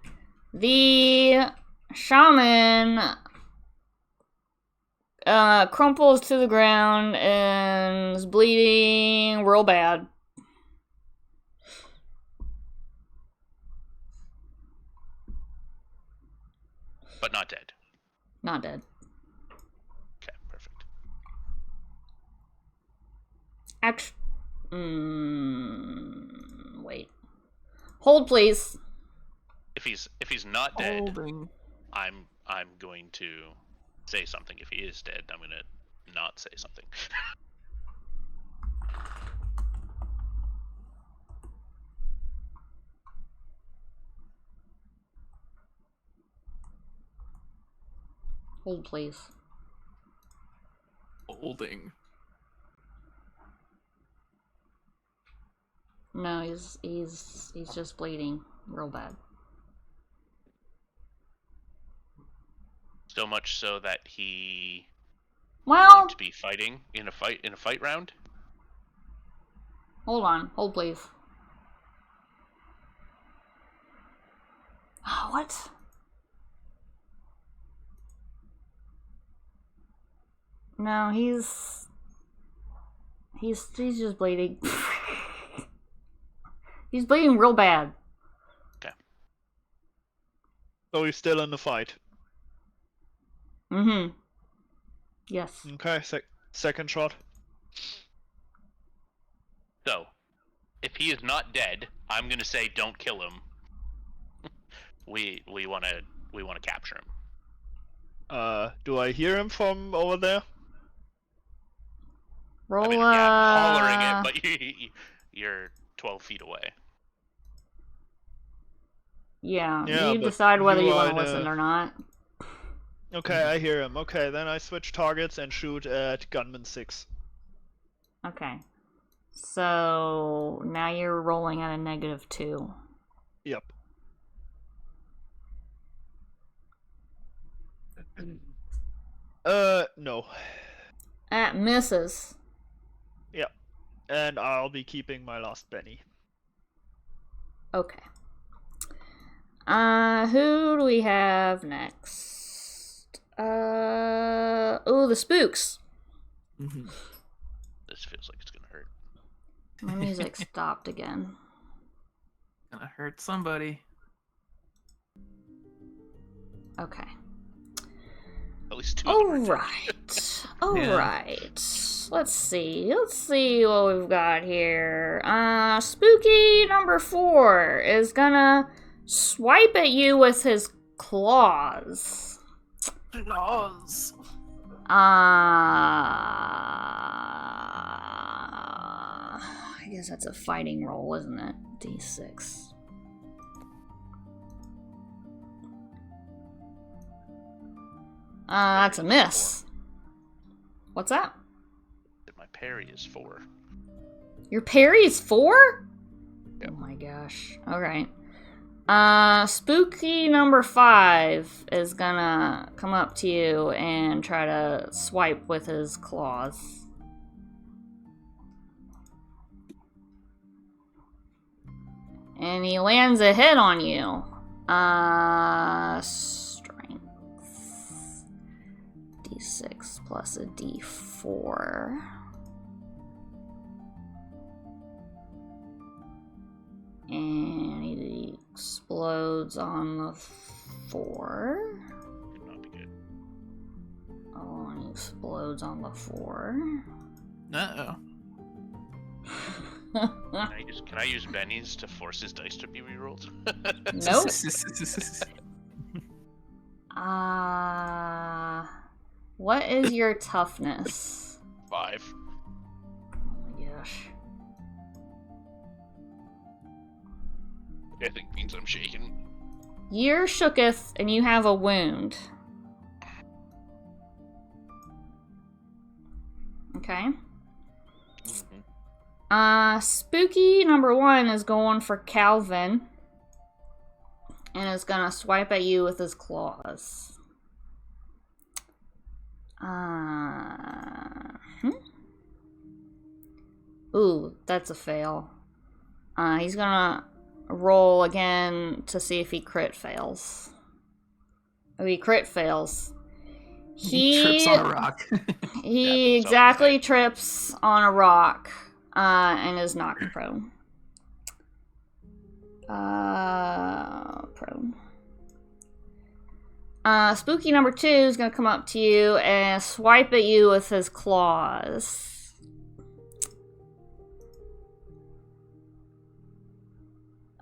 The shaman crumples to the ground and is bleeding real bad. But not dead. Not dead. Okay, perfect. Wait. Hold, please. If he's not dead, Holding. I'm going to say something. If he is dead, I'm gonna not say something. Hold, please. Holding. No, he's just bleeding real bad. So much so that he Well, won't be fighting in a fight round. hold on. Hold, please. Oh, what? No, he's just bleeding. He's bleeding real bad. Okay. So he's still in the fight. Mm-hmm. Yes. Okay, Second shot. So, if he is not dead, I'm gonna say don't kill him. we wanna capture him. Do I hear him from over there? Roll. I mean, yeah, I'm hollering it, but you're 12 feet away. Yeah, Yeah, you but decide whether you you are want in to listen a- or not. Okay, I hear him. Okay, then I switch targets and shoot at gunman 6. Okay. So now you're rolling at a -2. Yep. No. That misses. Yep. And I'll be keeping my last Benny. Okay. Who do we have next? Oh, the spooks. Mhm. This feels like it's gonna hurt. My music stopped again. Gonna hurt somebody. Okay. At least 2 of them are dead. Alright. Yeah. Alright. Let's see. Let's see what we've got here. Spooky number 4 is gonna swipe at you with his claws. Claws. I guess that's a fighting roll, isn't it? D6. That's a miss. What's that? My parry is 4. Your parry is 4? Yep. Oh my gosh. Alright. Spooky number 5 is gonna come up to you and try to swipe with his claws. And he lands a hit on you. Strength. D6 plus a D4. And he explodes on the 4. Could not be good. Oh, and he explodes on the 4. Uh-oh. Can I use Benny's to force his dice to be rerolled? Nope. What is your toughness? 5. Oh my gosh. I think means I'm shaking. You're shooketh and you have a wound. Okay. Spooky number 1 is going for Calvin. And is gonna swipe at you with his claws. Ooh, that's a fail. He's gonna roll again to see if he crit fails. If he crit fails, He trips on a rock. he Yeah, exactly trips on a rock and is knocked prone. Prone. Spooky number 2 is gonna come up to you and swipe at you with his claws.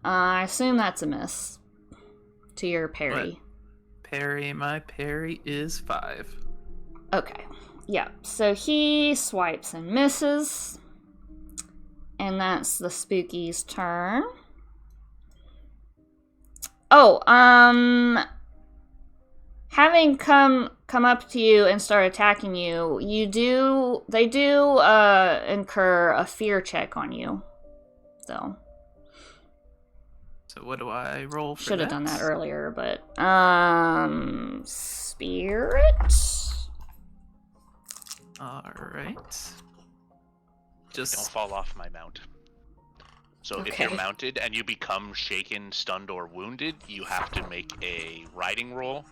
I assume that's a miss to your parry. Parry, my parry is 5. Okay. Yeah. So he swipes and misses. And that's the spooky's turn. Oh, having come up to you and start attacking you, they do incur a fear check on you. So So what do I roll for should have done that earlier. earlier, but spirit. Alright. Don't Just fall off my mount. So if Okay. you're mounted and you become shaken, stunned, or wounded, you have to make a riding roll.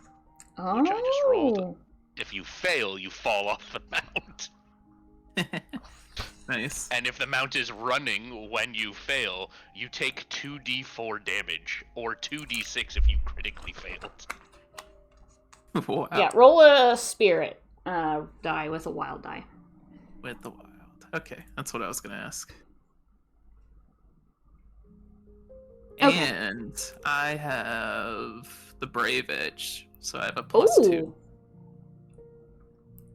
Oh. Which I just rolled. If you fail, you fall off the mount. nice. And if the mount is running when you fail, you take 2d4 damage, or 2d6 if you critically failed. Wow. Yeah, roll a spirit die with a wild die. with the wild. Okay, that's what I was gonna ask. Okay. And I have the Brave Edge, so I have a +2. Ooh.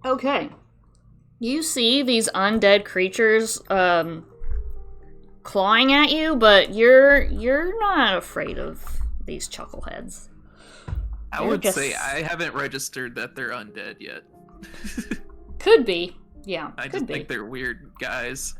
Okay. You see these undead creatures clawing at you, but you're not afraid of these chuckleheads. I They're would just- say I haven't registered that they're undead yet. Could be. Yeah, I could just be. think they're weird guys.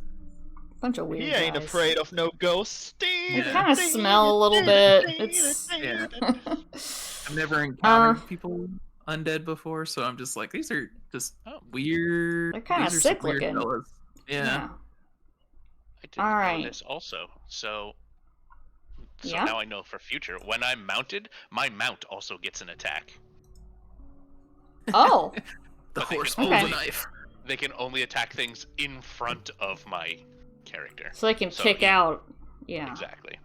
Bunch of weird He ain't guys. afraid of no ghosts. They Yeah. kind of smell a little bit. It's Yeah. I've never encountered Uh, people undead before, so I'm just like, these are just Oh. weird. They're kinda these are some sick weird looking. fellas. Yeah. yeah. I didn't Alright. know this also. So Yeah? now I know for future. When I'm mounted, my mount also gets an attack. Oh. The But they horse can pulls a only- knife. They can only attack things in front of my character. So they can So kick he- out. Yeah. Exactly.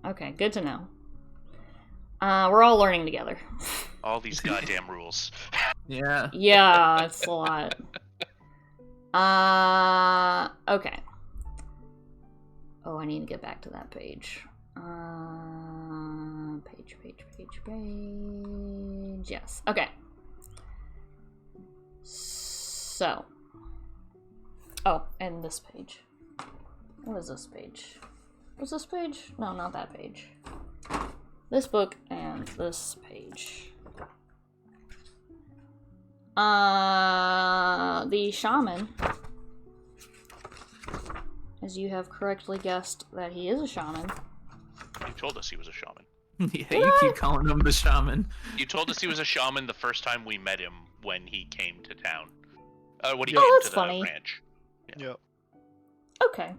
Okay, good to know. We're all learning together. All these goddamn rules. Yeah. Yeah, it's a lot. Okay. Oh, I need to get back to that page. Page. Yes. Okay. So. Oh, and this page. What is this page? Was this page? No, not that page. This book and this page. The shaman, as you have correctly guessed that he is a shaman. You told us he was a shaman. Yeah, you keep calling him the shaman. You told us he was a shaman the first time we met him when he came to town. When he Oh, came that's to the funny. ranch. Yeah. Okay.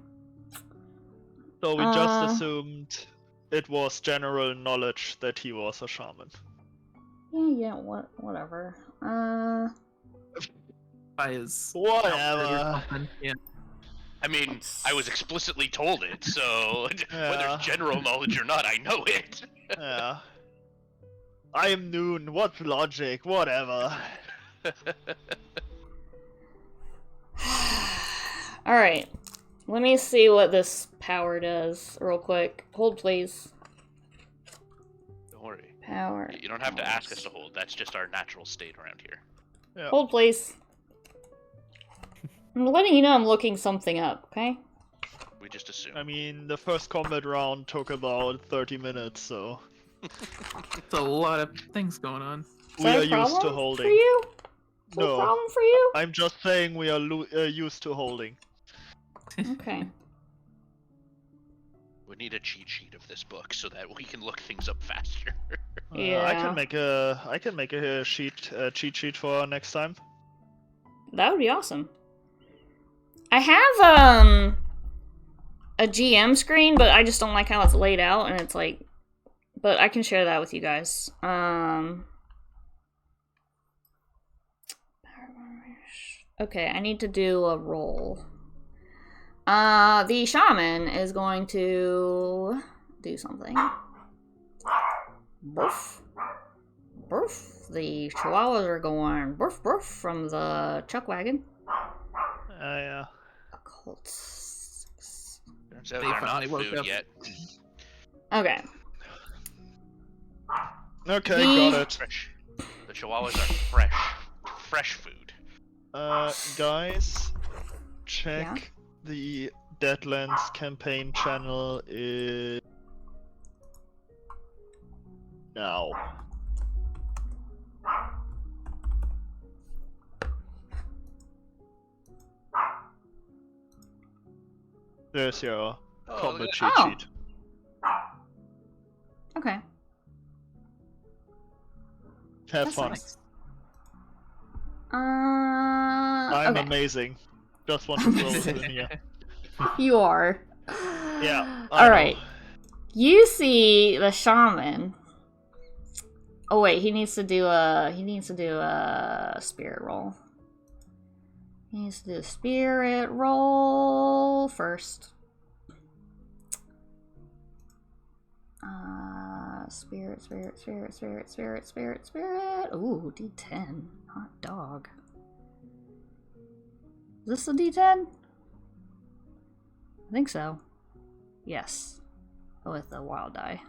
So we Uh, just assumed it was general knowledge that he was a shaman. Yeah, whatever. By his Whatever. outfit or something. Yeah. I mean, I was explicitly told it, so whether Yeah. it's general knowledge or not, I know it. Yeah. I am noon. What logic? Whatever. Alright. Let me see what this power does real quick. Hold, please. Don't worry. Power. You don't have to ask us powers. to hold. That's just our natural state around here. Yeah. Hold, please. I'm letting you know I'm looking something up, okay? We just assume. I mean, the first combat round took about 30 minutes, so It's a lot of things going on. Is we that are a used to problem for holding. you? Is that a No, problem for you? I'm just saying we are used to holding. Okay. We need a cheat sheet of this book so that we can look things up faster. I Yeah. can make a cheat sheet for next time. That would be awesome. I have a GM screen, but I just don't like how it's laid out, and it's like, but I can share that with you guys. Okay, I need to do a roll. The shaman is going to do something. Boof. Boof. The chihuahuas are going boof boof from the chuck wagon. Yeah. Occult. Turns out They they're not finally woke food up. yet. Okay. Okay, The- got it. Fresh. The chihuahuas are fresh. Fresh food. Guys, check the Deadlands campaign channel now. There's your Oh, combat look at cheat that. sheet. Okay. Have That's fun. nice. I'm okay. amazing. Just want to throw it in here. You are. Yeah. I All know. right. You see the shaman. Oh wait, he needs to do a spirit roll. He needs to do a spirit roll first. Spirit. Ooh, D10. Hot dog. Is this a D10? I think so. Yes. With a wild die.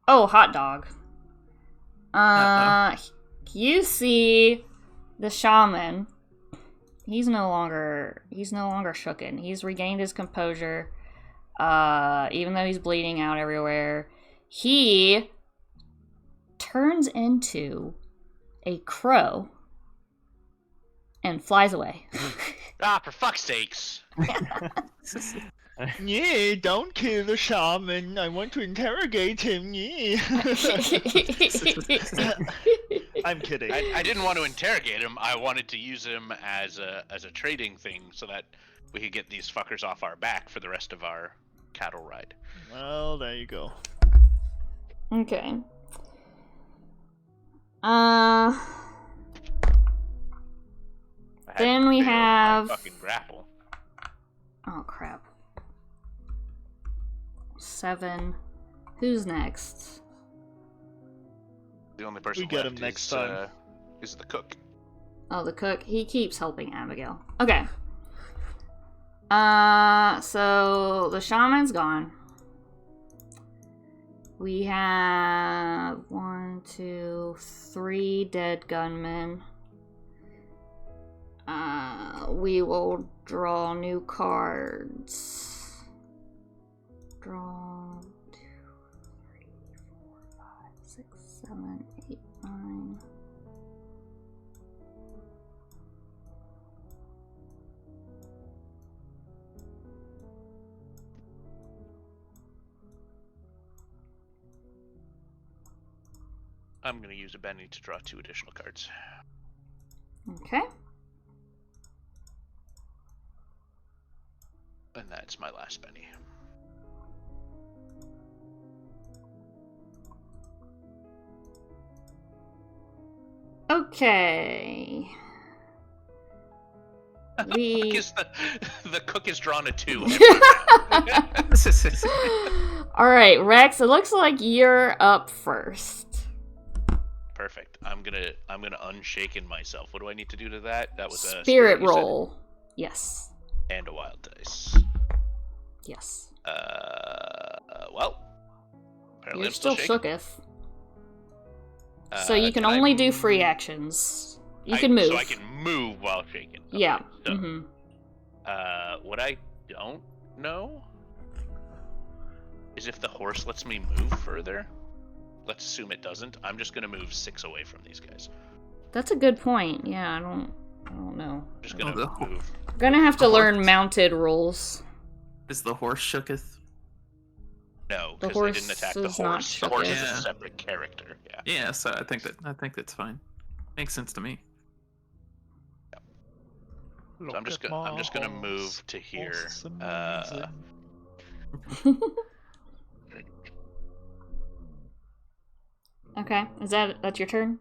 Oh, hot dog. You see the shaman. He's no longer shooken. He's regained his composure. Even though he's bleeding out everywhere. He turns into a crow and flies away. Ah, for fuck's sakes. Yeah, don't kill the shaman. I want to interrogate him. Yeah. I'm kidding. I didn't want to interrogate him. I wanted to use him as a trading thing so that we could get these fuckers off our back for the rest of our cattle ride. Well, there you go. Okay. Then we have... fucking grapple. Oh, crap. 7. Who's next? The only person We get left him next is, time. Is the cook. Oh, the cook. He keeps helping Abigail. Okay. So the shaman's gone. We have 1, 2, 3 dead gunmen. We will draw new cards. Draw 2, 3, 4, 5, 6, 7, 8, 9. I'm gonna use a Benny to draw 2 additional cards. Okay. And that's my last Benny. Okay. The cook is drawn a 2. Alright, Rex, it looks like you're up first. Perfect. I'm gonna unshaken myself. What do I need to do to that? That was a Spirit you said? roll. Yes. And a wild dice. Yes. Well. Apparently You're I'm still shaken. shooketh. So you can only do free actions. You can move. So I can move while shaken. Okay, Yeah. So, Mm-hmm. what I don't know is if the horse lets me move further. Let's assume it doesn't. I'm just gonna move 6 away from these guys. That's a good point. Yeah, I don't know. I'm just gonna Oh, move. I'm gonna have to The learn horse. mounted rules. Is the horse shooketh? No, The because I horse didn't attack the is not horse. The horse is shooketh. a separate character. Yeah. Yeah, so I think that's fine. Makes sense to me. So I'm just gonna move to here. Okay, that's your turn?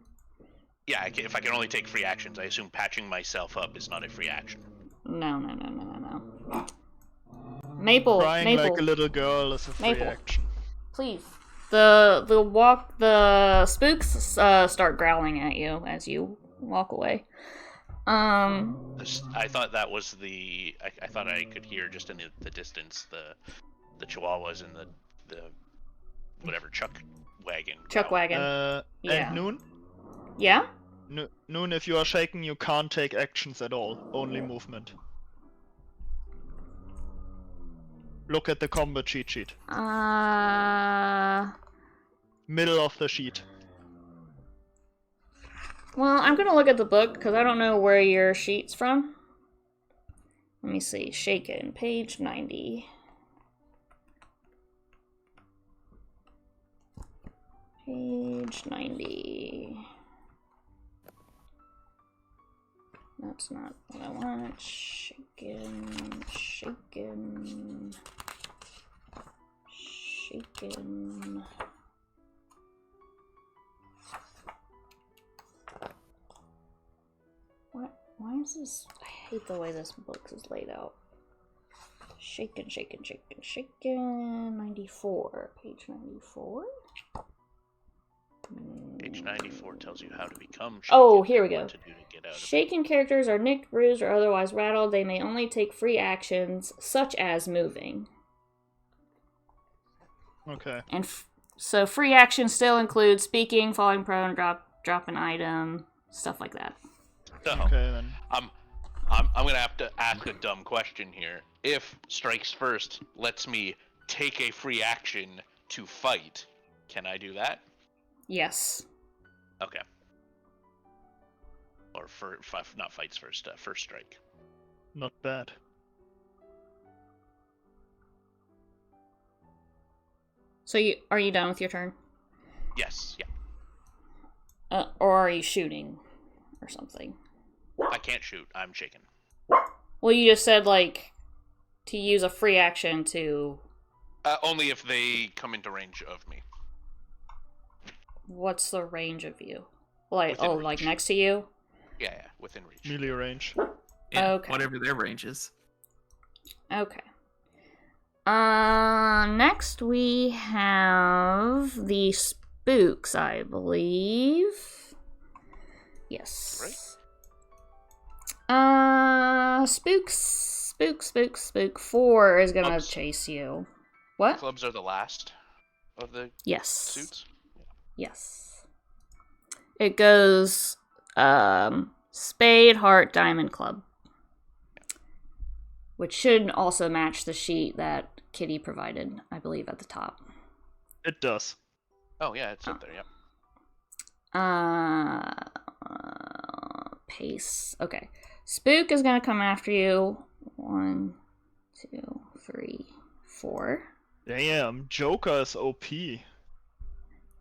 Yeah, if I can only take free actions, I assume patching myself up is not a free action. No. Maple, Crying Maple, like a little girl is a free Maple. action. please. The spooks start growling at you as you walk away. I thought that was the. I thought I could hear just in the distance the chihuahuas and the whatever chuck wagon. Chuck wagon. Yeah. And Noon? Yeah? Noon, if you are shaken, you can't take actions at all. Only movement. Look at the combat cheat sheet. Middle of the sheet. Well, I'm gonna look at the book because I don't know where your sheet's from. Let me see. Shaken, page 90. Page 90. That's not what I want. Shaken. What? Why is this? I hate the way this book is laid out. Shaken. 94. Page 94? Page Page 94 tells you how to become shaken. Oh, here we and go. what to do to get out of it. Shaken characters are nicked, bruised, or otherwise rattled. They may only take free actions, such as moving. Okay. And so free actions still include speaking, falling prone, drop an item, stuff like that. So, Okay then. I'm gonna have to ask a dumb question here. If strikes first lets me take a free action to fight, can I do that? Yes. Okay. Or not fights first, first strike. Not bad. So are you done with your turn? Yes, yeah. Or are you shooting or something? I can't shoot. I'm shaken. Well, you just said, like, to use a free action to... Only if they come into range of me. What's the range of you? Like, Within like reach. next to you? Yeah, within reach. Melee range. Yeah, Okay. whatever their range is. Okay. Next we have the spooks, I believe. Yes. Right. Spook 4 is gonna Clubs. chase you. What? Clubs are the last of the Yes. suits. Yes. It goes, spade, heart, diamond, club. Which should also match the sheet that Kitty provided, I believe, at the top. It does. Oh yeah, it's up there. Yep. Pace. Okay. Spook is gonna come after you. 1, 2, 3, 4. Damn, Joker is OP.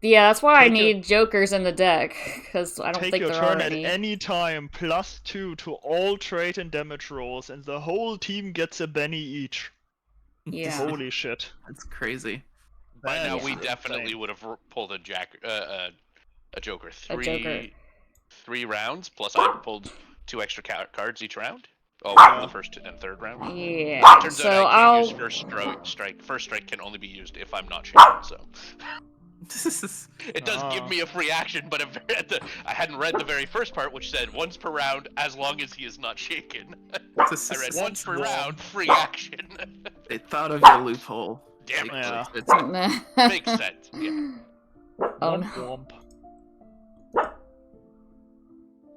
Yeah, that's why I Take your- need jokers in the deck, because I don't Take think your there turn are at any. any time, +2 to all trait and damage rolls, and the whole team gets a Benny each. Yeah. Holy shit. That's crazy. By That now, is we insane. definitely would have pulled a Joker. A Joker. 3 rounds, plus I pulled 2 extra cards each round. Oh, Yeah. the first and third round. Yeah. Turns So out I I'll. can't use first strike. First strike can only be used if I'm not shaken, so. It does give Ah. me a free action, but I hadn't read the very first part, which said once per round, as long as he is not shaken. I read once per round, free action. They thought of your loophole. Damn Like, it. Yeah. it's- Makes sense. Yeah. Oh, Womp no. womp.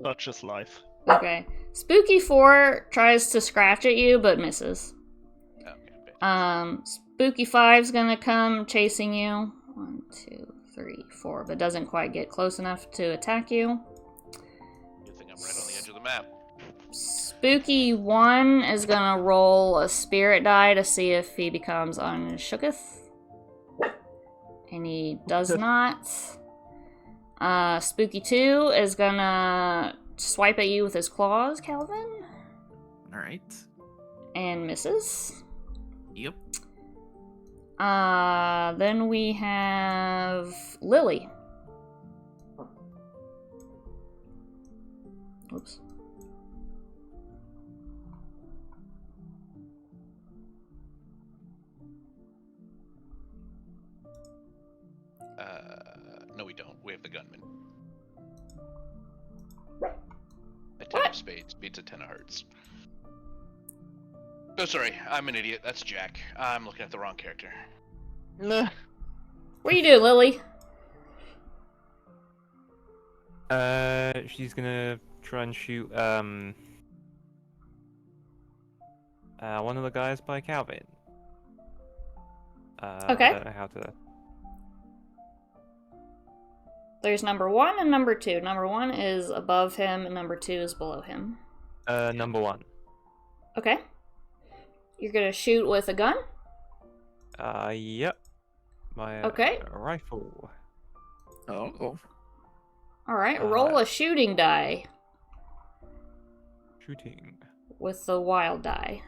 Such is life. Okay. Spooky 4 tries to scratch at you, but misses. Okay. Spooky 5's gonna come chasing you. 1, 2, 3, 4, but doesn't quite get close enough to attack you. Good thing I'm right on the edge of the map. Spooky 1 is gonna roll a spirit die to see if he becomes unshooketh. And he does not. Spooky 2 is gonna swipe at you with his claws, Calvin, Alright. and misses. Yep. Then we have Lily. Oops. No, we don't. We have the gunman. A 10 of spades beats a 10 of hearts. Oh, sorry. I'm an idiot. That's Jack. I'm looking at the wrong character. Nah. What do you do, Lily? She's gonna try and shoot one of the guys by Calvin. Okay. I don't know how to. There's number 1 and number 2. Number 1 is above him, and number 2 is below him. Number 1. Okay. You're gonna shoot with a gun? Yep. My Okay. rifle. Oh. Alright, roll a shooting die Shooting. with the wild die.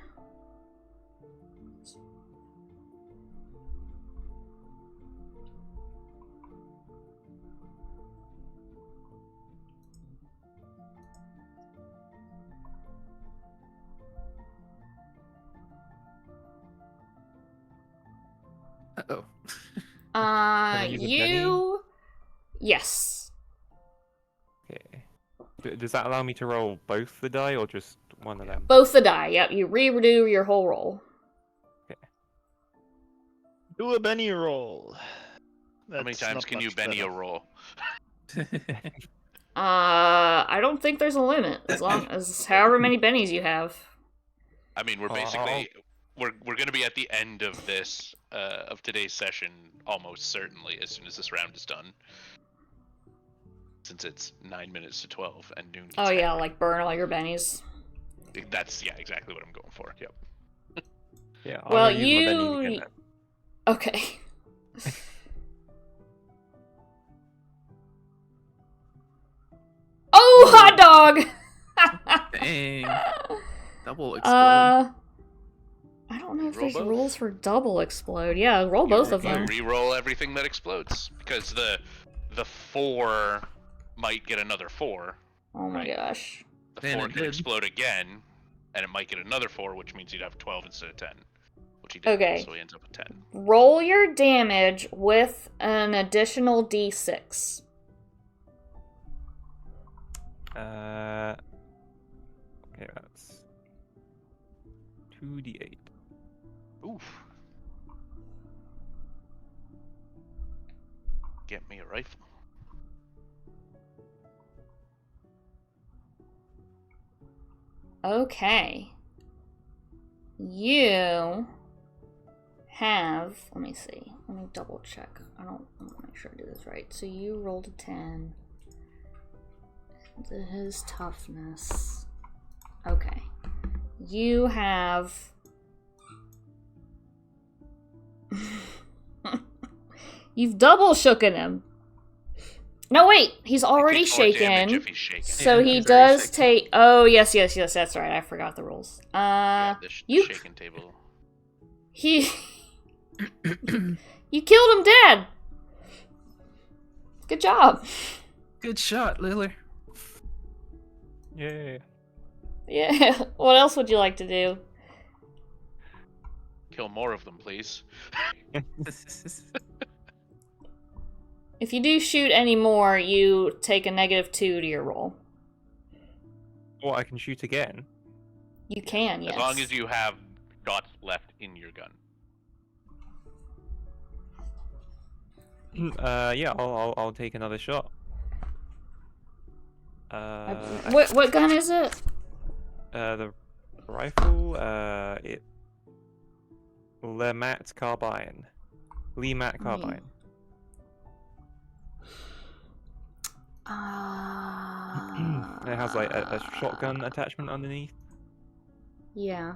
Uh-oh. I use a penny? Yes. Does that allow me to roll both the die or just one of them? Both the die, yep. You redo your whole roll. Do a Benny roll. How many That's times not can you much Benny better. a roll? I don't think there's a limit. As long as however many bennies you have. I mean, we're basically we're gonna be at the end of this of today's session almost certainly as soon as this round is done. Since it's 9 minutes to 12 and noon. Oh yeah, like burn all your bennies. That's exactly what I'm going for. Yep. Yeah. Well, gonna use my bennies again then. Okay. Oh, hot dog! Dang. Double explode. I don't know if Roll there's both. rules for double explode. Yeah, roll both of them. Re-roll everything that explodes because the 4 might get another 4. Oh my gosh. The And 4 it can did. explode again, and it might get another 4, which means you'd have 12 instead of 10. Which he did. Okay. So he ends up with 10. Roll your damage with an additional d6. Okay, that's 2d8. Oof. Get me a rifle. Okay. You have. Let me see. Let me double check. I want to make sure I do this right. So you rolled a 10. His toughness. Okay. You have. You've double shooken him. No, wait. He's already Takes more damage shaken. if he's shaken. So Yeah, he he's already does shaken. take. Oh, yes. That's right. I forgot the rules. Yeah, the you- shaken table. He. You killed him dead. Good job. Good shot, Liller. Yeah. Yeah. What else would you like to do? Kill more of them, please. If you do shoot any more, you take a -2 to your roll. Or I can shoot again. You can, yes. As long as you have shots left in your gun. Yeah, I'll take another shot. What gun is it? The rifle, it Lemat carbine. Lemat carbine. And it has like a shotgun attachment underneath. Yeah.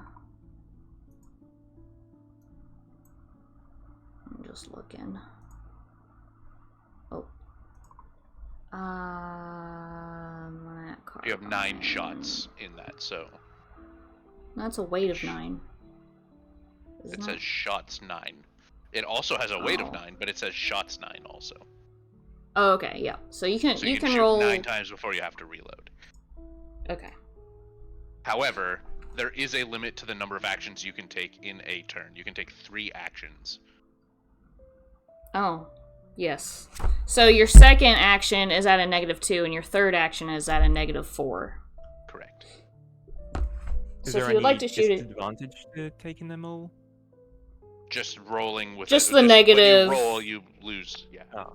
I'm just looking. Oh. You have 9 shots in that, so That's a weight of 9. Isn't it it? says shots 9. It also has a weight of Oh. 9, but it says shots 9 also. Oh, okay, yeah. So you can So you you can shoot roll 9 times before you have to reload. Okay. However, there is a limit to the number of actions you can take in a turn. You can take 3 actions. Oh. Yes. So your second action is at a -2 and your third action is at a -4. Correct. Is So if there you would any like to shoot it, disadvantage to taking them all? Just rolling with Just it. the negative- When you roll, you lose. Yeah. Oh.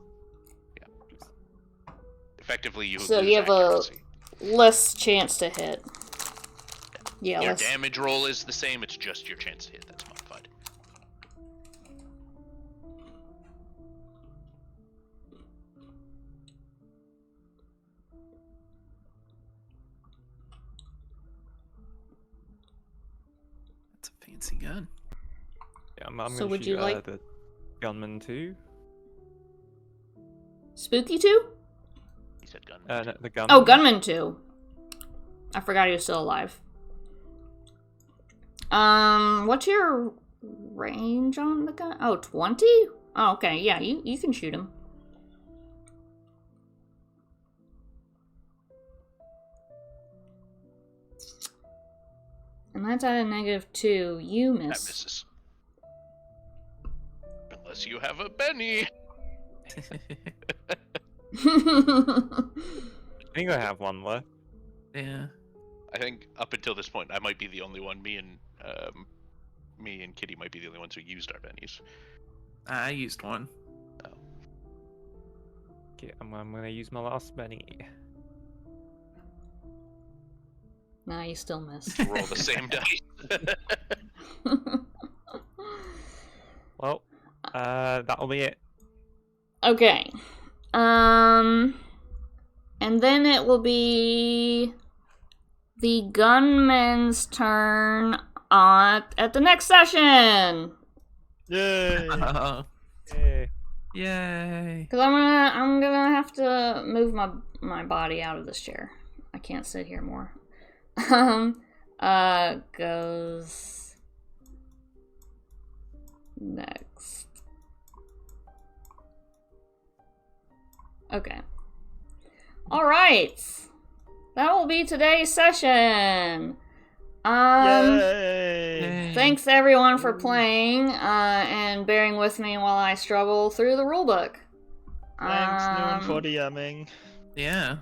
Effectively, you So lose you have a accuracy. less chance to hit. Yeah, Your less. damage roll is the same. It's just your chance to hit that's modified. That's a fancy gun. Yeah, I'm So gonna would shoot you like- the gunman too. Spooky 2? He said gun. No, the gunman. Oh, Gunman 2. I forgot he was still alive. What's your range on the gun? Oh, 20? Oh, okay, yeah, you can shoot him. And that's at a -2. You That miss. misses. Unless you have a Benny. I think I have one left. Yeah. I think up until this point, I might be the only one. Me and Kitty might be the only ones who used our bennies. I used one. Okay, I'm gonna use my last Benny. Nah, you still missed. Roll the same dice. Well, that'll be it. Okay. And then it will be the gunman's turn at the next session. Yay! Yay. Yay. Cause I'm gonna have to move my body out of this chair. I can't sit here more. Goes next. Okay. All right. That will be today's session. Yay! Thanks everyone for playing and bearing with me while I struggle through the rulebook. Thanks, Noon, for DMing. Yeah.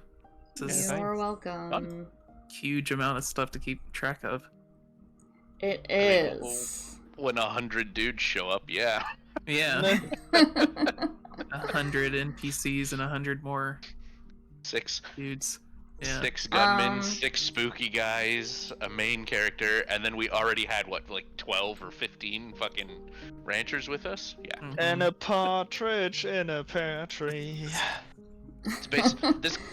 This is You're welcome. huge amount of stuff to keep track of. It I mean, is. When 100 dudes show up, yeah. Yeah. 100 NPCs and 100 more 6 dudes. Yeah. 6 gunmen, 6 spooky guys, a main character, and then we already had what, like 12 or 15 fucking ranchers with us? Yeah. Mhm. And a partridge in a pear tree. It's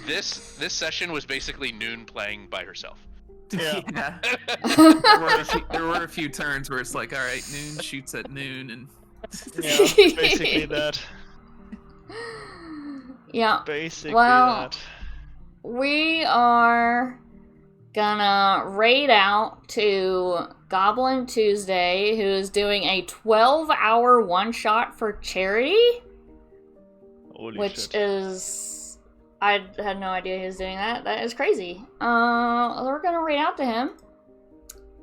this session was basically Noon playing by herself. Yeah. Yeah. There were a few turns where it's like, all right, Noon shoots at Noon, and Yeah, basically that. Yeah. Basically Well, that. we are gonna raid out to Goblin Tuesday, who is doing a 12-hour one-shot for charity, Holy which shit. is... I had no idea he was doing that. That is crazy. We're gonna raid out to him.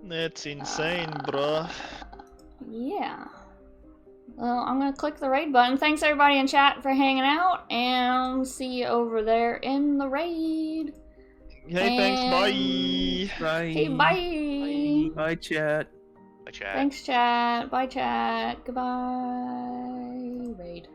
It's insane, bruh. Yeah. Well, I'm gonna click the raid button. Thanks everybody in chat for hanging out, and see you over there in the raid. Hey, thanks, bye! bye. Okay, bye. Bye, chat. Bye, chat. Thanks, chat. Bye, chat. Goodbye. Raid.